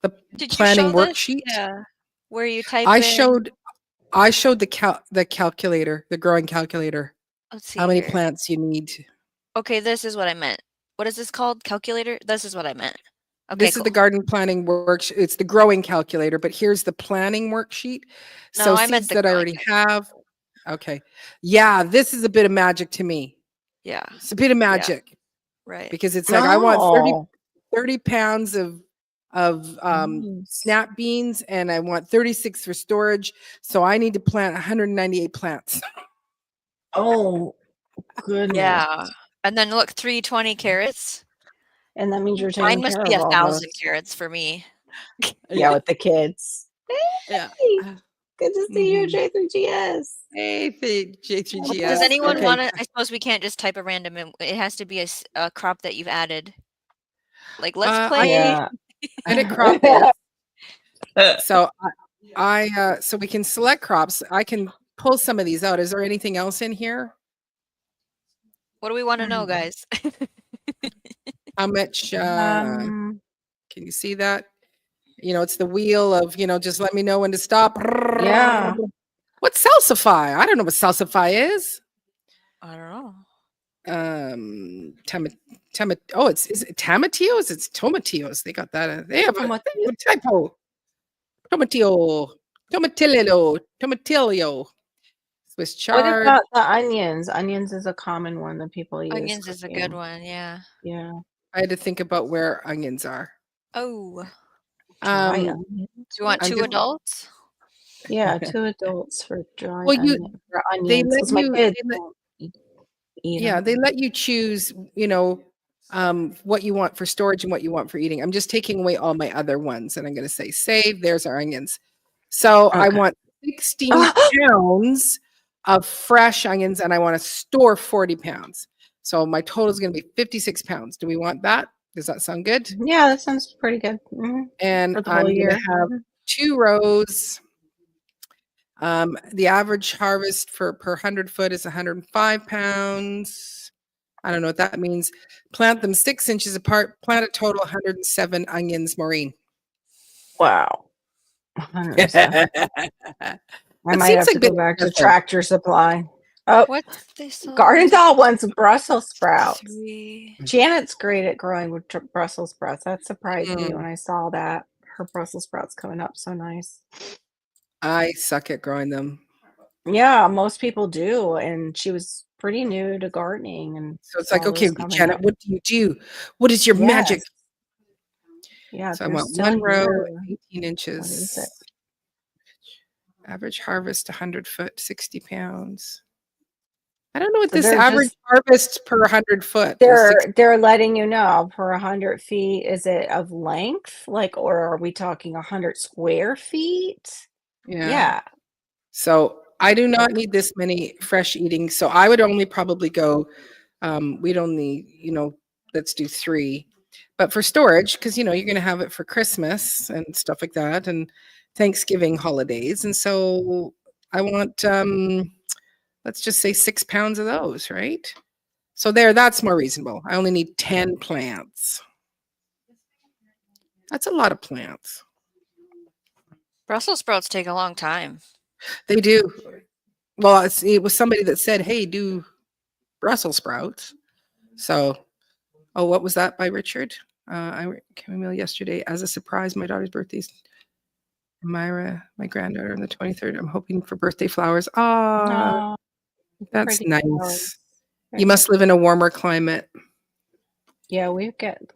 The Did you planning show this? worksheet? Yeah. Where you type I in, showed the calculator, the growing calculator. let's see How many here. plants you need. Okay, this is what I meant. What is this called? Calculator? This is what I meant. Okay, This is cool. the garden planning worksheet. It's the growing calculator, but here's the planning worksheet. No, So I meant seeds the that I growing already have. Okay. Yeah, this is a bit of magic to me. Yeah, It's a bit of magic right. because it's like I want 30 No. pounds of snap beans and I want 36 for storage. So I need to plant 198 plants. Oh goodness. Yeah. And then look, 320 carrots. And that means you're Mine taking must care be of all 1,000 those. carrots for me. Yeah, with the kids. Yeah. Hey, good to see you, Mhm. J3GS. Hey, J3GS. Does anyone Okay. want to? I suppose we can't just type a random. It has to be a crop that you've added. Like, let's I play. Yeah. edit crop is. So so we can select crops. I can pull some of these out. Is there anything else in here? What do we want to know, guys? How much Um, can you see that? It's the wheel of, just let me know when to stop. yeah. What's salsify? I don't know what salsify is. I don't know. Is it tomatillos? It's tomatillos. They got that. They have a typo. Tomatillo. Swiss What chard. about the onions? Onions is a common one that people use. Onions is a good one. Yeah. Yeah. I had to think about where onions are. Oh, Dry Um, onions. do you want I'm 2 just- adults? Yeah, 2 adults for dry Well, for they onions. let 'Cause my you- kids they let- don't eat Yeah, them. they let you choose, what you want for storage and what you want for eating. I'm just taking away all my other ones and I'm going to say save. There's our onions. So I Okay. want 16 pounds of fresh onions and I want to store 40 pounds. So my total is going to be 56 pounds. Do we want that? Does that sound good? Yeah, that sounds pretty good. Mhm. And For the I'm whole going year. to have 2 rows. The average harvest per 100 foot is 105 pounds. I don't know what that means. Plant them 6 inches apart. Plant a total 107 onions, Maureen. Wow. 107. I might have to go back to Tractor Supply. Oh, What's this? Garden Doll wants Brussels sprouts. 3. Janet's great at growing with Brussels sprouts. That surprised me Mm. when I saw that. Her Brussels sprouts coming up so nice. I suck at growing them. Yeah, most people do. And she was pretty new to gardening. And So it's saw like, okay, those coming Janet, up. what do you do? What is your magic? Yeah, So I they're want still 1 row, new. 18 inches. What is it? Average harvest 100 foot, 60 pounds. I don't know what So this they're average just- harvest per 100 foot is. They're letting you know for 100 feet. Is it of length? Like, or are we talking 100 square feet? Yeah. So I do not need this many fresh eating. So I would only probably go, we'd only, let's do 3. But for storage, because you're going to have it for Christmas and stuff like that, and Thanksgiving holidays, and so I want let's just say 6 pounds of those, right? So that's more reasonable. I only need 10 plants. That's a lot of plants. Brussels sprouts take a long time. They do. Well, it was somebody that said, "Hey, do Brussels sprouts." So, what was that by Richard? I came email yesterday as a surprise. My daughter's birthday's Myra, my granddaughter, on the 23rd. I'm hoping for birthday flowers. Ah, that's pretty nice. flowers. You must live in a warmer climate. Yeah,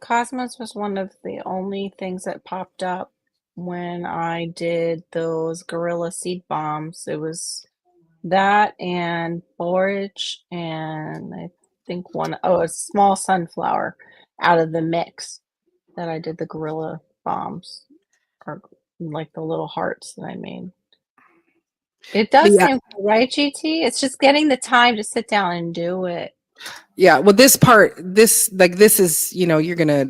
Cosmos was one of the only things that popped up when I did those gorilla seed bombs. It was that and borage and I think a small sunflower out of the mix that I did the gorilla bombs, or like the little hearts that I made. It does Yeah. seem cool, right, GT? It's just getting the time to sit down and do it. Yeah. Well, this is, you're gonna,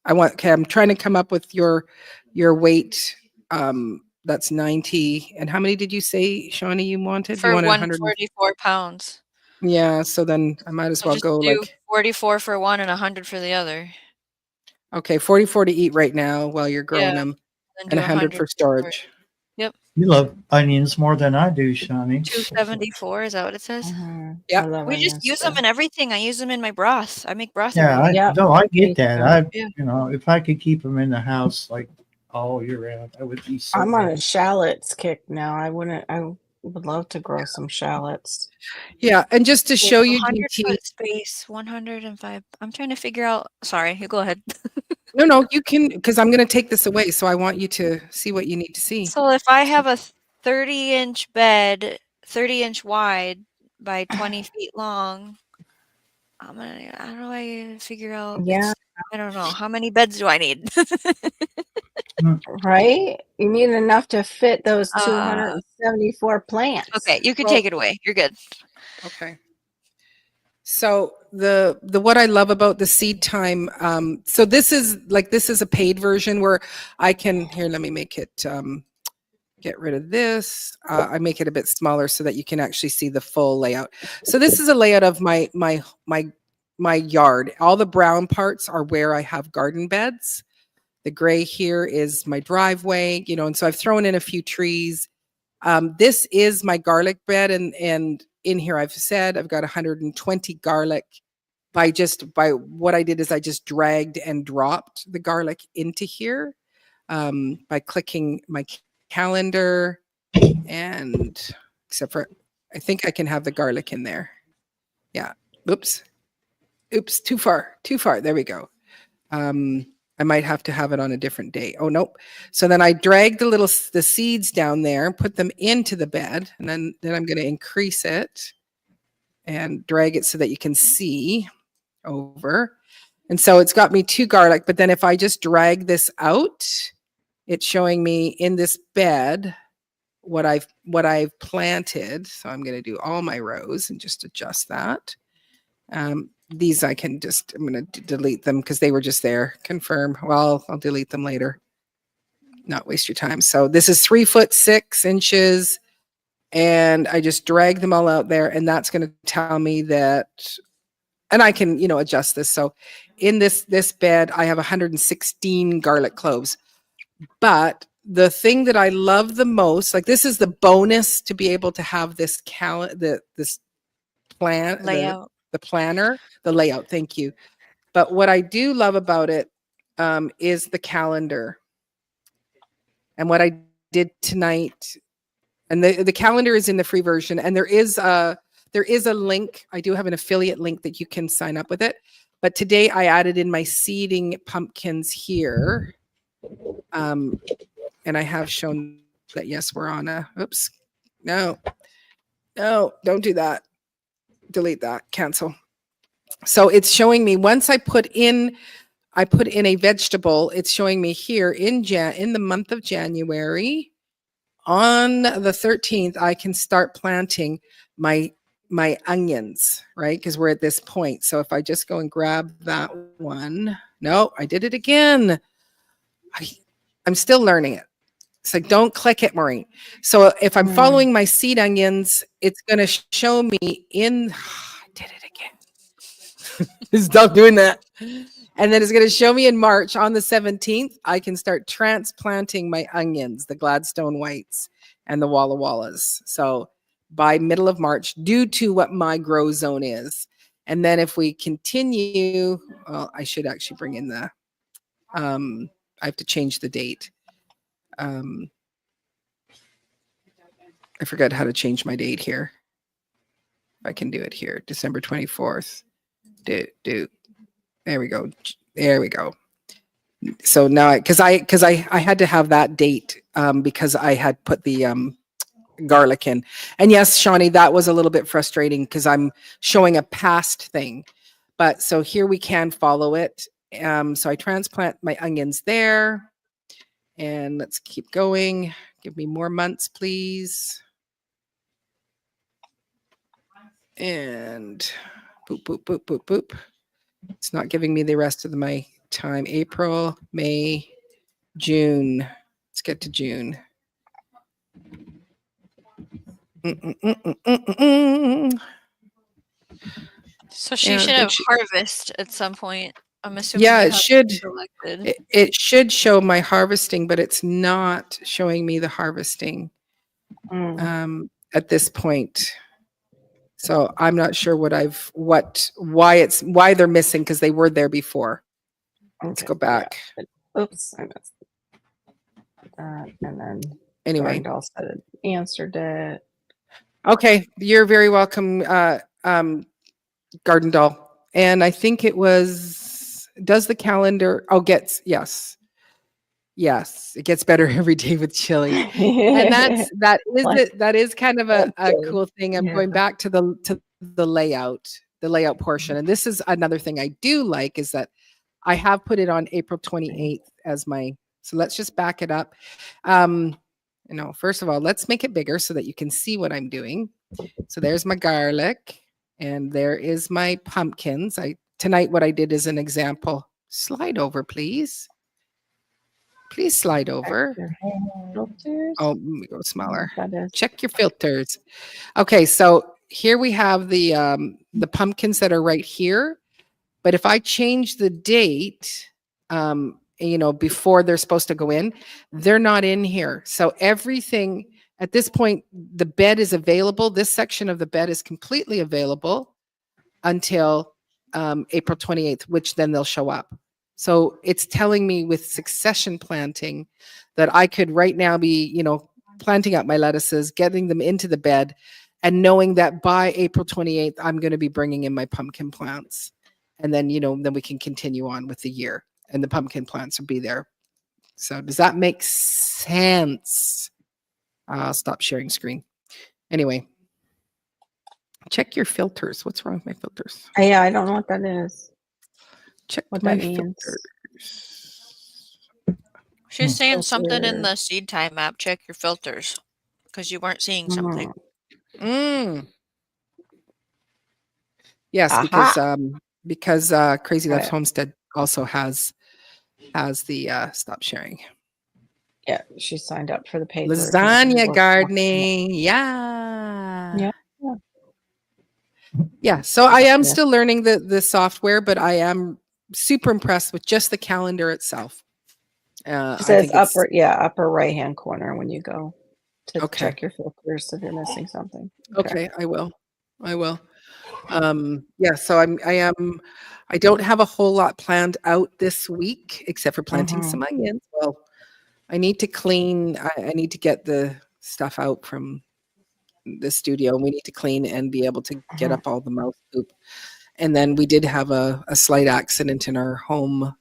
I'm trying to come up with your weight. That's 90. And how many did you say, Shawnee, you wanted? For You wanted 144 pounds. Yeah. So then I might as well just go do like 44 for one and 100 for the other. Okay, 44 to eat right now while you're growing Yeah, them, and and do 100 for storage. Yep. You love onions more than I do, Shawnee. 274, is that what it says? Yeah. I love We just onions use too. them in everything. I use them in my broth. I make broth Yeah, every week. Yep. no, I Me get that. too. Yeah. If I could keep them in the house like all year round, I would be so I'm on a happy. shallots kick now. I would love to grow some shallots. Yeah, and just to Okay, show so you, 100 GT, foot space, 105. I'm trying to figure out. Sorry, you go ahead. no, you can, because I'm going to take this away, so I want you to see what you need to see. So if I have a 30-inch bed, 30-inch wide by 20 feet long, how do I figure out? Yeah. I don't know. How many beds do I need? Right? You need enough to fit those Uh, 274 plants. Okay, you can Well- take it away. You're good. Okay. So the what I love about the SeedTime, so this is a paid version where I can, here, let me make it, get rid of this. I make it a bit smaller so that you can actually see the full layout. So this is a layout of my yard. All the brown parts are where I have garden beds. The gray here is my driveway, and so I've thrown in a few trees. This is my garlic bed, and in here I've said I've got 120 garlic. By what I did is I just dragged and dropped the garlic into here by clicking my calendar, and except for I think I can have the garlic in there. Yeah. Oops, too far. There we go. I might have to have it on a different day. Oh, nope. So then I drag the seeds down there, put them into the bed, and then I'm going to increase it and drag it so that you can see over. And so it's got me 2 garlic, but then if I just drag this out, it's showing me in this bed what I've planted. So I'm going to do all my rows and just adjust that. These I'm going to delete them because they were just there. Confirm. Well, I'll delete them later. Not waste your time. So this is 3 foot 6 inches, and I just drag them all out there, and that's going to tell me that, and I can, adjust this. So in this bed, I have 116 garlic cloves. But the thing that I love the most, like this is the bonus to be able to have this this plan Layout. the planner, the layout. Thank you. But what I do love about it is the calendar. And what I did tonight, and the calendar is in the free version, and there is a link. I do have an affiliate link that you can sign up with it. But today I added in my seeding pumpkins here. And I have shown that, yes, we're on oops. No, don't do that. Delete that, cancel. So it's showing me once I put in a vegetable, it's showing me here in the month of January, on the 13th, I can start planting my onions, right? Because we're at this point. So if I just go and grab that one, No, I did it again. I'm still learning it. It's like, don't click it, Maureen. So if I'm following my seed onions, it's going to show me in. I did it again. Stop doing that. And then it's going to show me in March on the 17th, I can start transplanting my onions, the Gladstone whites and the Walla Wallas. So by middle of March, due to what my grow zone is. And then if we continue, well, I should actually bring in the, I have to change the date. I forgot how to change my date here. If I can do it here, December 24th. There we go. There we go. So now, because I had to have that date because I had put the garlic in. And yes, Shawnee, that was a little bit frustrating because I'm showing a past thing. But so here we can follow it. So I transplant my onions there. And let's keep going. Give me more months, please. And boop, boop, boop, boop, boop. It's not giving me the rest of my time. April, May, June. Let's get to June. So she should have harvest at some point. I'm assuming. Yeah, it should. It should show my harvesting, but it's not showing me the harvesting at this point. So I'm not sure why they're missing because they were there before. Let's go back. Yeah. Oops, I missed that. And then anyway, Garden Doll said it answered it. Okay, you're very welcome, Garden Doll. And I think it was, does the calendar, yes, it gets better every day with chili. And that is kind of a cool thing. I'm going back to the layout portion. And this is another thing I do like is that I have put it on April 28th as so let's just back it up. First of all, let's make it bigger so that you can see what I'm doing. So there's my garlic and there is my pumpkins. Tonight what I did is an example. Slide over, please. Please slide over. Oh, let me go smaller. Check your filters. Okay, so here we have the pumpkins that are right here. But if I change the date, before they're supposed to go in, they're not in here. So everything at this point, the bed is available. This section of the bed is completely available until April 28th, which then they'll show up. So it's telling me with succession planting that I could right now be, planting out my lettuces, getting them into the bed, and knowing that by April 28th, I'm going to be bringing in my pumpkin plants. And then, then we can continue on with the year and the pumpkin plants will be there. So does that make sense? I'll stop sharing screen. Anyway, check your filters. What's wrong with my filters? Yeah, I don't know what that is. Check what my filters. She's saying something in the SEEDTIME app. Check your filters because you weren't seeing something. Yes, because Crazy Left Homestead also has the stop sharing. Yeah, she signed up for the paid lasagna gardening. Yeah. So I am still learning the software, but I am super impressed with just the calendar itself. It says upper right hand corner when you go to check your filters if you're missing something. Okay, I will. So I don't have a whole lot planned out this week except for planting some onions. Well, I need to clean. I need to get the stuff out from the studio. We need to clean and be able to get up all the mouse poop. And then we did have a slight accident in our home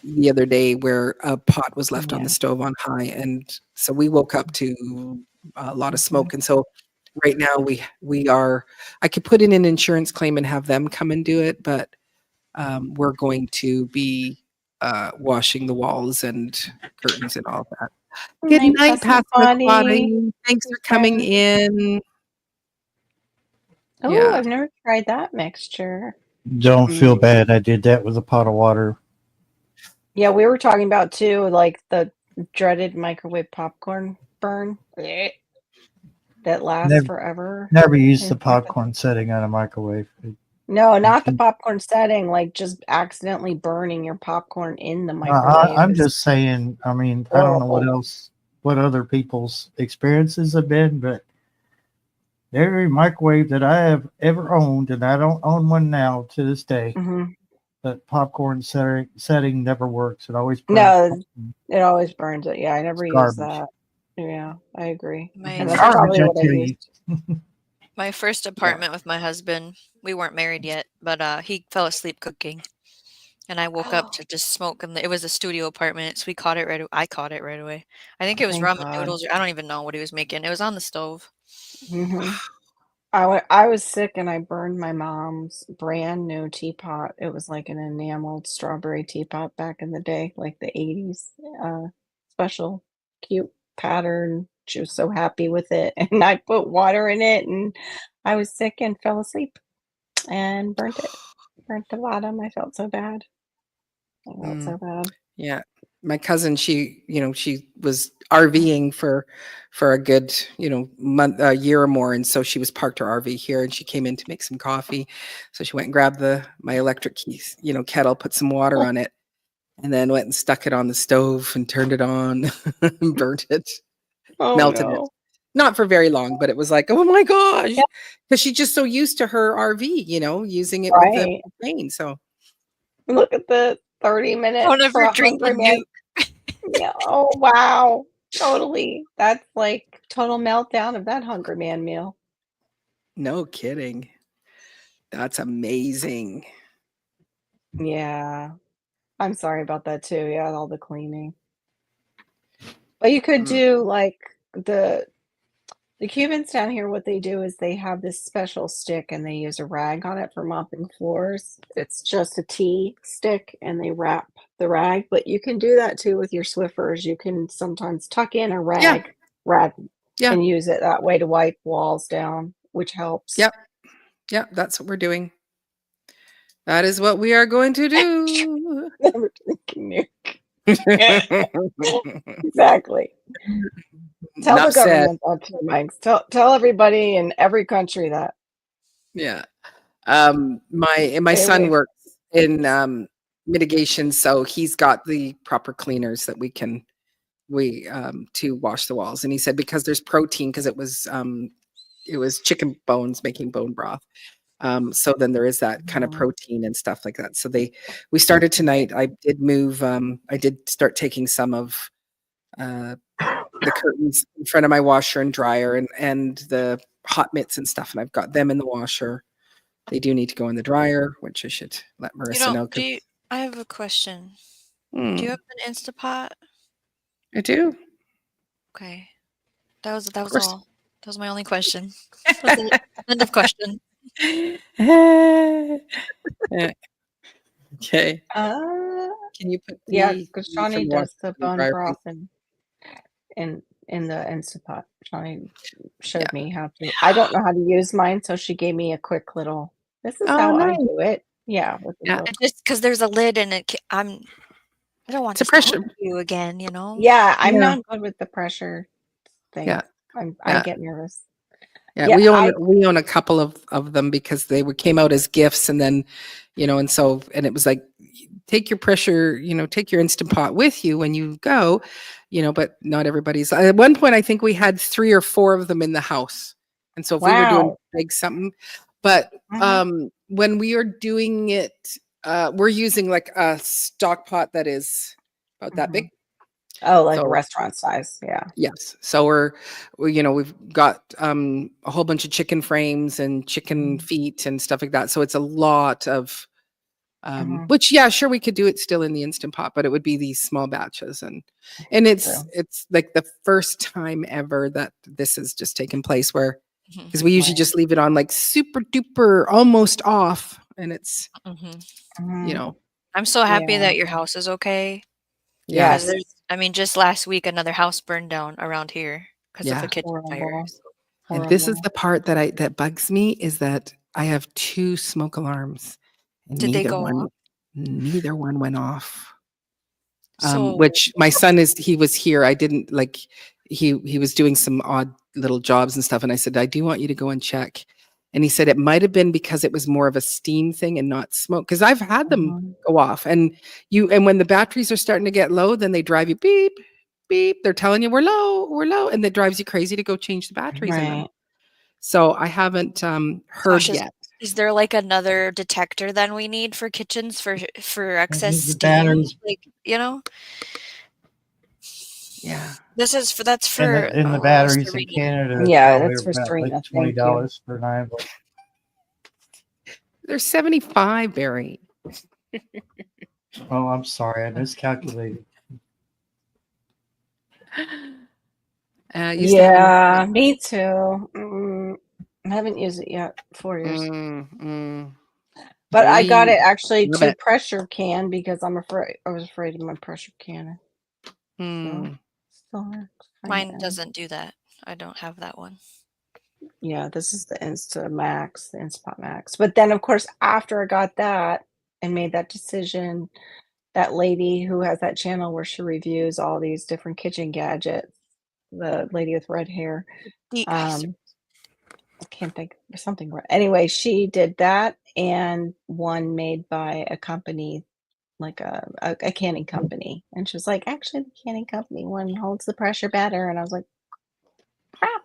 the other day where a pot was left on the stove on high. And so we woke up to a lot of smoke. And so right now I could put in an insurance claim and have them come and do it, but we're going to be washing the walls and curtains and all of that. Good night, Pastor. Thanks for coming in. Oh, I've never tried that mixture. Don't feel bad. I did that with a pot of water. Yeah, we were talking about too, like the dreaded microwave popcorn burn that lasts Never, forever. never used the It's like popcorn setting on a microwave. no, not the Actually, popcorn setting, like just accidentally burning your popcorn in the microwave I'm is just saying. I mean, I don't know horrible. what other people's experiences have been, but every microwave that I have ever owned, and I don't own one now to this day, Hmm. that popcorn setting never works. It always burns. No, popcorn. it always burns it. Yeah, I It's never use garbage. that. Yeah, I agree. My And Mhm. that's first Garbage, probably I what I tell you. used. my first Yeah. apartment with my husband, we weren't married yet, but he fell asleep cooking. And I woke up to just smoke, and it was a studio apartment, so we caught it I caught it right away. I think it was Thank ramen God. noodles, or I don't even know what he was making. It was on the stove. Hmm. I was sick and I burned my mom's brand new teapot. It was like an enameled strawberry teapot back in the day, like the 80s. Special, cute pattern. She was so happy with it. And I put water in it and I was sick and fell asleep and burnt it. Burnt the bottom. I felt so bad. I felt Mm. so bad. Yeah. My cousin, she was RVing for a good, month, a year or more. And so she was parked her RV here and she came in to make some coffee. So she went and grabbed my electric keys, kettle, put some water on it, and then went and stuck it on the stove and turned it on and burnt it, Oh melted it. no. Not for very long, but it was like, oh my gosh. Yeah, Because she's just so used to her RV, using it with the right. plane. So Look at the 30 Don't minutes for ever a drink the hungry man. nuke. Yeah. Oh wow. Totally. That's like total meltdown of that hungry man meal. no kidding. That's amazing. Yeah. I'm sorry about that too. Yeah, all the cleaning. But you could Mm. do like the Cubans down here, what they do is they have this special stick and they use a rag on it for mopping floors. It's just a tea stick and they wrap the rag, but you can do that too with your Swiffers. You can sometimes tuck in a Yeah. rag Yeah. and use it that way to wipe walls down, which helps. Yep. Yep. That's what we're doing. That is what we are going to do. Never drinking nuke. Exactly. Tell the Enough said. government that too, Mike. Tell everybody in every country that. Yeah. My Stay son away. works in mitigation, so he's got the proper cleaners that we to wash the walls. And he said because there's protein, because it was chicken bones making bone broth. So then there is that kind of protein and stuff like that. So we started tonight. I did start taking some of the curtains in front of my washer and dryer and the hot mitts and stuff, and I've got them in the washer. They do need to go in the dryer, which I should let Marissa know. I have a question. Do you have an Instapot? I do. Okay. That was course. all. That was my only question. That's it. End of question. Okay. Can you put Yeah, the because from Shawnee the washer does the in the bone dryer, broth please? in the Instapot. Shawnee showed Yeah. me how to. I don't know how to use mine, so she gave me a quick little. This is Oh, how I nice. do it. Yeah, with the Yeah. little. Just because there's a lid and I don't want It's a this to pressure. hurt you again, you know? Yeah, I'm Yeah. not good with the pressure thing. Yeah. I Yeah. get nervous. Yeah, Yeah, we own a couple of them because they came out as gifts, and then, and so it was like, take your pressure, take your Instant Pot with you when you go, but not everybody's. At one point, I think we had 3 or 4 of them in the house, and so if we were doing wow. big something, but Mhm. when we are doing it, we're using like a stock pot that is about that big. Oh, like a So restaurant size. Yeah. yes. So we've got a whole bunch of chicken frames and chicken feet and stuff like that. So it's a lot of which sure we could do it still in the Instant Pot, but it would be these small batches and it's like the first time ever that this has just taken place where because we usually just leave it on like super duper almost off and it's I'm so happy that your house is okay. Yeah. Because just last week another house burned down around here because of a kitchen fire. Horrible. So. And this is the part that bugs me is that I have 2 smoke alarms And Did they go off? neither one went off. So Which my son he was here. I didn't like, he was doing some odd little jobs and stuff. And I said, I do want you to go and check. And he said it might have been because it was more of a steam thing and not smoke. Because I've had them go off. And when the batteries are starting to get low, then they drive you beep, beep. They're telling you we're low. And that drives you crazy to go change the batteries in them. Right. So I haven't heard gosh, yet. is there like another detector then we need for kitchens for excess The steam? batteries. Like, you know, Yeah. that's for And the batteries in Serena. Canada Yeah, probably that's are for about Serena. like Thank you. $20 for 9 volts. They're 75, Barry. Oh, I'm sorry, I miscalculated. You still haven't- Me too. I haven't used it yet. 4 years. But I got it actually Love to it. pressure can because I was afraid of my pressure can. Mm. Still have to find Mine it. doesn't do that. I don't have that one. Yeah, this is the Instamax, the Instapot Max. But then, of course, after I got that and made that decision, that lady who has that channel where she reviews all these different kitchen gadgets, the lady with red hair, I can't think of something. Anyway, she did that and one made by a company, like a canning company. And she was like, actually, the canning company one holds the pressure better. And I was like, crap.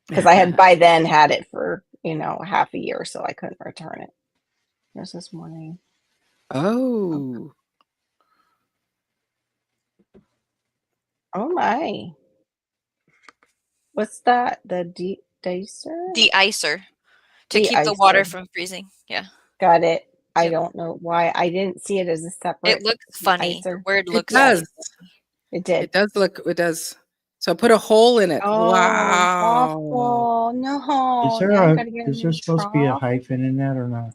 Because I had by then had it for, half a year, so I couldn't return it. It was this morning. Oh. Oh my. What's that? The de-icer? De-icer to keep the water from freezing. Yeah. Got it. I Yep. don't know why I didn't see it as a separate. It looks funny. The de-icer. word It looks does. funny. It did. It does look, it does. So put a hole in it. Oh, Wow. awful. No. Is there Now I gotta get a is there new supposed to be a trough. hyphen in that or not?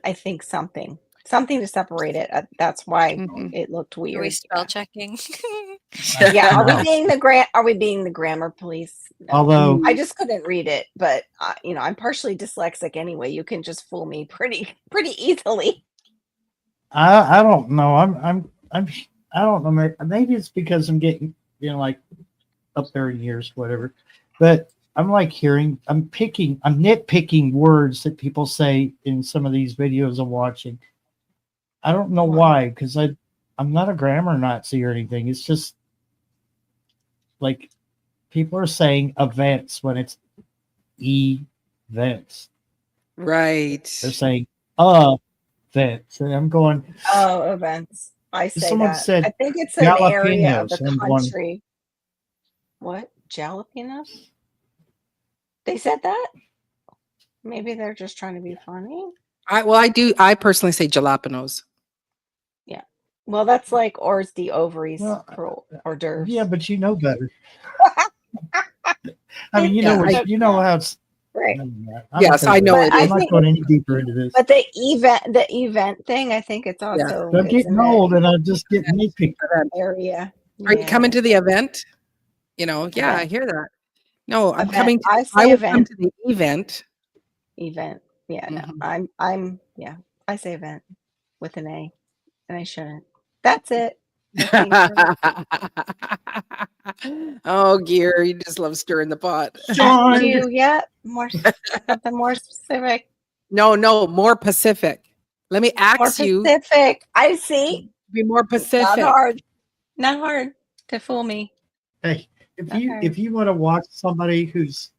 I think something to separate it. That's why Mhm. it looked Are we weird. spell checking? Yeah. Are we No. being the grammar police? No. Although I just couldn't read it, but I'm partially dyslexic anyway. You can just fool me pretty easily. I don't know. I don't know. Maybe it's because I'm getting like up there in years, whatever. But I'm like I'm nitpicking words that people say in some of these videos I'm watching. I don't know why, because I'm not a grammar Nazi or anything. It's just like people are saying events when it's events. Right. They're saying events, and I'm going. Oh, events. I say Someone that. said I think it's an area of jalapenos, the and I'm going, country. What? Jalapenos? They said that? Maybe they're just trying to be funny. I personally say jalapenos. Yeah. Well, that's like hors d'oeuvres Well, for hors d'oeuvres. yeah, but you know better. I mean, Yeah, you know how it's right. Yes, I know it I'm is. not going any deeper into this. But the event thing, I think it's also I'm it's getting in old, and I'm just getting nitpicky. that area. Are you coming to the event? Yeah, I hear that. No, I'm Event. coming to, I I say will come event. to the event. Event. Yeah, no. Mhm. I say event with an A, and I shouldn't. That's it. Oh, Gear, you just love stirring the pot. Thank you. Yeah, something more specific. No, more Pacific. Let me ask More you. Pacific. I see. Be more Pacific. Not hard to fool me. Hey, if you want to watch somebody who's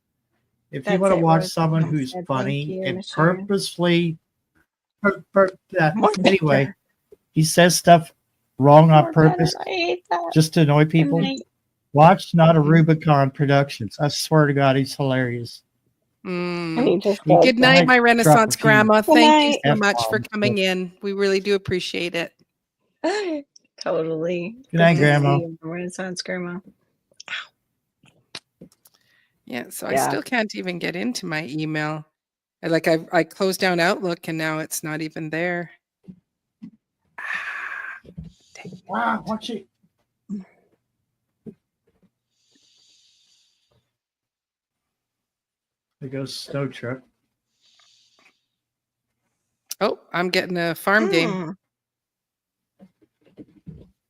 funny and purposefully anyway, he says stuff wrong on purpose just to annoy people. Watch Not a Rubicon Productions. I swear to God, he's hilarious. Good night, my Renaissance grandma. Thank you so much for coming in. We really do appreciate it. Totally. Good night, Grandma. Renaissance grandma. Yeah, so I still can't even get into my email. I closed down Outlook and now it's not even there. Wow, watch it. There goes snow truck. Oh, I'm getting a farm game. Mm.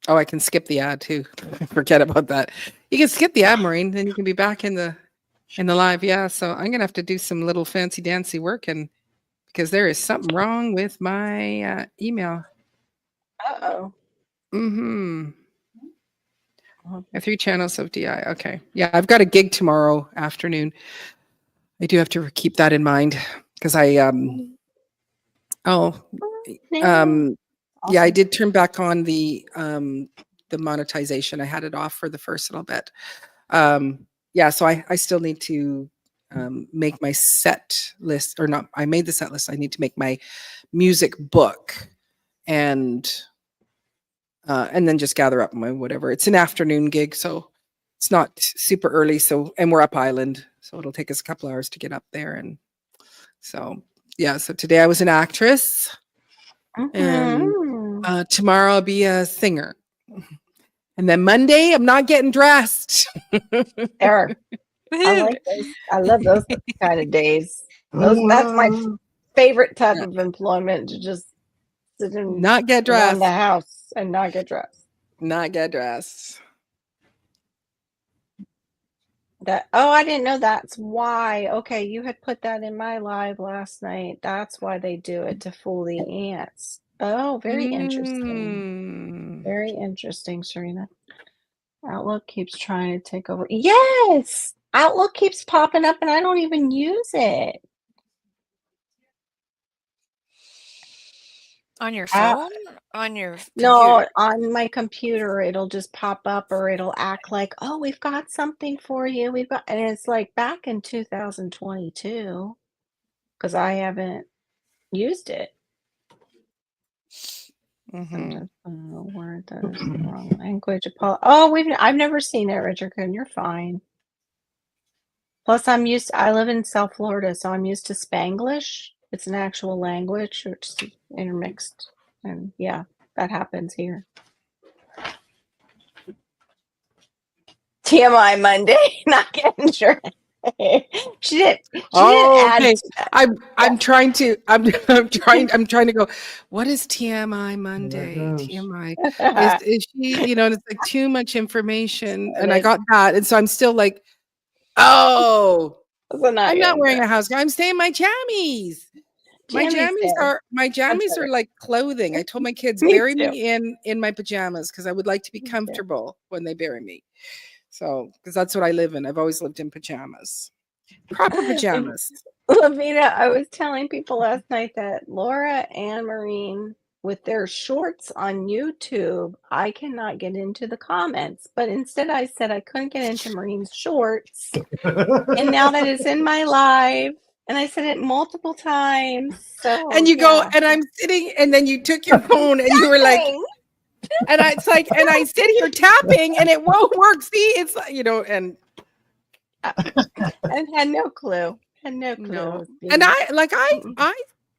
Oh, I can skip the ad too. Forget about that. You can skip the ad, Maureen, then you can be back in the live. Yeah. So I'm gonna have to do some little fancy dancy work, and because there is something wrong with my email. Uh-oh. Mm-hmm. 3 channels of DI. Okay. Yeah, I've got a gig tomorrow afternoon. I do have to keep that in mind because yeah, I did turn back on the monetization. I had it off for the first little bit. Yeah, so I still need to make my set list, or not. I made the set list. I need to make my music book, and then just gather up my whatever. It's an afternoon gig, so it's not super early. So, and we're up island, so it'll take us a couple hours to get up there. And so, yeah. So today I was an actress, and tomorrow I'll be a singer. And then Monday, I'm not getting dressed. Eric, I like those. I love those kind of days. That's my favorite type of employment, to just sit and not get dressed around the house and not get dressed. Not get dressed. I didn't know that's why. Okay, you had put that in my live last night. That's why they do it, to fool the ants. Oh, very interesting. Very interesting, Serena. Outlook keeps trying to take over. Yes! Outlook keeps popping up and I don't even use it. On your phone? On your computer? No, on my computer, it'll just pop up, or it'll act like, oh, we've got something for you. And it's like back in 2022, because I haven't used it. Sometimes word that is the wrong language. I've never seen it, Richard Coon. You're fine. Plus, I live in South Florida, so I'm used to Spanglish. It's an actual language, which is intermixed. And yeah, that happens here. TMI Monday, not getting sure. She didn't add okay. to that. I'm trying to go, what is TMI Monday? TMI. Is she, and it's like too much information. And I got that. And so I'm still like, I'm not wearing a house. I'm staying in my jammies. My jammies are like clothing. I told my kids, bury me in my pajamas, because I would like to be comfortable when they bury me. So, because that's what I live in. I've always lived in pajamas. Proper pajamas. Lavina, I was telling people last night that Laura and Maureen, with their shorts on YouTube, I cannot get into the comments. But instead I said I couldn't get into Maureen's shorts. And now that it's in my live, and I said it multiple times. So and you go, and I'm sitting, and then you took your phone and you were like, and it's like, and I sit here tapping and it won't work. See, it's and had no clue. No. And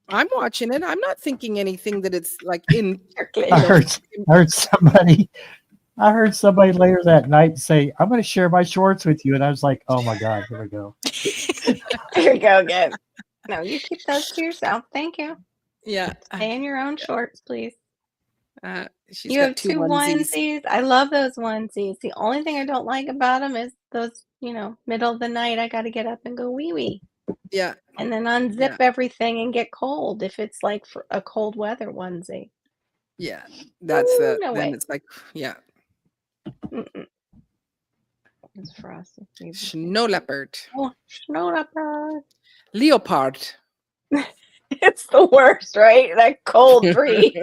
I'm watching it. I'm not thinking anything that it's like in. I heard somebody later that night say, "I'm going to share my shorts with you," and I was like, "Oh my God, here we go." Here we go again. No, you keep those to yourself. Thank you. Yeah. Stay in your own shorts, please. You have two onesies. I love those onesies. The only thing I don't like about them is those, middle of the night, I got to get up and go wee-wee. Yeah. And then unzip everything and get cold if it's like for a cold weather onesie. Yeah. That's then it's like, yeah. It's frosty. Snow leopard. Oh, snow leopard. Leopard. It's the worst, right? That cold breeze.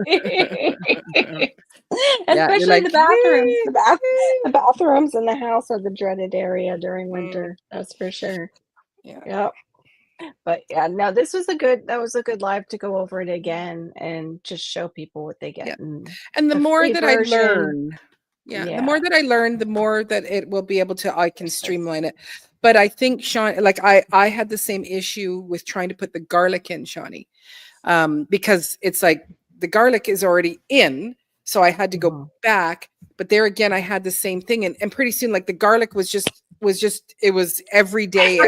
Especially the bathrooms. The bathrooms in the house are the dreaded area during winter. That's for sure. Yeah. Yep. But yeah, no, that was a good live to go over it again and just show people what they get. Yeah. And the more that I learn, the more that I learn, the more that it will be able to, I can streamline it. But I think, Sean, like I had the same issue with trying to put the garlic in, Shawnee, because it's like the garlic is already in. So I had to go back. But there again, I had the same thing. And pretty soon, like the garlic was every day,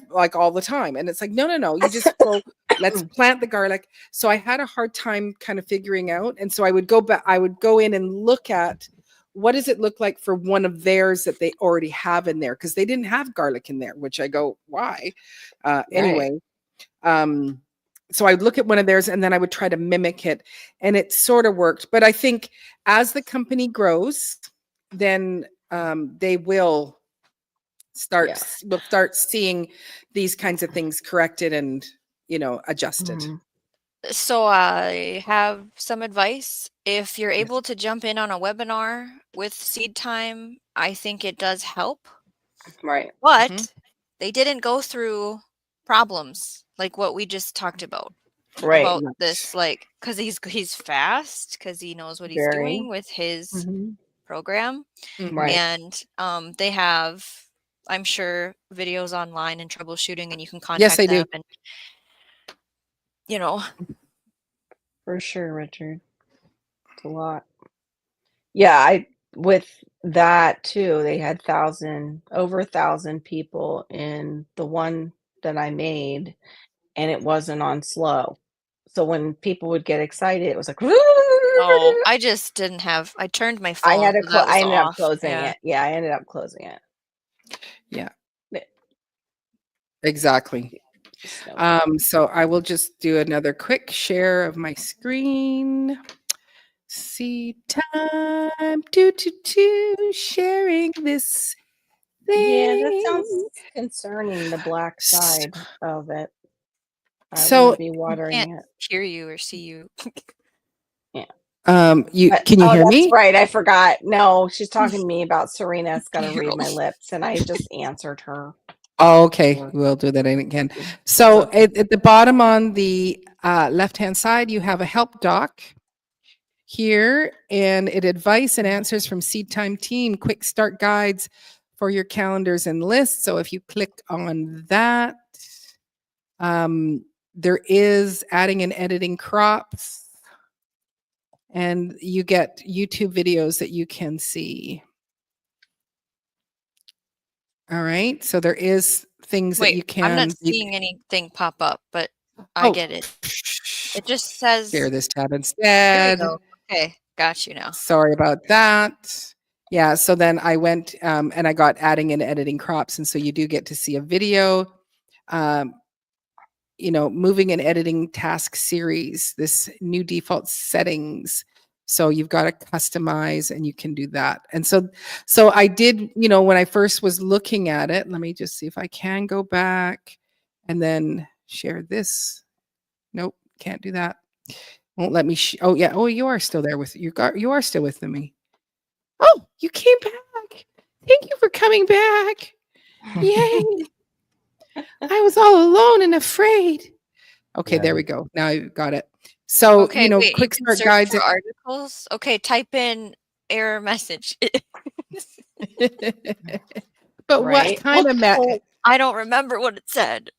like all the time. And it's like, no. You just go let's plant the garlic. So I had a hard time kind of figuring out. And so I would go back, I would go in and look at what does it look like for one of theirs that they already have in there? Because they didn't have garlic in there, which I go, why? Anyway, so I would look at one of theirs and then I would try to mimic it. And it sort of worked. But I think as the company grows, then they will we'll start seeing these kinds of things corrected and, you know, adjusted. Mhm. So I have some advice. If you're able to jump in on a webinar with SeedTime, I think it does help. Right. But they didn't go through problems like what we just talked about. Right. About this, like, because he's fast, because he knows what he's Very. doing with his Mhm. program. Right. And they have, I'm sure, videos online and troubleshooting, and you can contact Yes, they them do. and, you know, For sure, Richard. It's a lot. Yeah, with that too, they had over 1,000 people in the one that I made, and it wasn't on slow. So when people would get excited, it was like, oh, I just didn't have, I turned my I phone, had to so that was I ended up off. closing Yeah. it. Yeah, I ended up closing it. Yeah, But- exactly. So, So I will just do another quick share of my screen. See time, sharing this yeah, that thing. sounds concerning, the black side of it. I So wouldn't be watering Can't it. hear you or see you. you But, can you hear that's me? right. I forgot. No, she's talking to me about Serena's got to read my lips, and I just answered her. Oh, okay, Or- we'll do that again. So okay. at the bottom on the left-hand side, you have a help doc here, and it advice and answers from SeedTime team, quick start guides for your calendars and lists. So if you click on that, there is adding and editing crops, and you get YouTube videos that you can see. All right, so there is things that you Wait, I'm can. not seeing anything pop up, but I get it. It just says, Share this tab there we instead. go. Okay, got you now. Sorry about that. Yeah, so then I went and I got adding and editing crops, and so you do get to see a video. You know, moving and editing task series, this new default settings. So you've got to customize and you can do that. And so I did, you know, when I first was looking at it, let me just see if I can go back and then share this. Nope, can't do that. Won't let me. Oh yeah. Oh, you are still there with you. You are still with me. Oh, you came back. Thank you for coming back. Yay! I was all alone and afraid. Okay, there we go. Now I got it. So Okay, you know, wait, you quick can start search guides. for articles. Okay, type in error message. But Right. what kind of I don't remember what it said.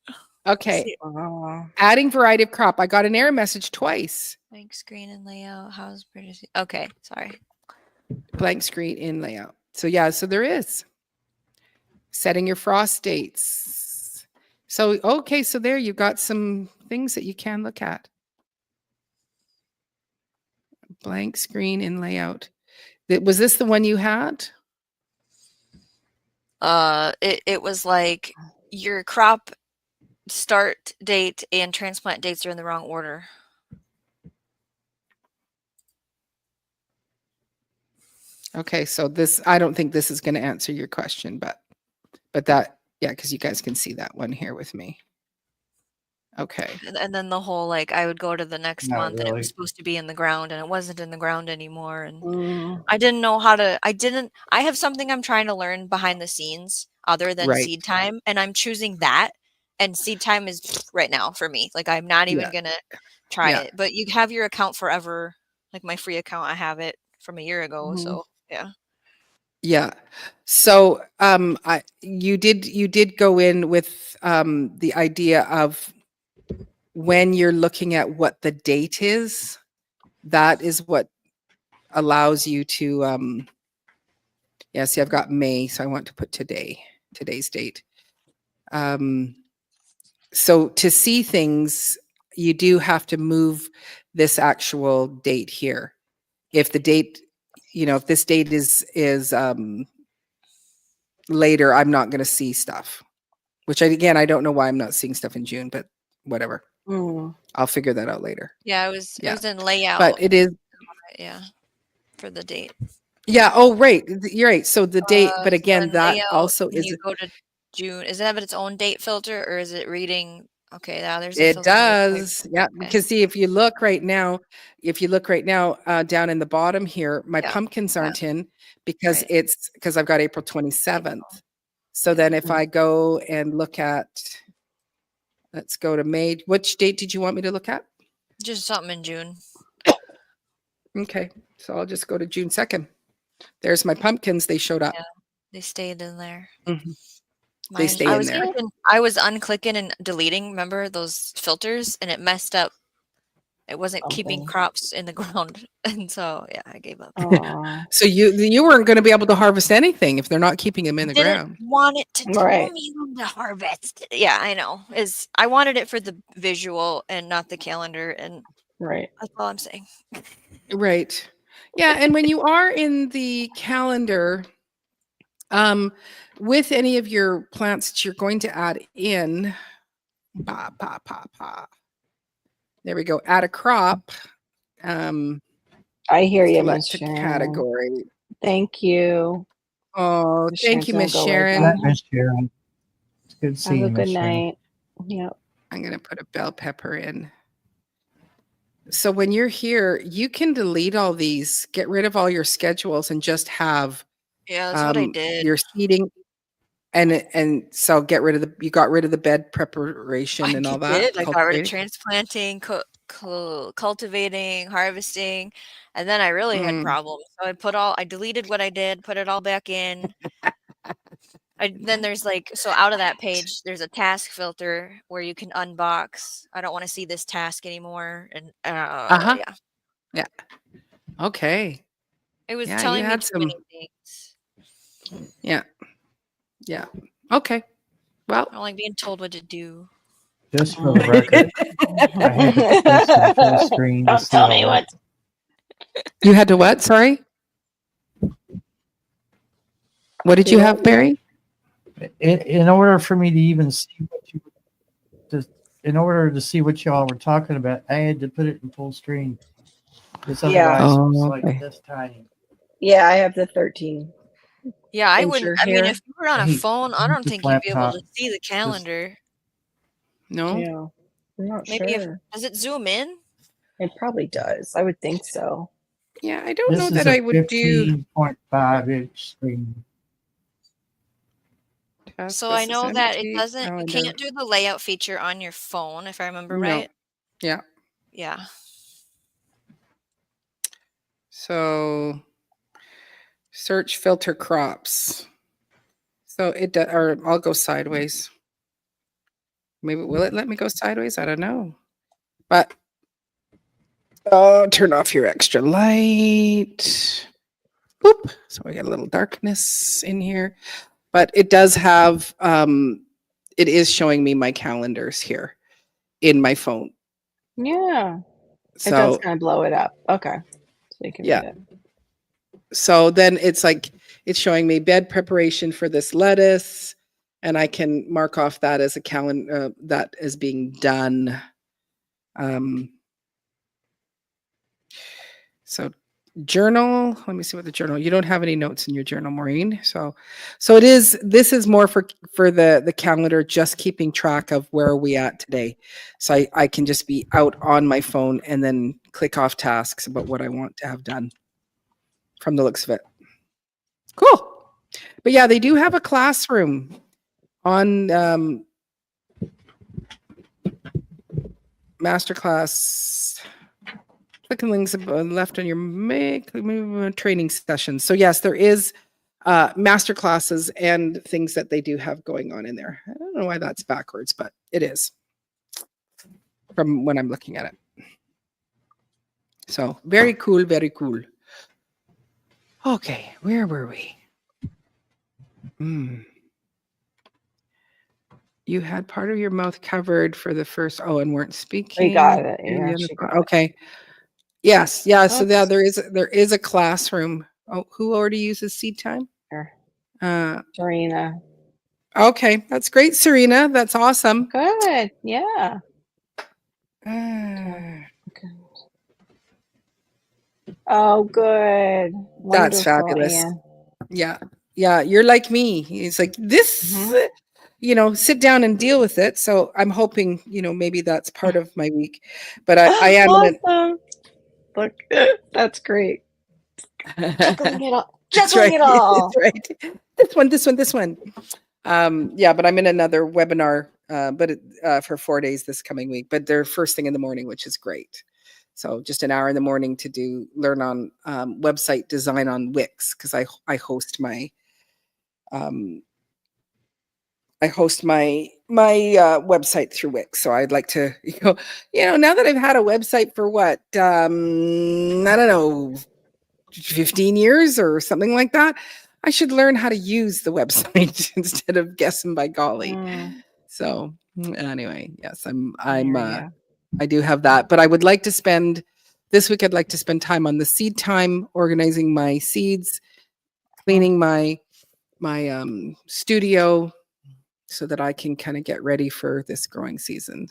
Okay, Oh, adding variety of crop. I got an error message twice. Blank screen and layout. How's producing? Okay, sorry. Blank screen in layout. So yeah, so there is setting your frost dates. So okay, so there you got some things that you can look at. Blank screen in layout. Was this the one you had? It was like your crop start date and transplant dates are in the wrong order. Okay, so this, I don't think this is going to answer your question, but that, yeah, because you guys can see that one here with me. Okay. And then the whole, like, I would go to the next Not month and it really. was supposed to be in the ground and it wasn't in the ground anymore. And mm, I didn't know how to, I have something I'm trying to learn behind the scenes other than Right. seed time. And I'm choosing that. And seed time is right now for me. Like, I'm not even Yeah. going to try Yeah. it. But you have your account forever. Like my free account, I have it from a year ago. Mhm. So yeah. Yeah. So you did go in with the idea of when you're looking at what the date is, that is what allows you to yeah, see, I've got May, so I want to put today's date. So to see things, you do have to move this actual date here. If the date, if this date is later, I'm not going to see stuff. Which I don't know why I'm not seeing stuff in June, but whatever. I'll figure that out later. Yeah, it Yeah. was in layout. But it is. Yeah, for the date. Yeah. Oh, right. You're right. So the date, but So again, in that layout, also when is. you go to June, does it have its own date filter, or is it reading? Okay, now there's a It filter. does. Yeah. Okay. Because see, if you look right now, down in the bottom here, my Yeah, pumpkins yeah. aren't in because Right. because I've got April 27th. So then if I go and look at, let's go to May. Which date did you want me to look at? Just something in June. Okay. So I'll just go to June 2nd. There's my pumpkins. They showed up. Yeah, they stayed in there. Mhm. They Mine, stay in there. I was unclicking and deleting, remember those filters, and it messed up. It wasn't keeping Something. crops in the ground, and so yeah, I gave up. Aw. So you weren't going to be able to harvest anything if they're not keeping them in the Didn't ground. want it to tell Right. me when to harvest. Yeah, I know. I wanted it for the visual and not the calendar, and Right. that's all I'm saying. Right. Yeah, and when you are in the calendar, with any of your plants that you're going to add in, there we go. Add a crop. I hear you, Miss Select a Sharon. category. Thank you. Oh, Miss thank Sharon's you, gonna Miss go right Sharon. back. Miss Sharon. It's good to see Have you, a good Miss Sharon. night. Yep. I'm going to put a bell pepper in. So when you're here, you can delete all these, get rid of all your schedules, and just have Yeah, that's what I did. your seeding. And so you got rid of the bed preparation and all that. I got rid of cultivating? transplanting, cultivating, harvesting, and then I really had problems. So I deleted what I did, put it all back in. Then there's out of that page, there's a task filter where you can unbox. I don't want to see this task anymore, and Uh-huh. yeah, Yeah. Okay. it was Yeah, you telling me had too some. many things. Yeah. Yeah. Okay. Well, I don't like being told what to do. Just for the record, I had to put this in full screen. Don't tell me what. you had to what? Sorry. What did you have, Barry? In order for me to even see in order to see what y'all were talking about, I had to put it in full screen. Because Yeah. otherwise, Oh, it was okay. like this tiny. Yeah, I have the 13. Yeah, I Inch wouldn't. your I mean, hair. if you were on a Hey, phone, I don't this think you'd be able to laptop see the calendar. No. Yeah. I'm not Maybe sure. does it zoom in? It probably does. I would think so. Yeah, I don't This know is that a I would do. 15.5-inch screen. Task So I versus know that it empty doesn't. You calendar. can't do the layout feature on your phone, if I remember No. right. Yeah. Yeah. So search filter crops. So it does, or I'll go sideways. Maybe will it let me go sideways? I don't know. But turn off your extra light. Boop. So we got a little darkness in here. But it does have it is showing me my calendars here in my phone. Yeah. It does So kind of blow it up. Okay. So you can yeah. read it. So then it's showing me bed preparation for this lettuce, and I can mark off that as a calendar that is being done. So journal, let me see what the journal, you don't have any notes in your journal, Maureen. So this is more for the calendar, just keeping track of where are we at today. So I can just be out on my phone and then click off tasks about what I want to have done from the looks of it. Cool. But yeah, they do have a classroom on masterclass. Click the links left on your training sessions. So yes, there is master classes and things that they do have going on in there. I don't know why that's backwards, but it is from when I'm looking at it. So very cool, very cool. Okay, where were we? You had part of your mouth covered for the first, and weren't speaking. We got it. And the Yeah, other she part- got it. Okay. Yes. Yeah. So Oops. there is a classroom. Oh, who already uses Seed Time? Here, Uh, Serena. okay. That's great, Serena. That's awesome. Good. Yeah. Uh, Okay. Oh, good. That's Wonderful, fabulous. Anne. Yeah. Yeah. You're like me. It's like this, Mhm. sit down and deal with it. So I'm hoping, maybe that's part of my week. But I am in Awesome. Look, that's great. Juggling it all. That's Juggling right. it all. That's right. This one. Yeah, but I'm in another webinar, for 4 days this coming week. But they're first thing in the morning, which is great. So just an hour in the morning to learn on website design on Wix, because I host my website through Wix. So I'd like to, now that I've had a website for what, I don't know, 15 years or something like that, I should learn how to use the website instead of guessing by golly. So anyway, yes, I do have that, but I would like to spend this week. I'd like to spend time on the seed time, organizing my seeds, cleaning my studio so that I can kind of get ready for this growing season.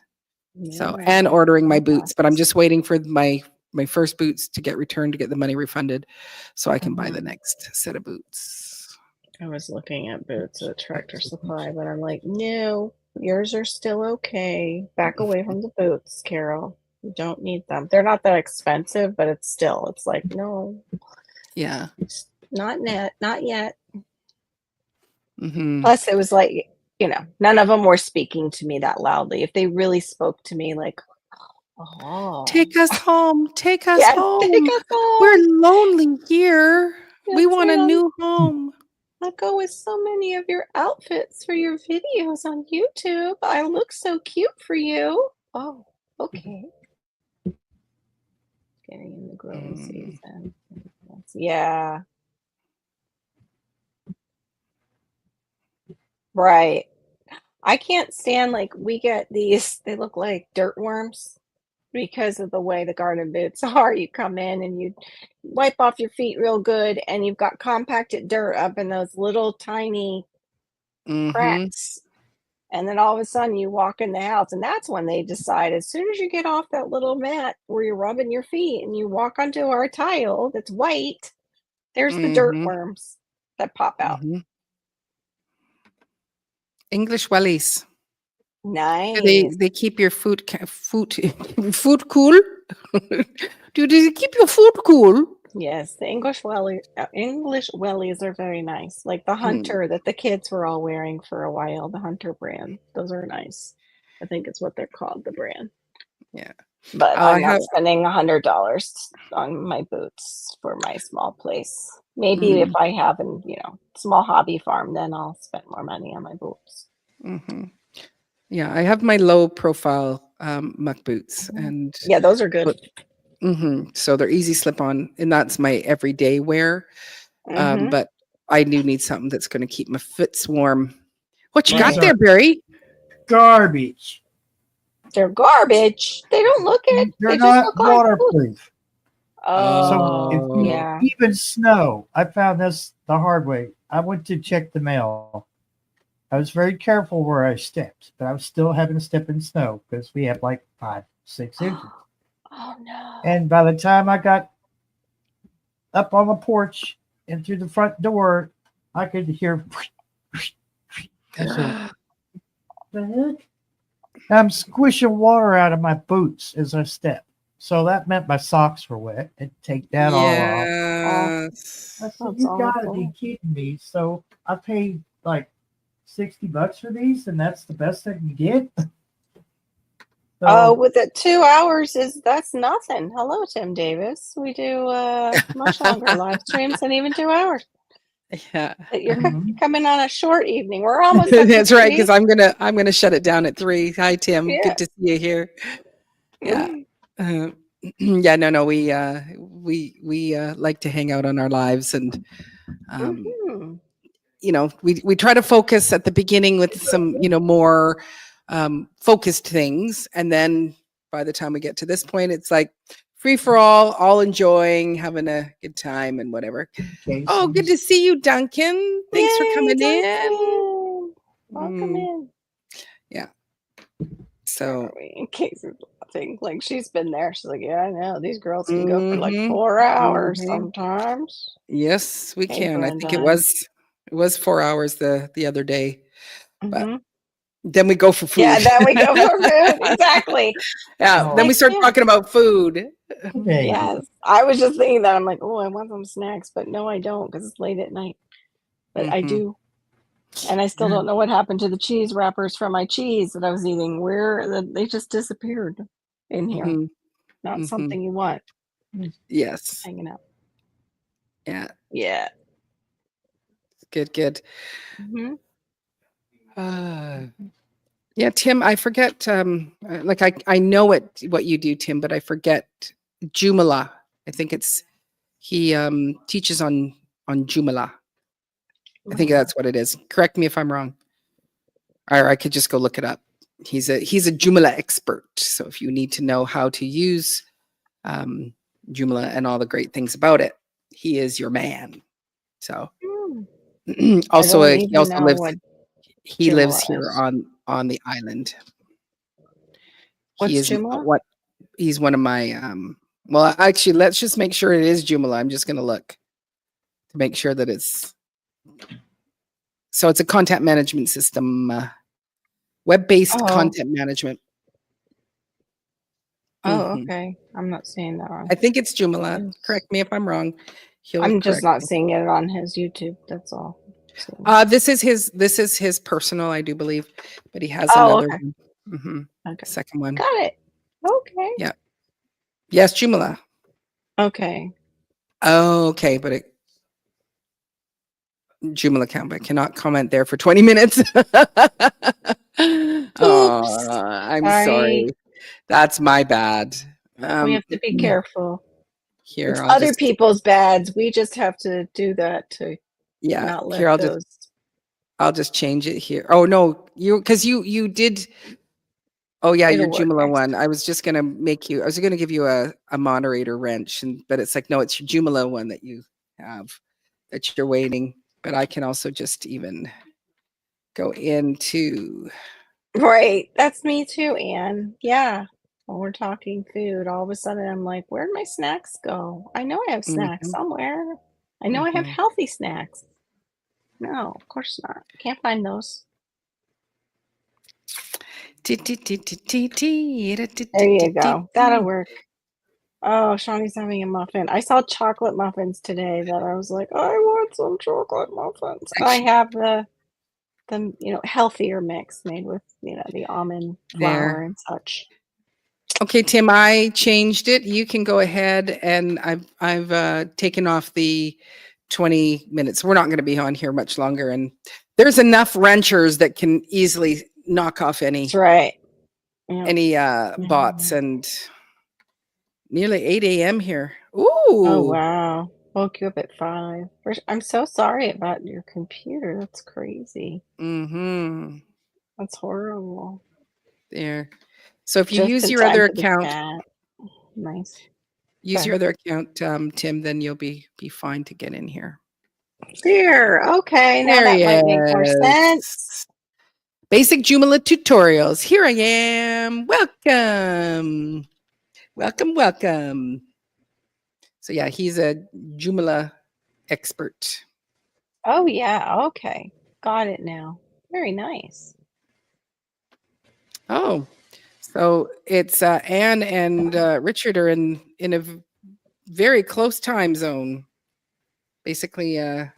So, and ordering my boots, but I'm just waiting for my first boots to get returned, to get the money refunded so I can buy the next set of boots. I was looking at boots at Tractor Supply, but I'm like, no, yours are still okay. Back away from the boots, Carol. You don't need them. They're not that expensive, but it's like, no. Yeah. Not yet. Mm-hmm. Plus, it was like, none of them were speaking to me that loudly. If they really spoke to me, like, oh, take us home. Take us yes, home. take us home. We're lonely here. We Yes, want a ma'am. new home. I'll go with so many of your outfits for your videos on YouTube. I look so cute for you. Oh, okay. Getting in the growing season. Yeah. Right. I can't stand, like, we get these, they look like dirt worms because of the way the garden boots are. You come in and you wipe off your feet real good, and you've got compacted dirt up in those little tiny cracks. And then all of a sudden you walk in the house, and that's when they decide, as soon as you get off that little mat where you're rubbing your feet and you walk onto our tile that's white, there's the dirt worms that pop out. English wellies. Nice. They keep your food cool. Do they keep your food cool? Yes, the English wellies are very nice. Like the Hunter that the kids were all wearing for a while, the Hunter brand. Those are nice. I think it's what they're called, the brand. Yeah. But I'm not spending $100 on my boots for my small place. Maybe if I have a small hobby farm, then I'll spend more money on my boots. Yeah, I have my low profile muck boots, and yeah, those are good. So they're easy slip on, and that's my everyday wear. But I do need something that's going to keep my foot warm. What you got there, Barry? Garbage. They're garbage. They don't look it. They're they not just look waterproof. Oh, so yeah. Even snow, I found this the hard way. I went to check the mail. I was very careful where I stepped, but I was still having to step in snow because we have like 5-6 inches. Oh no. And by the time I got up on the porch and through the front door, I could hear. I said, "The heck?" I'm squishing water out of my boots as I step. So that meant my socks were wet and take that all off. I said, you gotta be kidding me. So I paid like $60 for these, and that's the best I can get. With it 2 hours that's nothing. Hello, Tim Davis. We do much longer live streams than even 2 hours. Yeah, you're coming on a short evening. We're almost. That's right, because I'm gonna shut it down at 3. Hi, Tim. Yeah. Good to see you here. Yeah. Yeah. No. We like to hang out on our lives, and we try to focus at the beginning with some, more focused things. And then by the time we get to this point, it's like free for all enjoying, having a good time and whatever. Okay, Oh, good to see you, Duncan. Thanks for Yay, coming in. Duncan. Welcome in. Yeah. Where So are we? In case of laughing. Like she's been there. She's like, yeah, I know. These girls can go for like Mhm, 4 hours mhm. sometimes. Yes, we Hey, can. I think Brenda. it was 4 hours the other day, but hmm then we go for food. Yeah, then we go for food. Exactly. Yeah, Oh. then we Like, start yeah. talking about food. okay. Yes. I was just thinking that. I'm like, oh, I want some snacks, but no, I don't because it's late at night. But I Mhm. do. And I still don't know what happened to the cheese wrappers from my cheese that I was eating. They just disappeared in here. Mhm, Not mhm. something you want Yes. hanging out. Yeah. Yeah. Good. hmm Yeah, Tim, I forget, like I know what you do, Tim, but I forget Joomla. I think he teaches on Joomla. I think that's what it is. Correct me if I'm wrong. Or I could just go look it up. He's a Joomla expert. So if you need to know how to use Joomla and all the great things about it, he is your man. So also I don't he even also know lives what lives Joomla here is. on the island. He What's is Joomla? he's one of my well, actually, let's just make sure it is Joomla. I'm just going to look to make sure that it's a content management system, web-based Oh. content management. Oh, Mhm. okay. I'm not seeing that on. I think it's Joomla. Correct me if I'm wrong. He'll I'm just correct not me. seeing it on his YouTube. That's all. So. This is his personal, I do believe, but he has Oh, another okay. one. Mhm. Okay. Second one. Got it. Okay. Yeah. Yes, Joomla. Okay. Oh, okay, but Joomla account, but cannot comment there for 20 minutes. Oh, I'm sorry. That's my bad. We have to be careful. Here, It's I'll other just people's bads. We just have to do that to not let here those. I'll just change it here. Oh no, because you did. Oh yeah, your It'll work Joomla next one. time. I was just gonna I was gonna give you a moderator wrench, but it's like no, it's your Joomla one that you have that you're waiting. But I can also just even go into. Right. That's me too, Anne. Yeah. When we're talking food, all of a sudden I'm like, where'd my snacks go? I know I have snacks Mhm, somewhere. I know I have mhm. healthy snacks. No, of course not. Can't find those. There you go. That'll work. Oh, Shawnee's having a muffin. I saw chocolate muffins today that I was like, I want some chocolate muffins. And I have the healthier mix made with, the almond flour There. and such. Okay, Tim, I changed it. You can go ahead, and I've taken off the 20 minutes. We're not going to be on here much longer, and there's enough ranchers that can easily knock off any That's right. Yeah. bots, and nearly 8 a.m. here. Oh, Ooh. wow. Woke you up at 5. I'm so sorry about your computer. That's crazy. Mm-hmm. That's horrible. There. So if you Just use in your time other for the account, chat. Nice. use your Okay. other account, Tim, then you'll be fine to get in here. There. Okay. Now There that he might make more sense. is. Basic Joomla tutorials. Here I am. Welcome. Welcome. So yeah, he's a Joomla expert. Oh, yeah. Okay. Got it now. Very nice. Oh, so it's Anne and Richard are in a very close time zone. Basically, an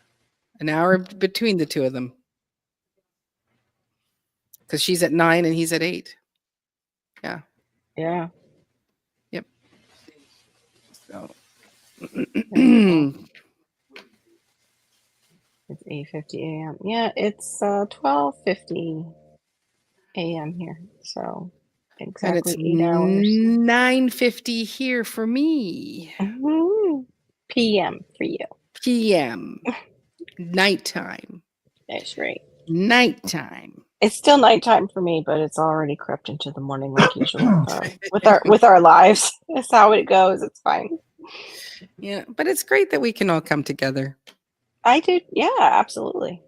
hour between the two of them. Because she's at 9 and he's at 8. Yeah. Yeah. Yep. So. Very cool. It's 8:50 a.m. Yeah, it's 12:50 a.m. here. So And it's exactly 8 hours. 9:50 here for me. Mhm. PM for you. PM. Nighttime. That's right. Nighttime. It's still nighttime for me, but it's already crept into the morning like usual. With our lives, that's how it goes. It's fine. Yeah, but it's great that we can all come together. I do. Yeah, absolutely.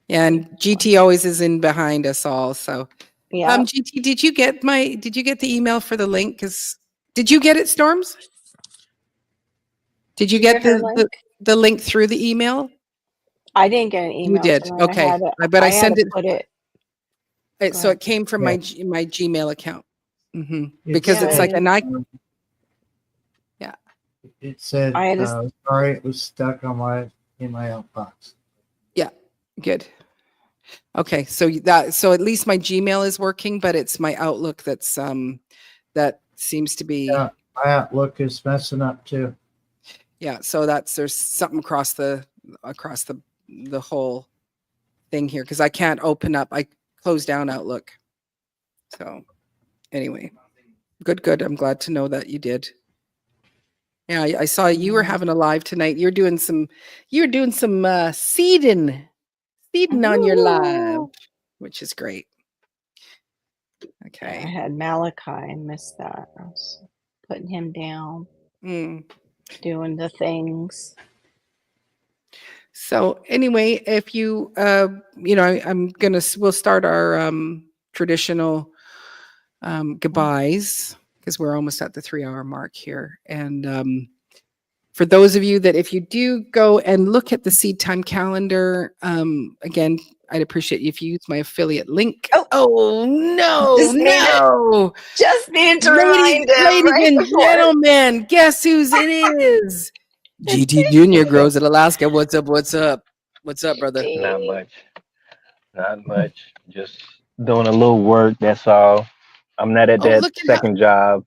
Yeah, and GT always is in behind us all. So, Yeah. GT, did you get the email for the link? Did you get it, Storms? Did you get the link through the email? I didn't get an email. You did. Tonight. Okay. I sent it. Put it. So it came from my Gmail account. Because it's like an icon. Yeah. It said, sorry, it was stuck in my outbox. Yeah. Good. Okay. So at least my Gmail is working, but it's my Outlook that's that seems to be. Yeah, my Outlook is messing up too. Yeah. So there's something across the whole thing here because I can't open up. I closed down Outlook. So anyway, good. I'm glad to know that you did. Yeah, I saw you were having a live tonight. You're doing some seeding on your live, which is great. Okay. I had Malachi. I missed that. I was putting him down, doing the things. So anyway, if you, we'll start our traditional goodbyes because we're almost at the 3-hour mark here. And for those of you that if you do go and look at the Seed Time calendar, again, I'd appreciate you if you use my affiliate link. Oh no, just needed to remind him. Ladies and gentlemen, guess whose it is? GT Junior grows in Alaska. What's up, brother? Not much. Just doing a little work, that's all. I'm not at that second job.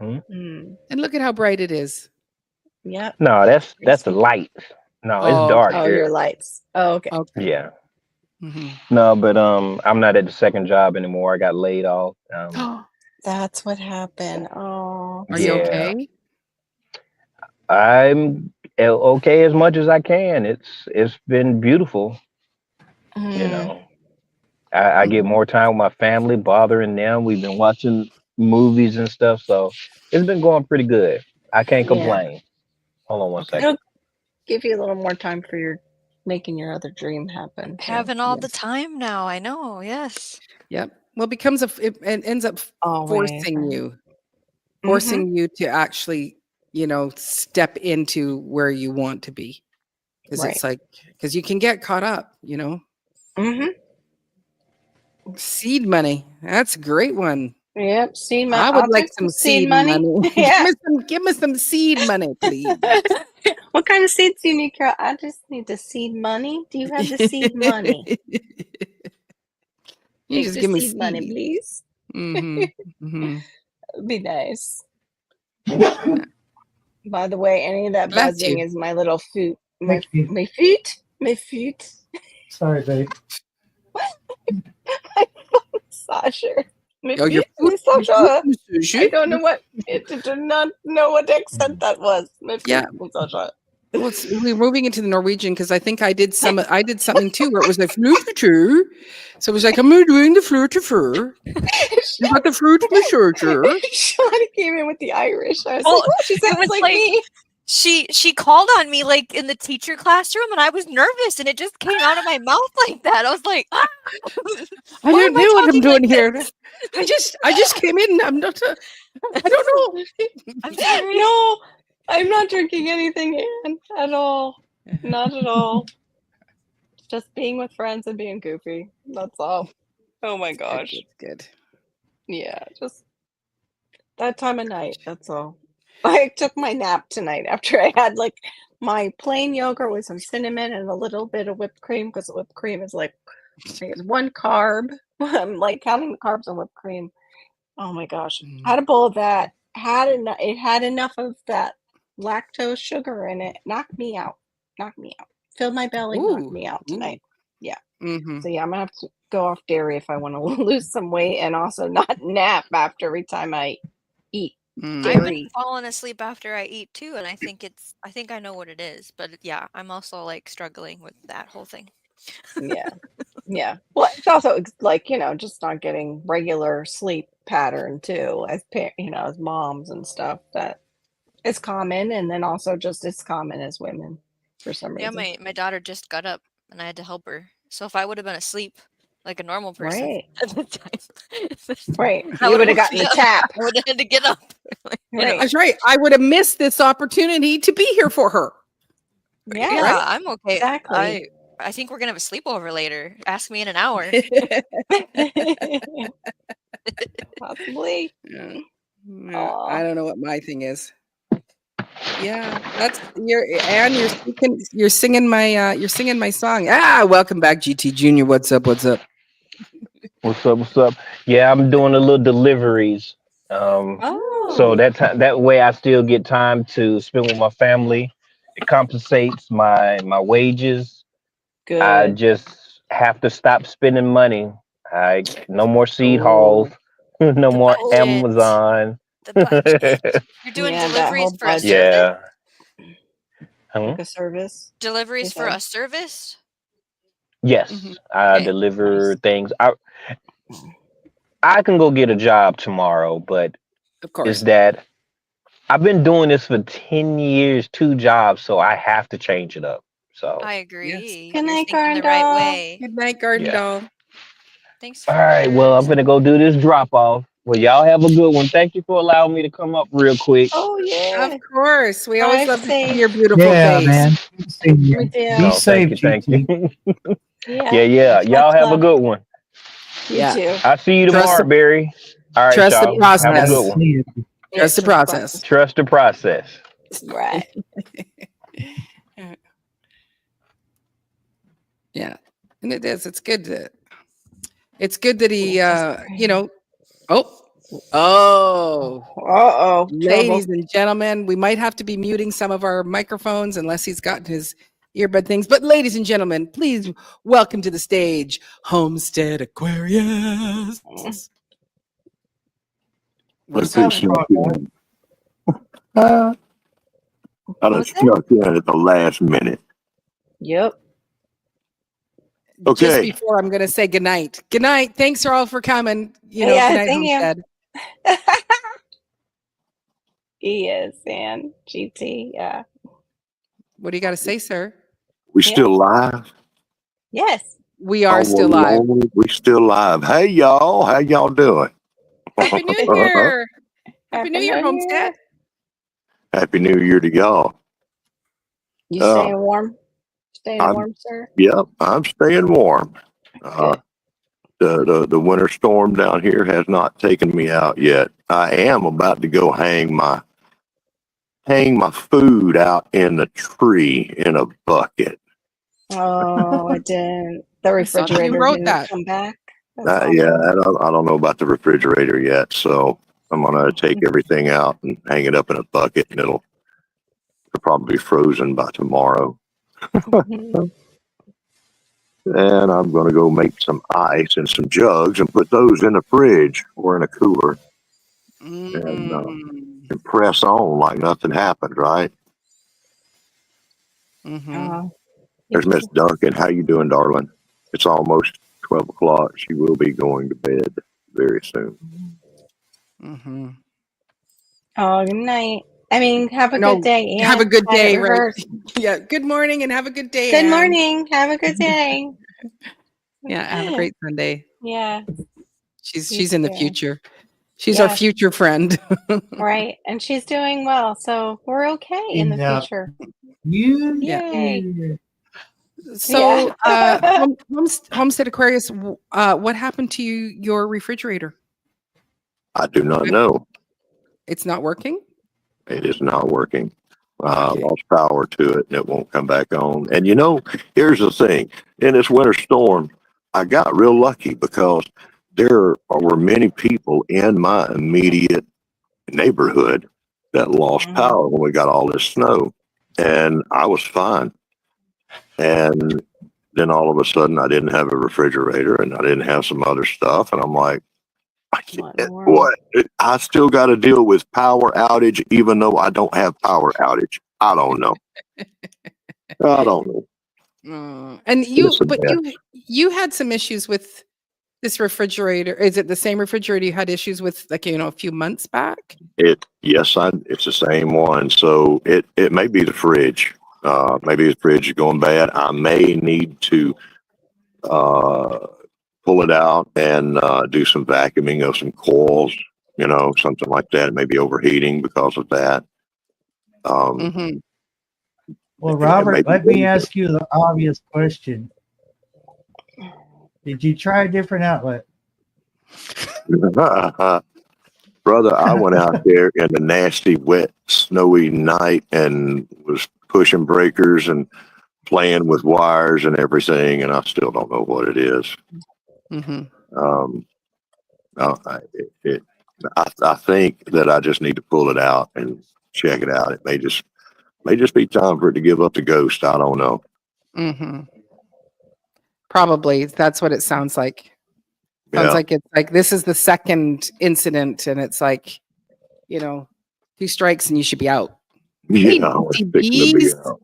And look at how bright it is. Yeah. No, that's the light. No, it's dark here. Your lights. Oh, okay. Yeah. No, but I'm not at the second job anymore. I got laid off. That's what happened. Oh. Are you okay? I'm okay as much as I can. It's been beautiful. You know, I get more time with my family, bothering them. We've been watching movies and stuff, so it's been going pretty good. I can't complain. Hold on one second. It'll give you a little more time for making your other dream happen. Having all the time now. I know. Yes. Yep. Well, it ends up forcing you to actually, step into where you want to be. Because it's like, because you can get caught up, Seed money. That's a great one. Yep. Seed money. I would like some seed money. Yeah. give me some seed money, please. What kind of seeds do you need, Carol? I just need the seed money. Do you have the seed money? You just give me seed money, please. It'd be nice. By the way, any of that buzzing is my little foot. My feet. Sorry, babe. My massager. Your massager. I don't know what. It did not know what accent that was. Massager. Well, we're moving into the Norwegian because I think I did something too where it was like fluter. So it was like I'm doing the fluter. You got the fruit massager. Shawty came in with the Irish. I was like, oh, she sounds like me. She called on me like in the teacher classroom, and I was nervous, and it just came out of my mouth like that. I was like, I don't know what I'm doing here. I just came in. I don't know. I'm sorry. No, I'm not drinking anything at all. Not at all. Just being with friends and being goofy. That's all. Oh my gosh. Good. Yeah, just that time of night. That's all. I took my nap tonight after I had like my plain yogurt with some cinnamon and a little bit of whipped cream because whipped cream is like I think it's one carb. I'm like counting the carbs on whipped cream. Oh my gosh. Had a bowl of that. It had enough of that lactose sugar in it. Knocked me out. Filled my belly, knocked me out tonight. Yeah. So yeah, I'm gonna have to go off dairy if I want to lose some weight and also not nap after every time I eat. I've been falling asleep after I eat too, and I think I know what it is. But yeah, I'm also like struggling with that whole thing. Yeah. Yeah. Well, it's also like, just not getting regular sleep pattern too, as as moms and stuff that is common, and then also just as common as women for some Yeah, reason. my daughter just got up and I had to help her. So if I would have been asleep like a normal person Right. at the time, Right. I You would would have have gotten the up. tap. I would have had to get up. Right. That's right. I would have missed this opportunity to be here for her. Yeah. Yeah, Right? I'm okay. Exactly. I think we're gonna have a sleepover later. Ask me in an hour. Possibly. Yeah. I Aw. don't know what my thing is. Yeah, that's you're singing my song. Welcome back, GT Junior. What's up? What's up? What's up? What's up? Yeah, I'm doing a little deliveries. So Oh, that way I still get time to spend with my family. It compensates my wages. I good. just have to stop spending money. No more seed hauls, Oh, no The more budget. Amazon. The budget. You're doing yeah, that deliveries whole for a budget, service? Yeah. like Hmm? a service, you Deliveries for said. a service? Mhm. Yes, I Okay. deliver Nice. things. I can go get a job tomorrow, but Of is course. that I've been doing this for 10 years, 2 jobs, so I have to change it up. So, I Yes. agree. Good You're night, thinking Garden the right Dog. way. Good night, Garden yeah. Doll. Thanks All for right, well, I'm that. going to go do this drop off. Well, y'all have a good one. Thank you for allowing me to come up real quick. Oh, Of yeah. course. We always Drive love to see safe. your beautiful Yeah, face. man. Good seeing We you. Be do. No, thank safe, you. Thank you. GT. Yeah. Yeah. Y'all Much have a love. good one. You Yeah. too. I'll see you Trust tomorrow, the Barry. All right, trust the y'all. Have a Yeah, good process. one. see you. Yeah, Trust the trust process. Trust the process. Right. Yeah. And it is. It's good that he Just pray. oh Uh-oh. Trouble. ladies and gentlemen, we might have to be muting some of our microphones unless he's gotten his earbud things. But ladies and gentlemen, please welcome to the stage Homestead Aquarius. I What's just up? How's it snuck going, in. Uh, I What was just that? snuck in at the last minute. Yep. Just Okay. before I'm going to say goodnight. Good night. Thanks all for coming. Good Yeah, night, thank you. Homestead. He is, man. GT. Yeah. What do you got to say, sir? We Yeah. still live? Yes. We are Oh, still live. Lord, we still live. Hey, y'all. How y'all doing? Happy New Year. Happy New Year, Homestead. Happy New Year to y'all. You Uh, staying warm? Staying I'm, warm, sir? yep, I'm staying warm. Good. The winter storm down here has not taken me out yet. I am about to go hang my food out in the tree in a bucket. Oh, it didn't. The I saw that you refrigerator wrote didn't that. come back. That's Yeah, awful. I don't know about the refrigerator yet, so I'm gonna take everything out and hang it up in a bucket, and it'll probably be frozen by tomorrow. Mhm. And I'm gonna go make some ice and some jugs and put those in the fridge or in a cooler Mm. and press on like nothing happened. Right? Mhm. Oh, There's Miss Duncan. How you doing, darling? It's almost 12 o'clock. She will be going to bed very soon. Mhm. oh, good night. I mean, have a good No, day, have a Anne. good Had it day, right? reversed. Yeah. Good morning and have a good day, Good Anne. morning. Have a good day. Yeah, have a great Sunday. Yeah, you She's in the too. future. She's our Yeah, future friend. right. And she's doing well, so we're okay in the Yeah. future. You Yeah. Yay. So, Yeah. Homestead Aquarius, what happened to your refrigerator? I do not know. It's not working? It is not working. Okay. Lost power to it and it won't come back on. And here's the thing. In this winter storm, I got real lucky because there were many people in my immediate neighborhood that lost Mhm. power when we got all this snow. And I was fine. And then all of a sudden I didn't have a refrigerator and I didn't have some other stuff. And I'm like, What in the world? what? I still got to deal with power outage, even though I don't have power outage. I don't know. I don't know. And you, It's a but mess. you had some issues with this refrigerator. Is it the same refrigerator you had issues with, like, a few months back? It's the same one. So it may be the fridge. Maybe the fridge is going bad. I may need to pull it out and do some vacuuming of some coils, something like that. It may be overheating because of that. Mhm. Well, Yeah, Robert, maybe let me ask you the obvious question. Did you try a different outlet? Brother, I went out there in the nasty, wet, snowy night and was pushing breakers and playing with wires and everything, and I still don't know what it is. Mhm. I, it, I think that I just need to pull it out and check it out. It may just be time for it to give up the ghost. I don't know. Mhm. Probably that's what it sounds like. Sounds Yeah, like it's like this is the second incident, and it's like, 2 strikes and you should be out. Hey, yeah, I was Bitsy fixing to be Bees, out.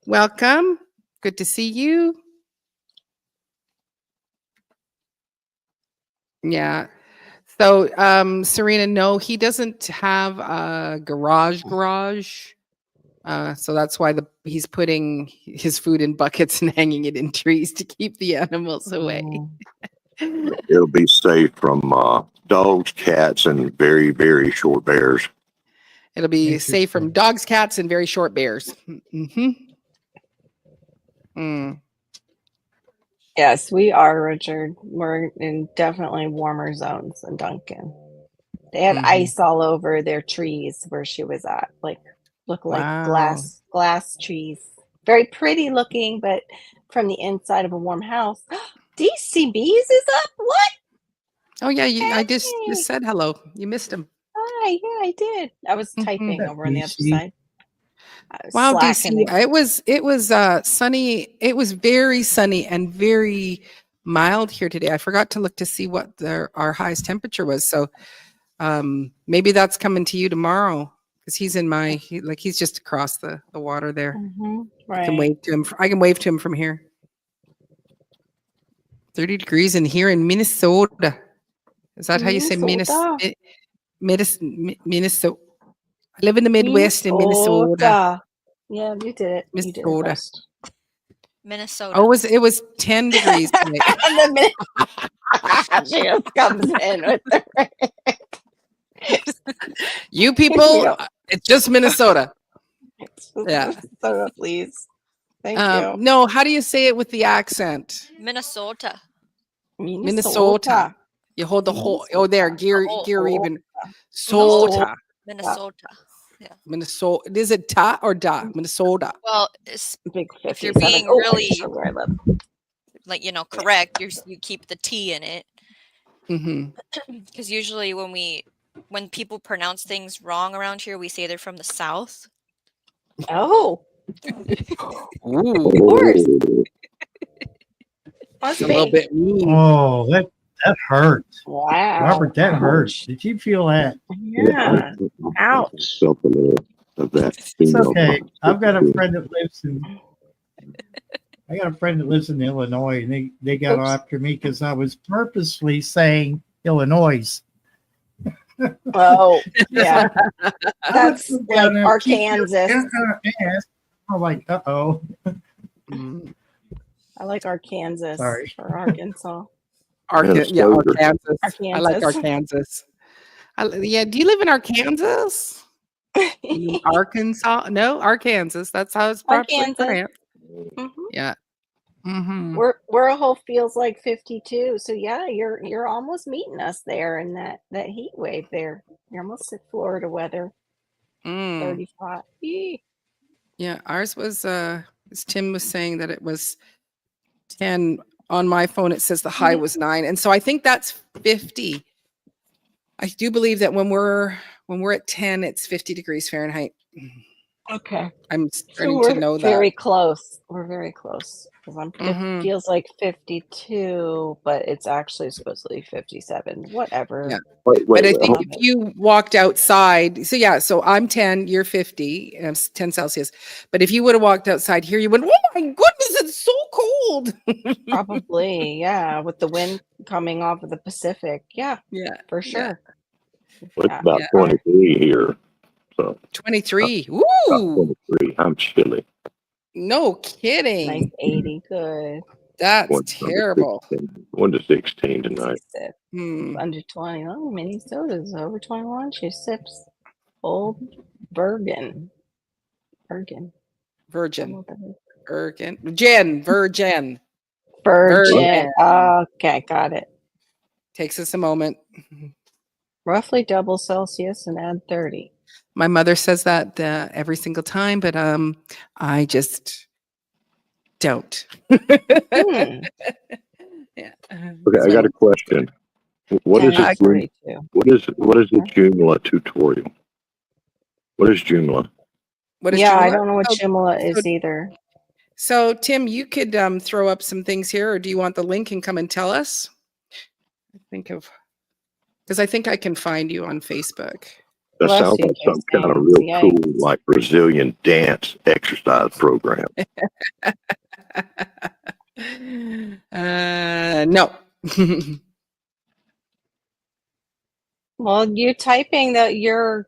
welcome. Good to see you. Yeah. So, Serena, no, he doesn't have a garage. So that's why he's putting his food in buckets and hanging it in trees to keep the animals away. It'll be safe from dogs, cats, and very, very short bears. It'll be safe from dogs, cats, and very short bears. Mm-hmm. Mm. Yes, we are, Richard. We're in definitely warmer zones than Duncan. They had ice all over their trees where she was at. Look like Wow. glass trees. Very pretty looking, but from the inside of a warm house. DCBs is up. What? Oh yeah, I just Hey. said hello. You missed him. Hi, yeah, I did. I was typing over on the other DC. side. I was Wow, DC. slacking. It was sunny. It was very sunny and very mild here today. I forgot to look to see what our highest temperature was. So maybe that's coming to you tomorrow, because he's in he's just across the water there. Right. I can wave to him. I can wave to him from here. 30 degrees in here in Minnesota. Is that how you say Minnesota? Minnesota. I live in the Midwest in Minnesota. Yeah, you did it. You did it Minnesota. best. Minnesota. Oh, it was 10 degrees today. And the minute she just comes in with the You people, it's just Minnesota. Yeah. Minnesota, please. Thank you. No, how do you say it with the accent? Minnesota. Minnesota. You hold the whole. Oh, there, gear even. Minnesota. Minnesota. Yeah. Minnesota. Is it ta or da? Minnesota. Well, it's, Big if you're 57. being Oh, really that's where I live. correct, you keep the T in it. Mm-hmm. Because usually when people pronounce things wrong around here, we say they're from the South. Oh, Ooh, of course. it's a little bit mean. Oh, that hurts. Wow. Robert, that hurts. Did you feel that? Yeah. Ouch. Something of that. It's okay. I've got a friend that lives in Illinois, and they got after me because I was purposely saying Illinois. Oh, yeah. That's like Arkansas. I'm like, uh-oh. I like Arkansas. Sorry. Or Arkansas. Arkansas. Arkansas. I like Arkansas. Yeah, do you live in Arkansas? Arkansas? No, Arkansas. That's how it's properly pronounced. Mm-hmm. Yeah. Mm-hmm. We're a whole feels like 52. So yeah, you're almost meeting us there in that heat wave there. You're almost at Florida weather. 35. Eee. Yeah, ours was as Tim was saying that it was 10. On my phone it says the high was 9. And so I think that's 50. I do believe that when we're at 10, it's 50 degrees Fahrenheit. Okay. I'm starting So to know that. Very close. We're very close. Because Mhm. it feels like 52, but it's actually supposed to be 57. Whatever. Yeah. Wait, But I think hold if you walked outside, so I'm 10, you're 50, 10 Celsius. But if you would have walked outside here, you went, oh my goodness, cold. Probably, yeah, with the wind coming off of the Pacific. Yeah, Yeah, for yeah. sure. Well, it's Yeah. about Yeah. 23 here. So 23. about Woo! 23. I'm chilly. No Nice kidding. 80. Good. That's One under terrible. 16. 1 to 16 tonight. 66. Hmm. Under 20. Oh, Minnesota's over 21. She sips Old Bergen. Bergen. I don't Virgin. know what that is. Virgin. Virgin. Virgin. Okay, got it. Takes us a moment. Roughly double Celsius and add 30. My mother says that every single time, but I just don't. Hmm. Yeah. Okay, I got a question. What is Ten it? is 42. What is the Joomla tutorial? What is Joomla? What is Yeah, I Joomla? don't know what Joomla so- is either. So, Tim, you could throw up some things here, or do you want the link and come and tell us? Because I think I can find you on Facebook. That Bless sounds you, like some kind of Jason. real Yikes. cool, like Brazilian dance exercise program. No. Well, you typing that your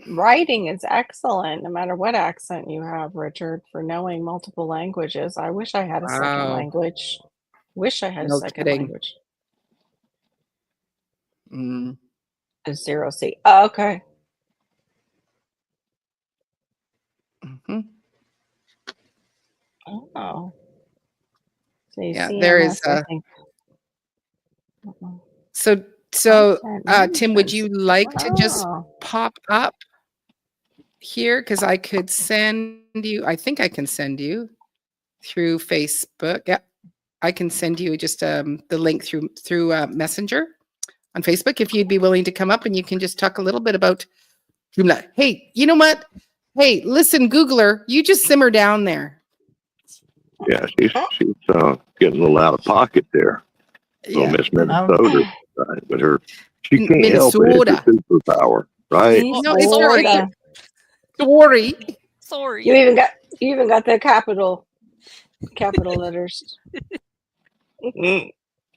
writing is excellent, no matter what accent you have, Richard, for knowing multiple languages. I wish I had a second Wow. language. Wish I had a No second kidding. language. Mm. A 0C. Oh, okay. Mhm. Oh. So you Yeah, see there MS, is. I think. Uh-oh. So, Content Tim, would management. you like to just Oh. pop up here? Because I could send you. I think I can send you through Facebook. Yeah, I can send you just the link through Messenger on Facebook if you'd be willing to come up and you can just talk a little bit about Joomla. Hey, you know what? Hey, listen, Googler, you just simmer down there. Yeah, she's getting a little out of pocket there. Little Yeah. Miss Minnesota, right? But she can't help it. Minnesota. It's a superpower, right? No, it's Minnesota. Sorry. Sorry. You even got the capital letters.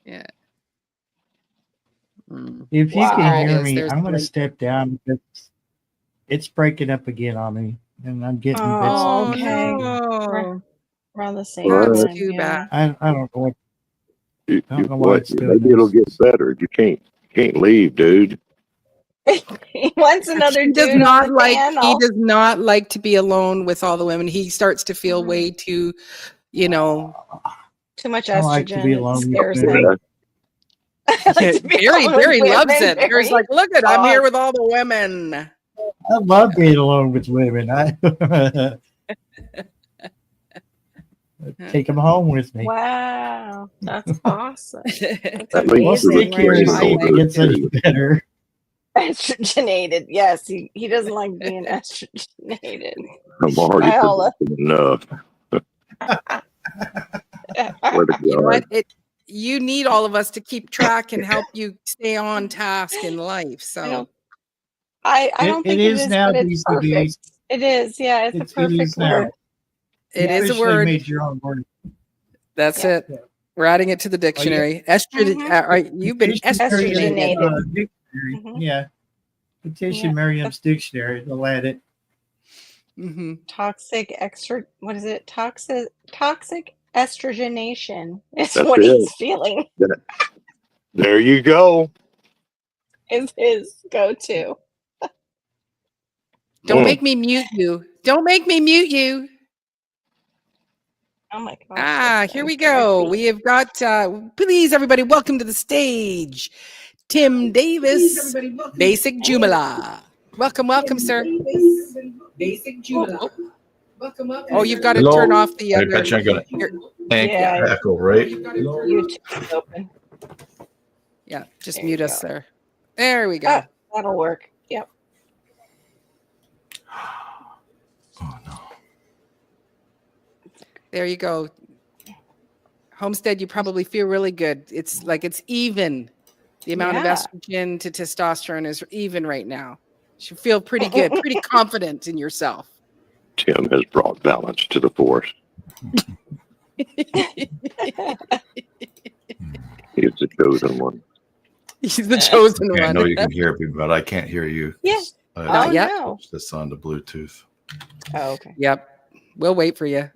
Yeah. Mm. If you Wow. can There it hear is. me, There's I'm the going to link. step down because it's breaking up again on me, and I'm getting bits. Oh, and pieces. okay. no. Around the same Well, That's time. too Yeah. bad. I don't know what. You, I don't know why it's doing maybe it'll this. get better. You can't leave, dude. He wants another He does dude not on the like. He panel. does not like to be alone with all the women. He starts to feel way too, Too much I like to estrogen. be It alone with scares women. him. I like to be Barry alone with loves women. it. Barry's Barry. like, look at, I'm here Oh. with all the women. I love being alone with women. I take them home with me. Wow, that's awesome. That's At least We'll amazing. stick here Richard. and see if it gets any better. Estrogenated. Yes, he doesn't like being estrogenated. I'm already Viola. enough. Where to You know go? what? You need all of us to keep track and help you stay on task in life. So I don't think It is now, but it's DCB. perfect. It is, yeah, it's a It perfect is now. word. it You is a officially word. made your own word. That's Yeah. it. We're adding it to the dictionary. Estrogen. Mhm. All right, you've been estrogenated. Dictionary. Mhm. Yeah. Petition Yeah. Merriam's dictionary. They'll add it. Mm-hmm. What is it? Toxic estrogenation is That's what it. he's feeling. There you go. Is his go-to. Don't make me mute you. Don't make me mute you. Oh my gosh. Here we go. We have got, please, everybody, welcome to the stage, Tim Davis, Basic Joomla. Welcome, sir. Basic Joomla. Oh, you've got to Hello. turn off the I other. bet you I got it. Yeah. Echo, right? YouTube is open. Yeah, just There mute you us go. there. There we go. Ah, that'll work. Yep. Oh no. There you go. Homestead, you probably feel really good. It's like it's even. The amount of Yeah. estrogen to testosterone is even right now. You should feel pretty good, pretty confident in yourself. Tim has brought balance to the force. He's the chosen one. He's the chosen I one. know you can hear me, but I can't hear you. Yeah. Not Oh yet. no. This on the Bluetooth. Oh, okay. Yep. We'll wait for you.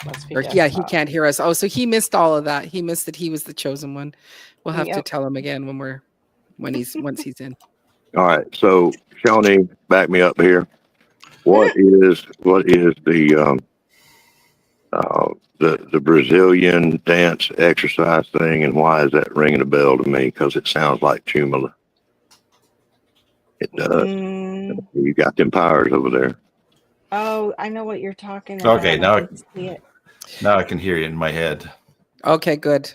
Must be Or yeah, he desktop. can't hear us. Oh, so he missed all of that. He missed that he was the chosen one. We'll have to Yep. tell him again once he's in. All right. So, Shawnee, back me up here. What is the Brazilian dance exercise thing, and why is that ringing a bell to me? Because it sounds like Chumala. It does. Mm, You got them powers over there. oh, I know what you're talking about. Okay, I now can see it. now I can hear you in my head. Okay, good.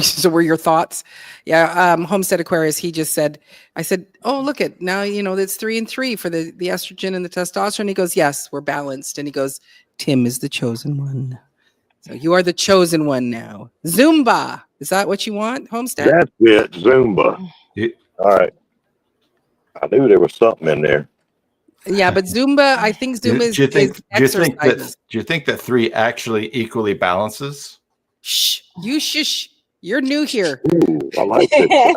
So were your thoughts? Yeah, Homestead Aquarius, he just said, I said, oh, look at now, it's 3 and 3 for the estrogen and the testosterone. He goes, yes, we're balanced. And he goes, Tim is the chosen one. So you are the chosen one now. Zumba. Is that what you want, Homestead? That's it, Zumba. You- All right. I knew there was something in there. Yeah, but Zumba, I think Do, Zumba do you think? is Do you think that? exercises. Do you think that 3 actually equally balances? Shh, you shush. You're new here. Ooh, I like it.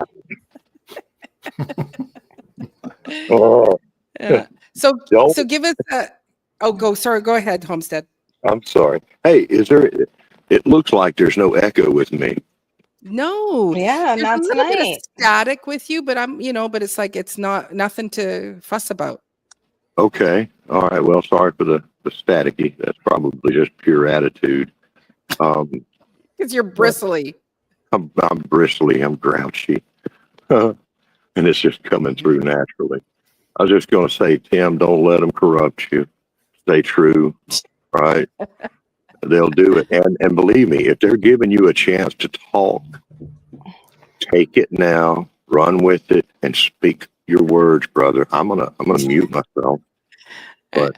Oh, Yeah. So Don't- give us go ahead, Homestead. I'm sorry. Hey, it looks like there's no echo with me. No. Yeah, There's not a little bit of tonight. static with you, but but it's like it's nothing to fuss about. Okay. All right. Well, sorry for the staticky. That's probably just pure attitude. Because you're bristly. I'm bristly. I'm grouchy. And it's just coming through naturally. I was just going to say, Tim, don't let them corrupt you. Stay true. Right. They'll do it. And believe me, if they're giving you a chance to talk, take it now, run with it, and speak your words, brother. I'm gonna mute myself. But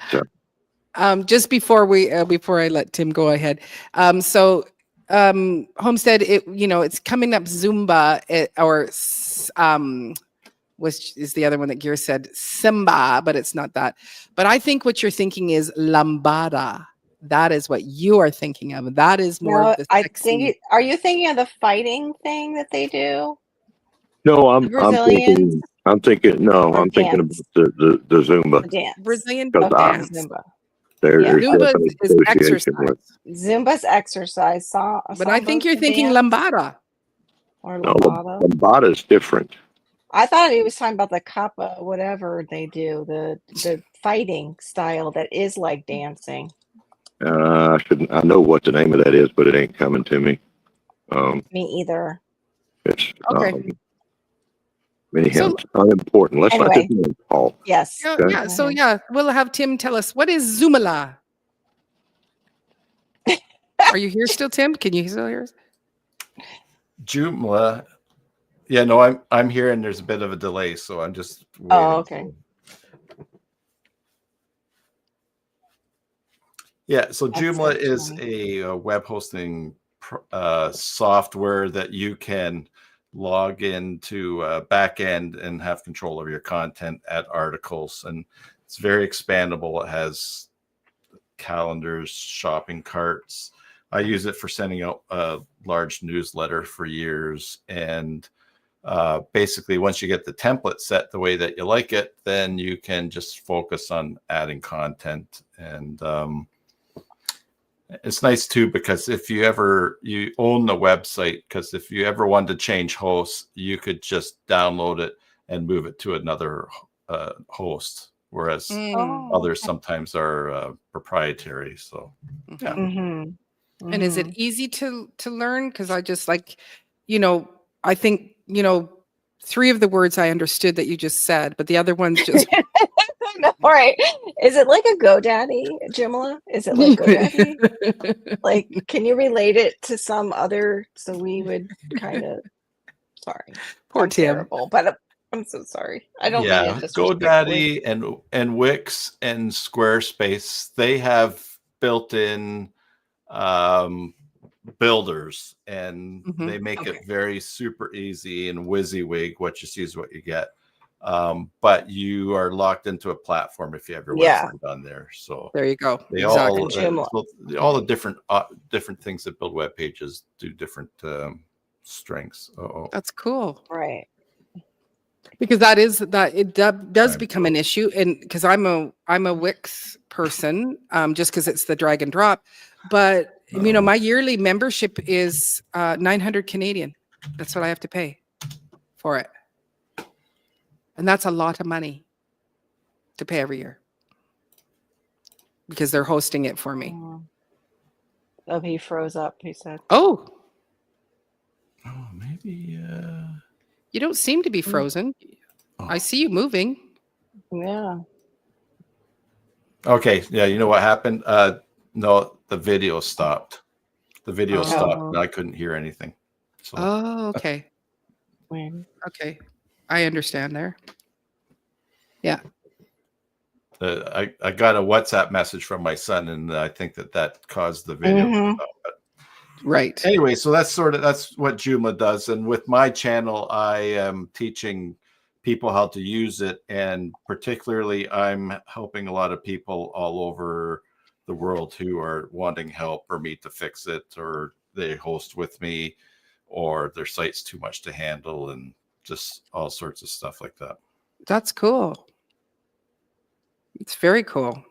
Just before I let Tim go ahead. Homestead, it's coming up Zumba which is the other one that Gear said, Simba, but it's not that. But I think what you're thinking is lambada. That is what you are thinking of. That is more No, of the I sexy. think. Are you thinking of the fighting thing that they do? no, I'm Brazilians? thinking no, Or I'm thinking about dance? the The Zumba. dance. Brazilian Because dance. Zumba. There's Yeah. Zumba definitely is association exercise. with. Zumba's exercise. But I think Samba's you're the thinking dance, lambada. or No, lambada. Lambada is different. I thought he was talking about the kappa, whatever they do, the fighting style that is like dancing. I know what the name of that is, but it ain't coming to me. Me either. It's Okay. anyhow, So- it's unimportant. Let's let Anyway. this man talk. Yes. Yeah, Okay. yeah. So we'll have Tim tell us, what is Zumala? Are you here still, Tim? Can you still hear us? Joomla. Yeah, no, I'm here, and there's a bit of a delay, so I'm just waiting. Oh, okay. Yeah, so That's Joomla good, is Johnny. a web hosting software that you can log into backend and have control over your content, add articles, and it's very expandable. It has calendars, shopping carts. I use it for sending out a large newsletter for years, and basically once you get the template set the way that you like it, then you can just focus on adding content. And it's nice too, because if you own the website, because if you ever wanted to change hosts, you could just download it and move it to another host, whereas Oh. others sometimes are proprietary. So yeah. Mm-hmm. And is it easy to learn? Because I just I think 3 of the words I understood that you just said, but the other ones just. No, all right. Is it like a GoDaddy, Jimla? Is it like GoDaddy? Like, can you relate it to some other? So we would kind of. Sorry, Poor I'm Tim. terrible, but I'm so sorry. I don't mean it disrespectfully. GoDaddy and Wix and Squarespace, they have built-in builders, and they make it very super easy and WYSIWYG. What you see is what you get. But you are locked into a platform if you have your Yeah. website on there. So There you go. they Exactly. all the different things that build web pages do different strengths. That's cool. Right. Because that does become an issue, and because I'm a Wix person, just because it's the drag and drop, but you know, my yearly membership is 900 Canadian. That's what I have to pay for it, and that's a lot of money to pay every year because they're hosting it for me. Oh, he froze up. He said, Oh, maybe. You don't seem to be frozen. I see you moving. Yeah. Okay. Yeah. You know what happened? No, the video stopped. The video stopped, and I couldn't hear anything. So. Oh, okay. Okay, I understand there. Yeah. I got a WhatsApp message from my son, and I think that caused the video to stop. But right. Anyway, so that's what Joomla does, and with my channel, I am teaching people how to use it, and particularly, I'm helping a lot of people all over the world who are wanting help or me to fix it, or they host with me, or their site's too much to handle, and just all sorts of stuff like that. That's cool. It's very cool.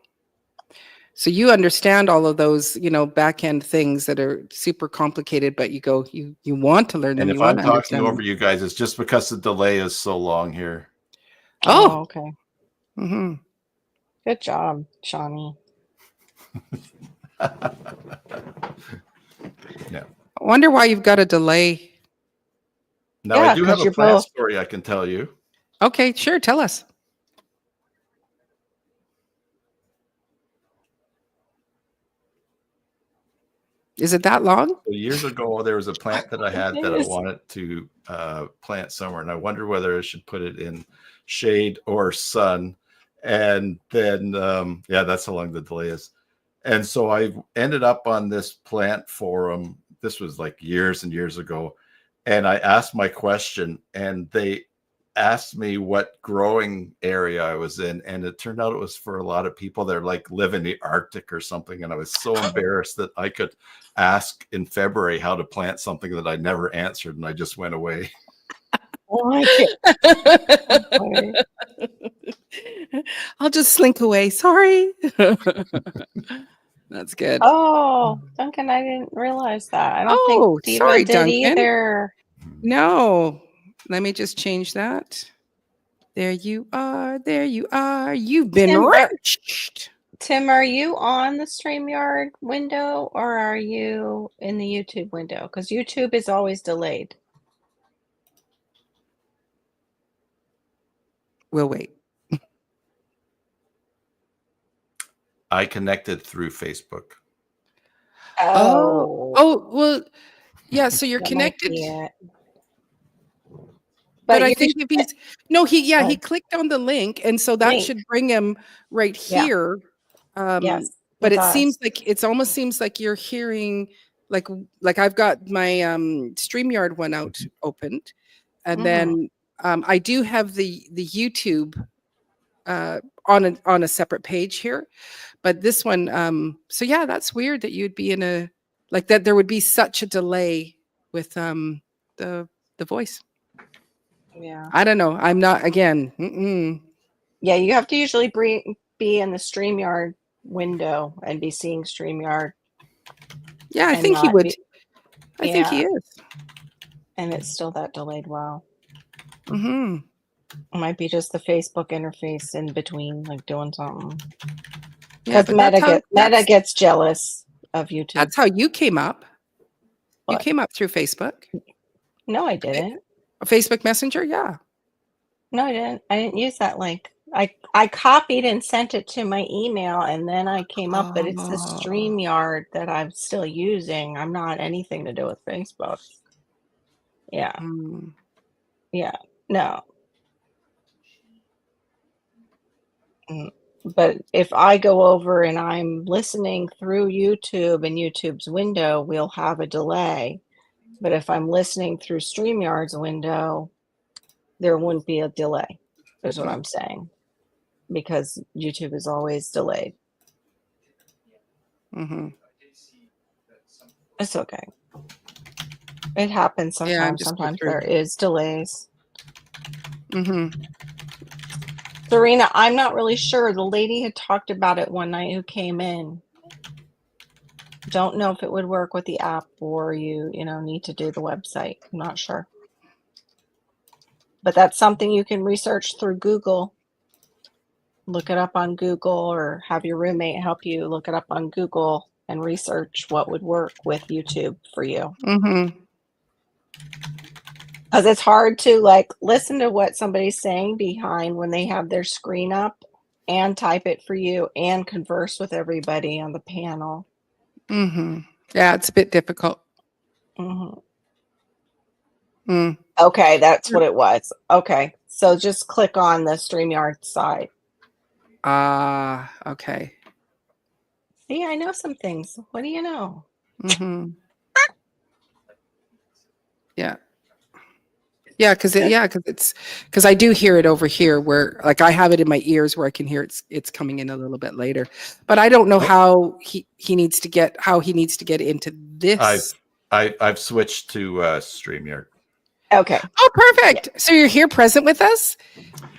So you understand all of those, you know, back end things that are super complicated, but you want to learn them. And if I'm talking over you guys, it's just because the delay is so long here. Oh, okay. Mm-hmm. Good job, Shawnee. Yeah. I wonder why you've got a delay. Now, Yeah, I do have 'cause a you're plant both- story I can tell you. Okay, sure. Tell us. Is it that long? So years ago, there was a plant that I had that I Yes. wanted to plant somewhere, and I wondered whether I should put it in shade or sun. And then, yeah, that's how long the delay is. And so I ended up on this plant forum. This was like years and years ago. And I asked my question, and they asked me what growing area I was in. And it turned out it was for a lot of people that like live in the Arctic or something. And I was so embarrassed that I could ask in February how to plant something that I never answered. And I just went away. I like it. I'll just slink away. Sorry. That's good. Oh, Duncan, I didn't realize that. I don't think Diva sorry, did Duncan. either. No. Let me just change that. There you are. There you are. You've been Tim, reached. Tim, are you on the StreamYard window or are you in the YouTube window? Because YouTube is always delayed. We'll wait. I connected through Facebook. Oh, well, yeah. So you're That might connected. be it. But I you think if he's he clicked on the link, and so that Link. should bring him right Yeah. here. Yes, But it it seems does. like it almost seems like you're hearing like I've got my StreamYard one out opened, and then I do have the YouTube on a separate page here, but this one so yeah, that's weird that you'd be in a like that there would be such a delay with the voice. Yeah. I don't know. I'm not again. Yeah, you have to usually be in the StreamYard window and be seeing StreamYard. Yeah, I and think he not would. be- I think he Yeah. is. And it's still that delayed. Wow. Mm-hmm. It might be just the Facebook interface in between, like doing something. Yeah, Because but Meta gets jealous of YouTube. that's how you came up. You What? came up through Facebook. No, I didn't. Facebook Messenger, yeah. No, I didn't. I didn't use that link. I copied and sent it to my email, and then I came up that it's the StreamYard that I'm still using. I'm not anything to do with Facebook. Yeah. Yeah. No. But if I go over and I'm listening through YouTube and YouTube's window, we'll have a delay. But if I'm listening through StreamYard's window, there wouldn't be a delay. is what I'm saying, because YouTube is always delayed. Mm-hmm. It's okay. It happens Yeah, I'm sometimes. just Sometimes through. there is delays. Mm-hmm. Serena, I'm not really sure. The lady had talked about it one night who came in. Don't know if it would work with the app or you need to do the website. I'm not sure. But that's something you can research through Google. Look it up on Google, or have your roommate help you look it up on Google and research what would work with YouTube for you. Mm-hmm. Because it's hard to listen to what somebody's saying behind when they have their screen up and type it for you and converse with everybody on the panel. Mm-hmm. Yeah, it's a bit difficult. Mm-hmm. Mm. Okay, that's what it was. Okay, so just click on the StreamYard side. Okay. See, I know some things. What do you know? Mm-hmm. Yeah. Yeah, because I do hear it over here where I have it in my ears where I can hear it's coming in a little bit later. But I don't know how he needs to get into this. I've switched to StreamYard. Okay. Oh, perfect. So you're here present with us?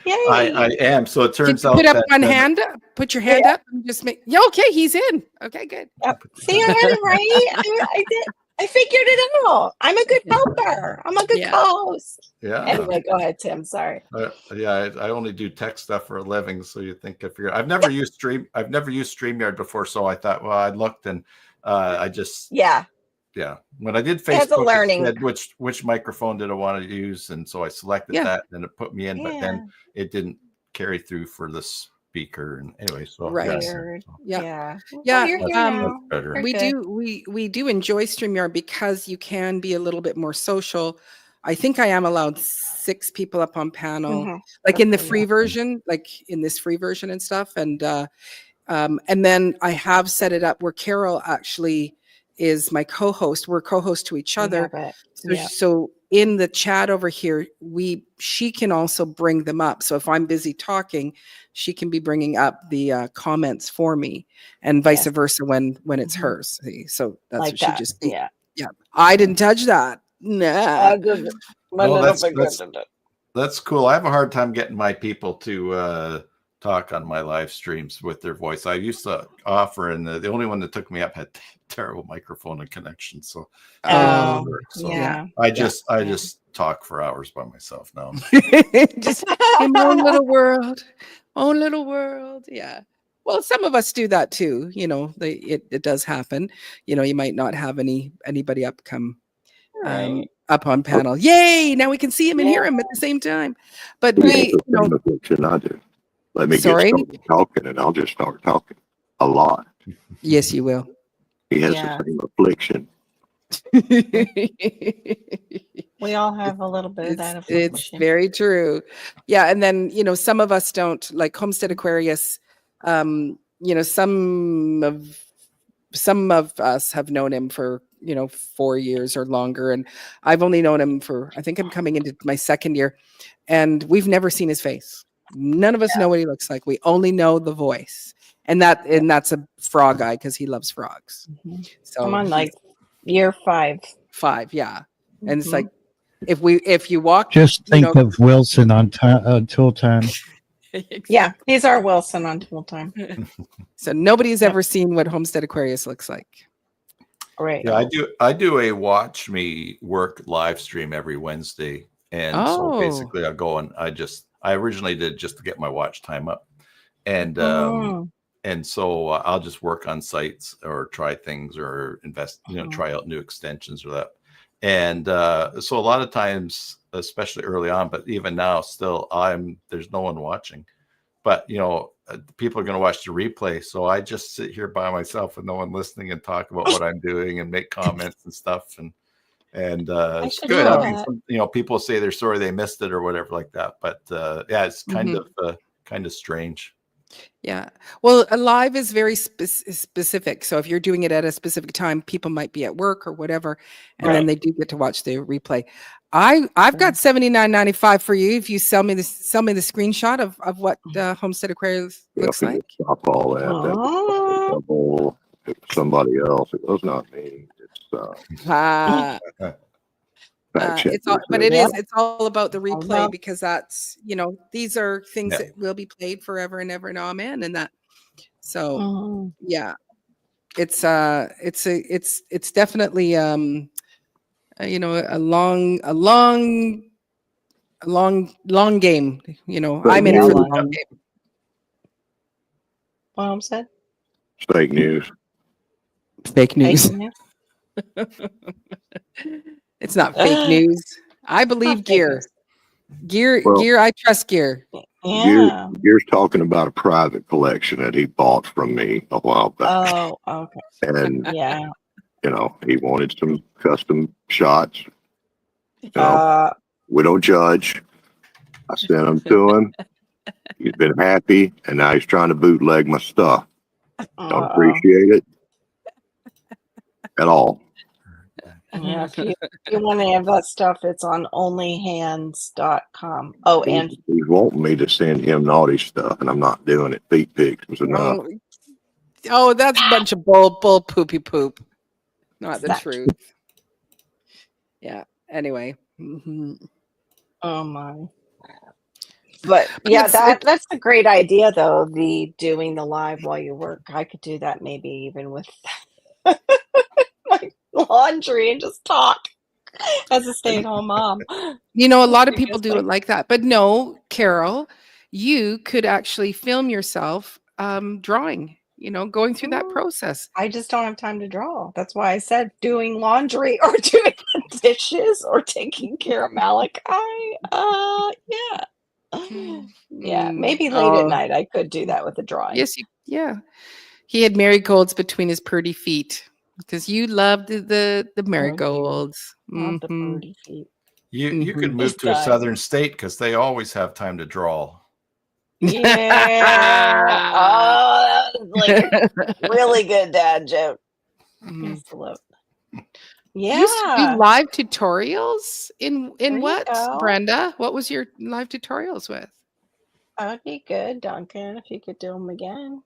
Yay. I am. So it Can turns you out put up that one hand? Put your hand up and just make. Yeah, okay, he's in. Okay, good. Yep. See, I had it right. I did. I figured it out. I'm a good helper. I'm a good co-host. Yeah. Anyway, go ahead, Tim. Sorry. I only do tech stuff for a living, so you think I figured. I've never used StreamYard before, so I thought, well, I looked and I just when I did Facebook, it said which microphone did I want to use, and so I selected that, and it put me in, but then it didn't carry through for the speaker. And anyway, so Weird. Yeah. Well, you're here now. We do enjoy StreamYard because you can be a little bit more social. I think I am allowed 6 people up on panel, in the free version, in this free version and stuff. And then I have set it up where Carol actually is my co-host. We're co-host to each other. So in the chat over here, she can also bring them up. So if I'm busy talking, she can be bringing up the comments for me, and vice versa when it's hers. So that's what she just did. Yeah. I didn't touch that. Nah. That's cool. I have a hard time getting my people to talk on my live streams with their voice. I used to offer, and the only one that took me up had terrible microphone and connection. So, I just talk for hours by myself now. Just in my own little world. Own little world. Yeah. Well, some of us do that too. It does happen. You might not have anybody up on panel. Yay! Now we can see him and hear him at the same time. But I do. Let me get started talking, and I'll just start talking a lot. Yes, you will. He has the same affliction. We all have a little bit of that affliction. It's very true. Yeah, and then some of us don't, like Homestead Aquarius. Some of us have known him for 4 years or longer, and I've only known him for, I think I'm coming into my 2nd year, and we've never seen his face. None of us know what he looks like. We only know the voice, and that's a frog guy because he loves frogs. So I'm on year 5. 5, yeah. And it's like if you walk, just think of Wilson on Tool Time. Yeah, he's our Wilson on Tool Time. So nobody's ever seen what Homestead Aquarius looks like. Right. Yeah, I do a watch me work live stream every Wednesday, and so basically I go and I originally did just to get my watch time up, and so I'll just work on sites or try things or invest, try out new extensions or that. And so a lot of times, especially early on, but even now still, there's no one watching, but people are going to watch the replay. So I just sit here by myself with no one listening and talk about what I'm doing and make comments and stuff. And it's good. I mean, people say they're sorry they missed it or whatever like that. But it's kind of strange. Yeah. Well, a live is very specific. So if you're doing it at a specific time, people might be at work or whatever, and then they do get to watch the replay. I've got $79.95 for you if you sell me the screenshot of what Homestead Aquarius looks like. Stop all that. Oh. That was somebody else. It was not me. It's fact check. It's all, but it Yeah. is. It's all about the replay Well, because that's these are things Yeah. that will be played forever and ever and amen, and that. So mhm. yeah, it's definitely a long game. I'm in it Yeah, for the long long game. game. Mom said Fake news. Fake news. fake news. It's not fake news. I believe Not fake Gear. news. Well, Gear. I trust Gear. Yeah. Gear's talking about a private collection that he bought from me a while back. Oh, okay. And, Yeah. he wanted some custom shots. We don't judge. I sent them to him. He's been happy, and now he's trying to bootleg my stuff. Don't appreciate it at all. Yeah, if you want any of that stuff, it's on onlyhands.com. Oh, and He's wanting me to send him naughty stuff, and I'm not doing it. Feet pics was enough. Oh, that's a bunch of bull poopy poop. Not the Not truth. Yeah. Anyway. oh my. But yeah, that's a great idea though. The doing the live while you work. I could do that maybe even with my laundry and just talk as a stay-at-home mom. A lot of people do it like that. But no, Carol, you could actually film yourself drawing, going through that process. I just don't have time to draw. That's why I said doing laundry or doing dishes or taking care of Malachi. Yeah. Yeah, maybe late at night I could do that with the drawing. Yes, yeah. He had marigolds between his pretty feet because you loved the marigolds. Love the pretty feet. You could move to a southern state because they always have time to draw. Yeah. Oh, that was like a really good dad joke. Used to love it. Yeah. You used to do live tutorials in what, go. Brenda? What was your live tutorials with? That would be good, Duncan, if you could do them again.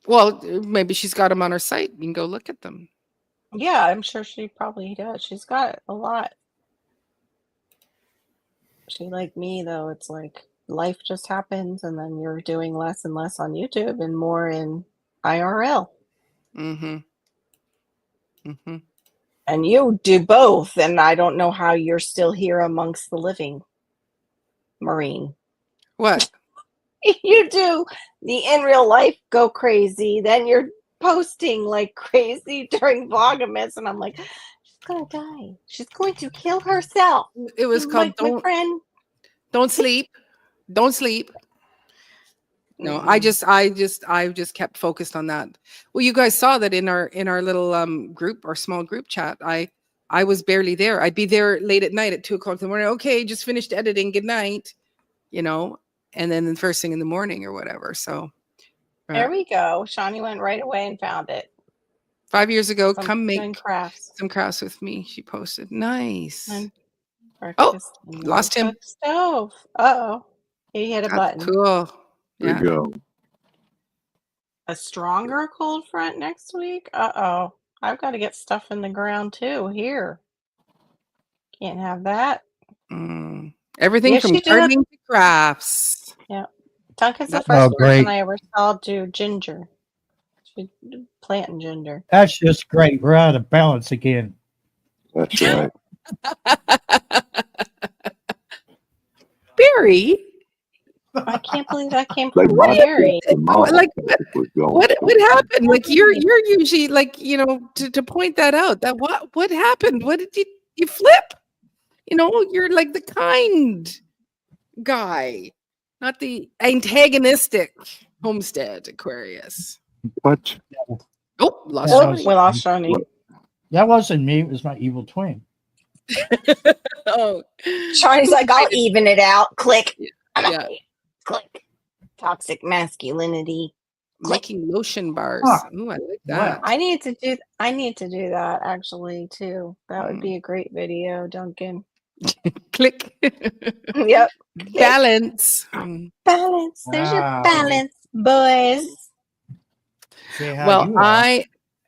Well, maybe she's got them on her site. You can go look at them. Yeah, I'm sure she probably does. She's got a lot. She, like me, though, it's like life just happens and then you're doing less and less on YouTube and more in IRL. And you do both, and I don't know how you're still here amongst the living, Maureen. What? You do the in real life go crazy, then you're posting like crazy during Vlogmas, and I'm like, she's gonna die. She's going to kill herself. It was called my friend. Don't sleep. Don't sleep. No, I just kept focused on that. Well, you guys saw that in our little group, our small group chat. I was barely there. I'd be there late at night at 2:00 in the morning. Okay, just finished editing. Good night. And then the first thing in the morning or whatever. So there we go. Shawnee went right away and found it. 5 years ago, come make some crafts with me. She posted. Nice. Oh, lost him. Stove. Uh-oh. He hit a button. Cool. There you go. A stronger cold front next week? Uh-oh. I've got to get stuff in the ground too here. Can't have that. Everything from gardening to crafts. Yeah. Duncan's the first person I ever saw do ginger. She's planting ginger. That's just great. We're out of balance again. That's right. Barry. I can't believe that came from Barry. What happened? Like you're usually like, to point that out. That what happened? What did you flip? You're like the kind guy, not the antagonistic Homestead Aquarius. What? Oh, lost we lost Shawnee. That wasn't me. It was my evil twin. Oh, Shawnee's like, I'll even it out. Click. Yeah. Click. Toxic masculinity. making lotion bars. Huh. Ooh, I like Wow. that. I need to do that actually too. That would be a great video, Duncan. Click. Yep. Balance. Balance. There's your Wow. balance, boys. Say how Well, you are.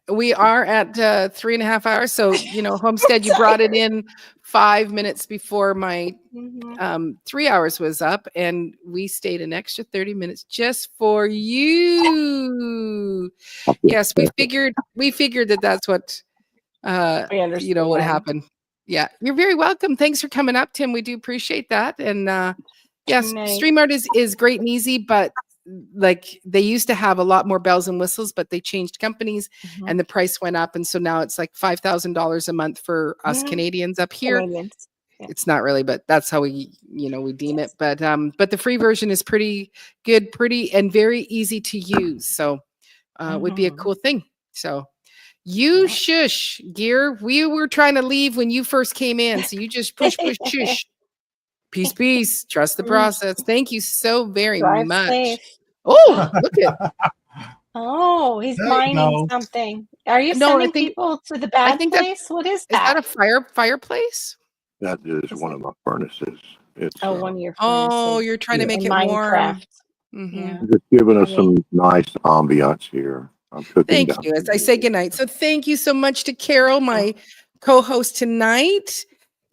we are at 3.5 hours. So, Homestead, you brought it in 5 minutes before my Mhm. 3 hours was up, and we stayed an extra 30 minutes just for you. Yes, we figured that that's what We what understand. happened. Yeah, you're very welcome. Thanks for coming up, Tim. We do appreciate that. And yes, Nice. StreamYard is great and easy, but like they used to have a lot more bells and whistles, but they changed companies Mhm. and the price went up, and so now it's like $5,000 a month for us Mhm. Canadians up here. Canadians. Yeah. It's not really, but that's how we we deem it. But the free version is pretty good, pretty and very easy to use. So would be a Mhm. cool thing. So you Yeah. shush, Gear. We were trying to leave when you first came in, so you just push, shush. Peace, peace. Trust the process. Thank you so very Drive much. safe. Oh, look at Oh, he's There you mining go. something. Are you No, sending people to the bad think place? What is is that that? a fireplace? That is Is one it? of my furnaces. It's Oh, one of your Oh, furnaces you're trying to yeah, make in it warm. Minecraft. Mhm. Yeah. just giving us Okay. some nice ambiance here. I'm cooking Thank down. you. As I say goodnight. So thank you so much to Carol, my co-host tonight.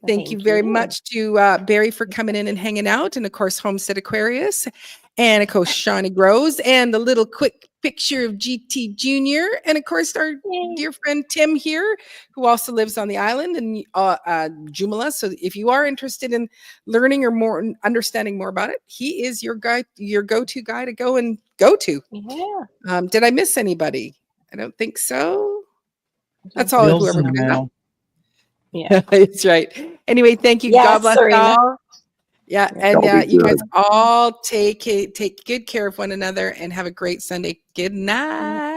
Thank you very much to Barry for coming in and hanging out, and of course Homestead Aquarius, and of course Shawnee Grows, and the little quick picture of GT Junior, and of course our Yay. dear friend Tim here, who also lives on the island, and Jumala. So if you are interested in learning or more understanding more about it, he is your guy, your go-to guy to go to. Yeah. Did I miss anybody? I don't think so. I That's don't all think Bill's whoever in did that. now. Yeah. That's right. Anyway, thank you. God Yes, bless Serena. y'all. Yeah, Yeah. and Y'all be you guys good. all take good care of one another and have a great Sunday. Good night.